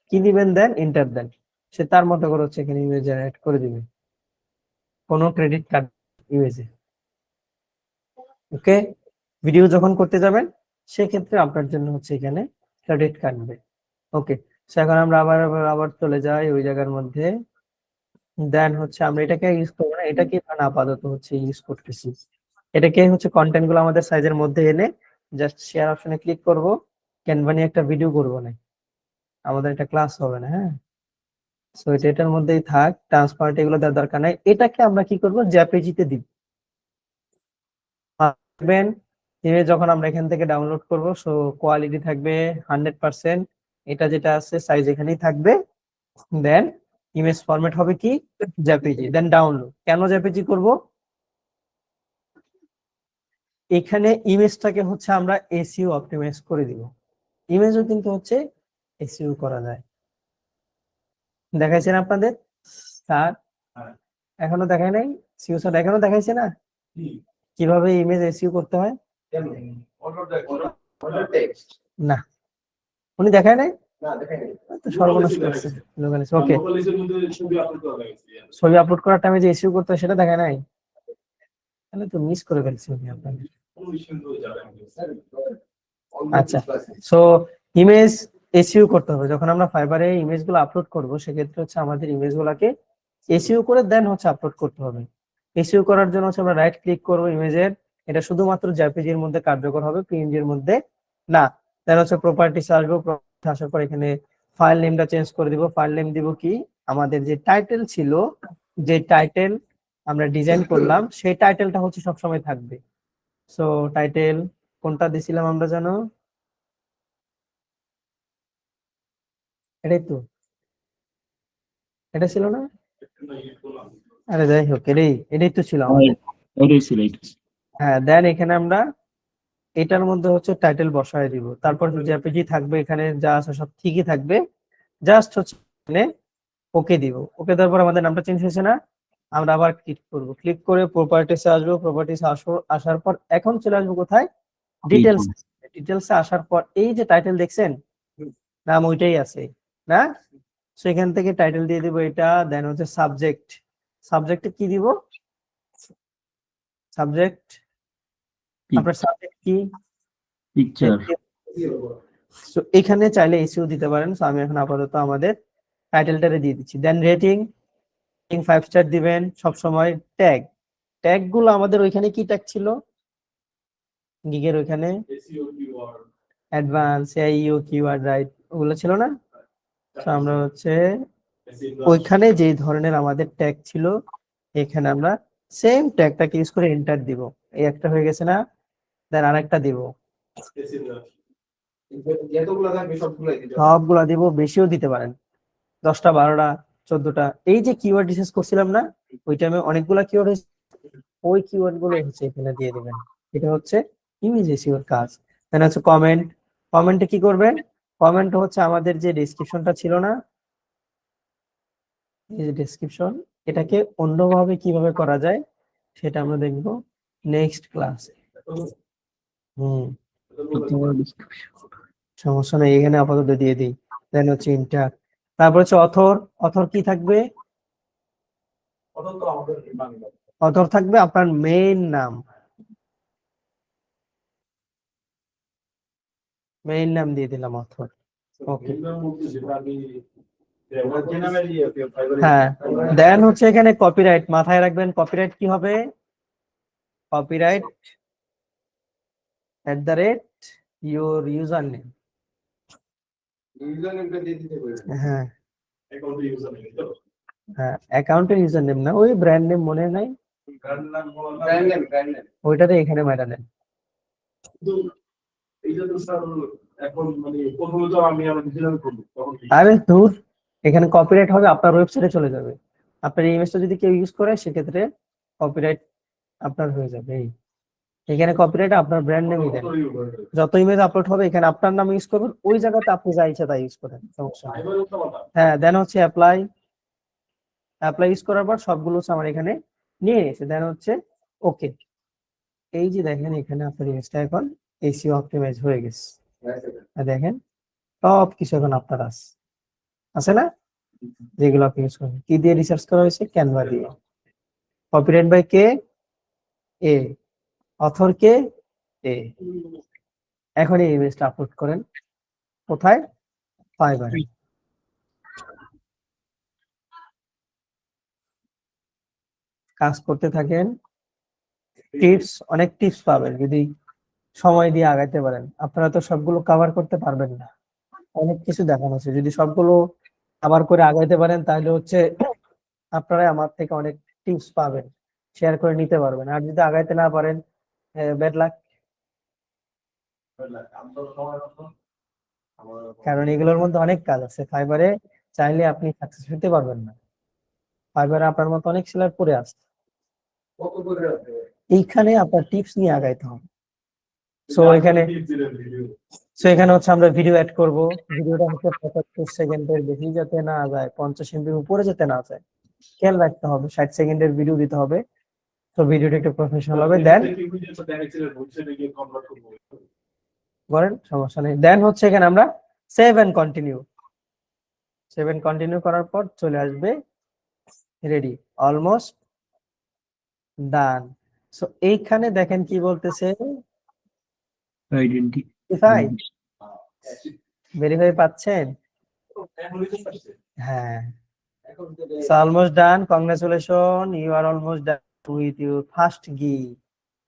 S2: কি দিবেন দেন, ইন্টার দেন, সে তার মতো করে হচ্ছে এখানে ইমেজ জেনারেট করে দিবে, কোনো ক্রেডিট কার্ড ইমেজে। ওকে, ভিডিও যখন করতে যাবেন সেক্ষেত্রে আপনার জন্য হচ্ছে এখানে ক্রেডিট কাটবে। ওকে, এখন আমরা আবার চলে যাই ওই জায়গার মধ্যে, দেন হচ্ছে আমরা এটাকে ইউজ করবো না, এটাকে এখন আপাতত হচ্ছে ইউজ করতেছি, এটাকে হচ্ছে কন্টেন্ট গুলো আমাদের সাইজের মধ্যে এনে জাস্ট শেয়ার অপশনে ক্লিক করব, ক্যানভা নিয়ে একটা ভিডিও করবো না, আমাদের এটা ক্লাস হবে না, হ্যাঁ। সো এটার মধ্যেই থাক, ট্রান্সপারেন্ট এগুলো দেওয়ার দরকার নাই। এটাকে আমরা কি করব, জেপিজি-তে দিব। ইমেজ যখন আমরা এখান থেকে ডাউনলোড করব, সো কোয়ালিটি থাকবে 100%, এটা যেটা আছে সাইজ এখানেই থাকবে। দেন ইমেজ ফরম্যাট হবে কি, জেপিজি, দেন ডাউনলোড। কেন জেপিজি করব, এখানে ইমেজটাকে হচ্ছে আমরা এসইও অপটিমাইজ করে দিব, ইমেজও কিন্তু হচ্ছে এসইও করা যায়। দেখাইছেন আপনাদের স্যার? এখনো দেখায় নাই, সিও স্যার এখনো দেখাইছে না কিভাবে ইমেজ এসইও করতে হয়?
S3: টেক্সট
S2: না, উনি দেখায় নাই,
S3: না দেখাই নাই।
S2: তো সর্বনাশ করছে। ওকে, ছবি আপলোড করার টাইমে যে এসইও করতে হয় সেটা দেখায় নাই, তাহলে তো মিস করে ফেলছি উনি আপনাদের। আচ্ছা, সো ইমেজ এসইও করতে হবে, যখন আমরা ফাইবারে ইমেজগুলো আপলোড করব সেক্ষেত্রে হচ্ছে আমাদের ইমেজগুলোকে এসইও করে দেন হচ্ছে আপলোড করতে হবে। এসইও করার জন্য হচ্ছে আমরা রাইট ক্লিক করব ইমেজের, এটা শুধুমাত্র জেপিজি এর মধ্যে কার্যকর হবে, পিএনজি এর মধ্যে না। দেন হচ্ছে প্রপার্টিস আসবো, প্রপার্টিস আসার পর এখানে ফাইল নেমটা চেঞ্জ করে দিব। ফাইল নেম দিব কি, আমাদের যে টাইটেল ছিল, যে টাইটেল আমরা ডিজাইন করলাম সেই টাইটেলটা হচ্ছে সবসময় থাকবে। সো টাইটেল কোনটা দিছিলাম আমরা জানো, এটাই তো, এটা ছিল না? আরে যাই হোক, এটাই তো ছিল আমাদের। হ্যাঁ, দেন এখানে আমরা এটার মধ্যে হচ্ছে টাইটেল বসায় দিব, তারপর জেপিজি থাকবে, এখানে যা আছে সব ঠিকই থাকবে, জাস্ট হচ্ছে এখানে ওকে দিব। ওকে দেওয়ার পর আমাদের নামটা চেঞ্জ হয়েছে না, আমরা আবার ক্লিক করব, ক্লিক করে প্রপার্টিসে আসবো, প্রপার্টিসে আসার পর এখন চলে আসবো কোথায়, ডিটেলস। ডিটেলসে আসার পর এই যে টাইটেল দেখছেন, নাম ওইটাই আছে না, সেখান থেকে টাইটেল দিয়ে দিব এটা। দেন হচ্ছে সাবজেক্ট, সাবজেক্টে কি দিব, সাবজেক্ট আপনার সাবজেক্ট কি,
S1: পিকচার।
S2: সো এখানে চাইলে এসইও দিতে পারেন। সো আমি এখন আপাতত আমাদের টাইটেলটারে দিয়ে দিচ্ছি। দেন রেটিং 5 স্টার দিবেন সব সময়। ট্যাগ, ট্যাগ গুলো আমাদের ওইখানে কি ট্যাগ ছিল, গিগের ওইখানে অ্যাডভান্স এইও কিওয়ার্ড রাইট ওগুলো ছিল না, তো আমরা হচ্ছে ওইখানে যে ধরনের আমাদের ট্যাগ ছিল এখানে আমরা সেম ট্যাগটাকে ইউজ করে এন্টার দিব। এই একটা হয়ে গেছে না, দেন আরেকটা দিব,
S3: যেতগুলো থাকবে সবগুলাই দিতে হবে।
S2: সবগুলা দিব, বেশিও দিতে পারেন, 10টা 12টা 14টা। এই যে কিওয়ার্ড রিসার্চ করছিলাম না, ওই টাইমে অনেকগুলা কিওয়ার্ড, ওই কিওয়ার্ড গুলো হচ্ছে এখানে দিয়ে দিবেন। এটা হচ্ছে ইমেজ এসইওর কাজ। দেন হচ্ছে কমেন্ট, কমেন্টে কি করবেন, কমেন্ট হচ্ছে আমাদের যে ডেসক্রিপশনটা ছিল না, এই যে ডেসক্রিপশন, এটাকে অন্যভাবে কিভাবে করা যায় সেটা আমরা দেখব নেক্সট ক্লাসে। সমস্যা নেই, এখানে আপাতত দিয়ে দিই। দেন হচ্ছে ইন্টার, তারপর হচ্ছে অথর। অথর কি থাকবে, অথর থাকবে আপনার মেইন নাম, মেইন নাম দিয়ে দিলাম অথর। ওকে, হ্যাঁ। দেন হচ্ছে এখানে কপিরাইট, মাথায় রাখবেন কপিরাইট কি হবে, copyright @your username।
S3: ইউজার নেমটা দিয়ে দিতে পারেন।
S2: হ্যাঁ
S4: অ্যাকাউন্টে ইউজার নেই তো
S2: হ্যাঁ, অ্যাকাউন্টের ইউজার নেম না, ওই ব্র্যান্ড নেম মনে নাই,
S5: ব্র্যান্ড নাম বলা না,
S3: ব্র্যান্ড নেম
S2: ওইটাতে এখানে মারা দেন।
S4: কিন্তু এইটা তো স্যার এখন মানে প্রথমে তো আমি আমার ডিজিটাল করব তখন কি
S2: আরে দূর, এখানে কপিরাইট হবে, আপনার ওয়েবসাইটে চলে যাবে। আপনার এই ইমেজটা যদি কেউ ইউজ করে সেক্ষেত্রে কপিরাইট আপনার হয়ে যাবে। এখানে কপিরাইট আপনার ব্র্যান্ড নেমই দেন, যত ইমেজ আপলোড হবে এখানে আপনার নাম ইউজ করবেন, ওই জায়গাতে আপনি যা ইচ্ছা তাই ইউজ করেন, সমস্যা নেই।
S4: ফাইবার উঠা কথা
S2: হ্যাঁ, দেন হচ্ছে অ্যাপ্লাই ইউজ করার পর সবগুলো হচ্ছে আমার এখানে নিয়ে এসে দেন হচ্ছে ওকে। এই যে দেখেন এখানে আপনার ইমেজটা এখন এসিও অপটিমাইজ হয়ে গেছে, আর দেখেন সব কিছু এখন আপনার আছে না, যেগুলো আপনি ইউজ করেন। কি দিয়ে রিসার্চ করা হয়েছে? ক্যানভা দিয়ে। কপিরাইট বাই কে? এ। অথর কে? এ। এখন এই ইমেজটা আপলোড করেন কোথায়? ফাইবারে। কাজ করতে থাকেন, টিপস, অনেক টিপস পাবেন যদি সময় দিয়ে আগাইতে পারেন। আপনারা তো সবগুলো কভার করতে পারবেন না, অনেক কিছু দেখানো হচ্ছে, যদি সবগুলো কভার করে আগাইতে পারেন তাহলে হচ্ছে আপনারা আমার থেকে অনেক টিপস পাবেন, শেয়ার করে নিতে পারবেন। আর যদি আগাইতে না পারেন, ব্যাড লাক,
S5: আমি তো সময় মতো আমার
S2: কারণ এগুলোর মধ্যে অনেক কাজ আছে। ফাইবারে চাইলে আপনি সাকসেস হতে পারবেন না, ফাইবারে আপনার মতো অনেক সেলার পড়ে আছে।
S3: কত করে আছে?
S2: এইখানে আপনার টিপস নিয়ে আগাইতে হবে। সো এখানে হচ্ছে আমরা ভিডিও অ্যাড করব, ভিডিওটা হচ্ছে 75 সেকেন্ডের বেশি যাতে না যায়, 50 MB উপরে যেতে না যায়, খেয়াল রাখতে হবে। 60 সেকেন্ডের ভিডিও দিতে হবে, তো ভিডিওটা একটু প্রফেশনাল হবে। দেন করেন, সমস্যা নেই। দেন হচ্ছে এখানে আমরা সেভ এন্ড কন্টিনিউ করার পর চলে আসবে রেডি, অলমোস্ট ডান। সো এইখানে দেখেন কি বলতেছে, ভেরিফাই পাচ্ছেন? হ্যাঁ,
S3: এখন থেকে
S2: So almost done. Congratulations, you are almost done with your first gig.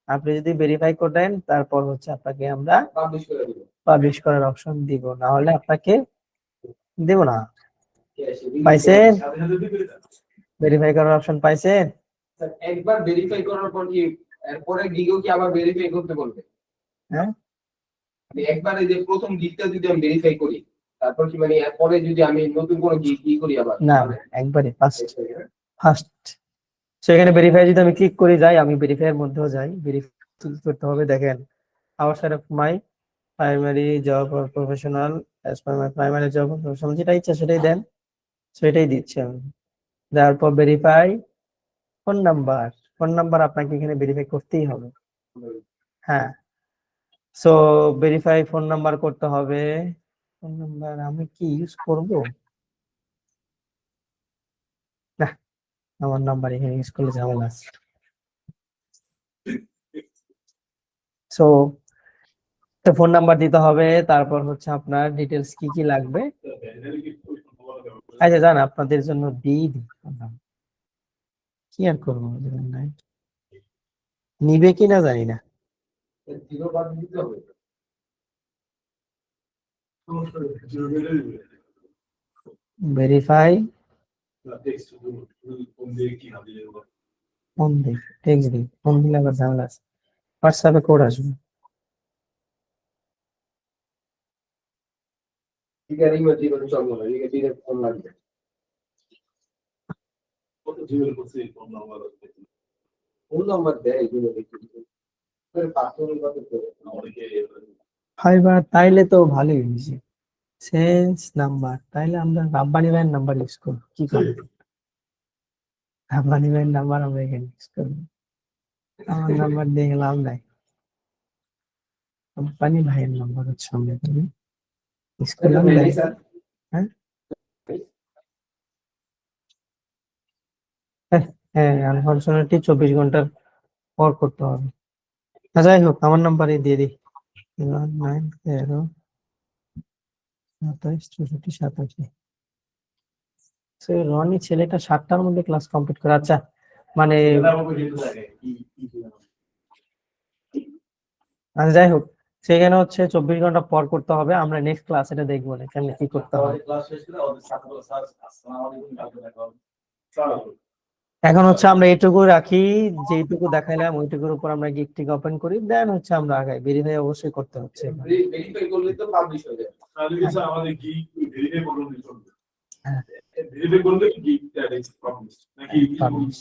S2: আপনি যদি ভেরিফাই করেন তারপর হচ্ছে আপনাকে আমরা
S3: পাবলিশ করে দিব।
S2: পাবলিশ করার অপশন দিব, না হলে আপনাকে দেব না।
S3: Yes,
S2: পাইছেন? ভেরিফাই করার অপশন পাইছেন?
S3: স্যার, একবার ভেরিফাই করার পর কি এরপরে গিগও কি আবার ভেরিফাই করতে বলবে?
S2: হ্যাঁ,
S3: মানে একবার এই যে প্রথম গিগটা যদি আমি ভেরিফাই করি, তারপর কি মানে এরপরে যদি আমি নতুন কোনো গিগ করি আবার?
S2: না একবারে ফার্স্ট। সো এখানে ভেরিফাই যদি আমি ক্লিক করে যাই, আমি ভেরিফাই এর মধ্যেও যাই, ভেরিফাই করতে হবে। দেখেন outside of my primary job or professional, as per my primary job or professional, যেটা ইচ্ছা সেটাই দেন, সেটাই দিচ্ছি আমি। তারপর ভেরিফাই ফোন নাম্বার আপনাকে এখানে ভেরিফাই করতেই হবে। হ্যাঁ, সো ভেরিফাই ফোন নাম্বার করতে হবে। ফোন নাম্বার আমি কি ইউজ করব না, আমার নাম্বার এখানে ইউজ করলে ঝামেলা আছে। সো তো ফোন নাম্বার দিতে হবে, তারপর হচ্ছে আপনার ডিটেলস কি কি লাগবে। আচ্ছা জান, আপনাদের জন্য দিয়ে দিই phone number। কি আর করবো, নাই নিবে কিনা জানি না।
S3: জিরো বাদ দিতে হবে।
S2: ভেরিফাই ফোন দিই, টেক্সট দিই, ফোন দিলে আবার ঝামেলা আছে, হোয়াটসঅ্যাপে কোড আসবে।
S3: ঠিক আছে, ইমেল দিবেন চলবে না, ঠিক আছে, ডিরেক্ট ফোন লাগবে। ফোন নাম্বার দেয় এগুলো দেখতে দিতে। পাসওয়ার্ড কত করে?
S2: ফাইবার তাইলে তো ভালোই হয়েছে। সেন্স নাম্বার, তাইলে আমরা রাব্বানি ভাইয়ের নাম্বার ইউজ করবো, কি করবো? রাব্বানি ভাইয়ের নাম্বার আমরা এখানে ইউজ করবো, আমার নাম্বার দিয়ে লাভ নাই। রাব্বানি ভাইয়ের নাম্বার হচ্ছে আমরা এখানে ইউজ করলাম।
S3: স্যার,
S2: হ্যাঁ, আনফরচুনেটলি 24 ঘন্টার পর করতে হবে। যাই হোক, আমার নাম্বারই দিয়ে দিই, 1913 27 64 87। সে রনি ছেলেটা 7টার মধ্যে ক্লাস কমপ্লিট করে, আচ্ছা মানে আচ্ছা যাই হোক, সেখানে হচ্ছে 24 ঘন্টা পর করতে হবে। আমরা নেক্সট ক্লাস এটা দেখবো না কেমনে কি করতে হবে।
S5: আমাদের ক্লাস শেষ করে আমাদের ছাত্র স্যার আসসালামু আলাইকুম, কালকে দেখা হবে। স্যার,
S2: এখন হচ্ছে আমরা এইটুকু রাখি, যেইটুকু দেখাইলাম ওইটুকুর উপর আমরা গিকটিক ওপেন করি, দেন হচ্ছে আমরা আগাই। ভেরিফাই অবশ্যই করতে হচ্ছে।
S3: ভেরিফাই করলে তো পাবলিশ হয়ে যাবে।
S4: তাহলে কি স্যার আমাদের কি ভেরিফাই করলে চলবে?
S2: হ্যাঁ।
S4: ভেরিফাই করলে কি প্রবলেম নাকি
S2: publish।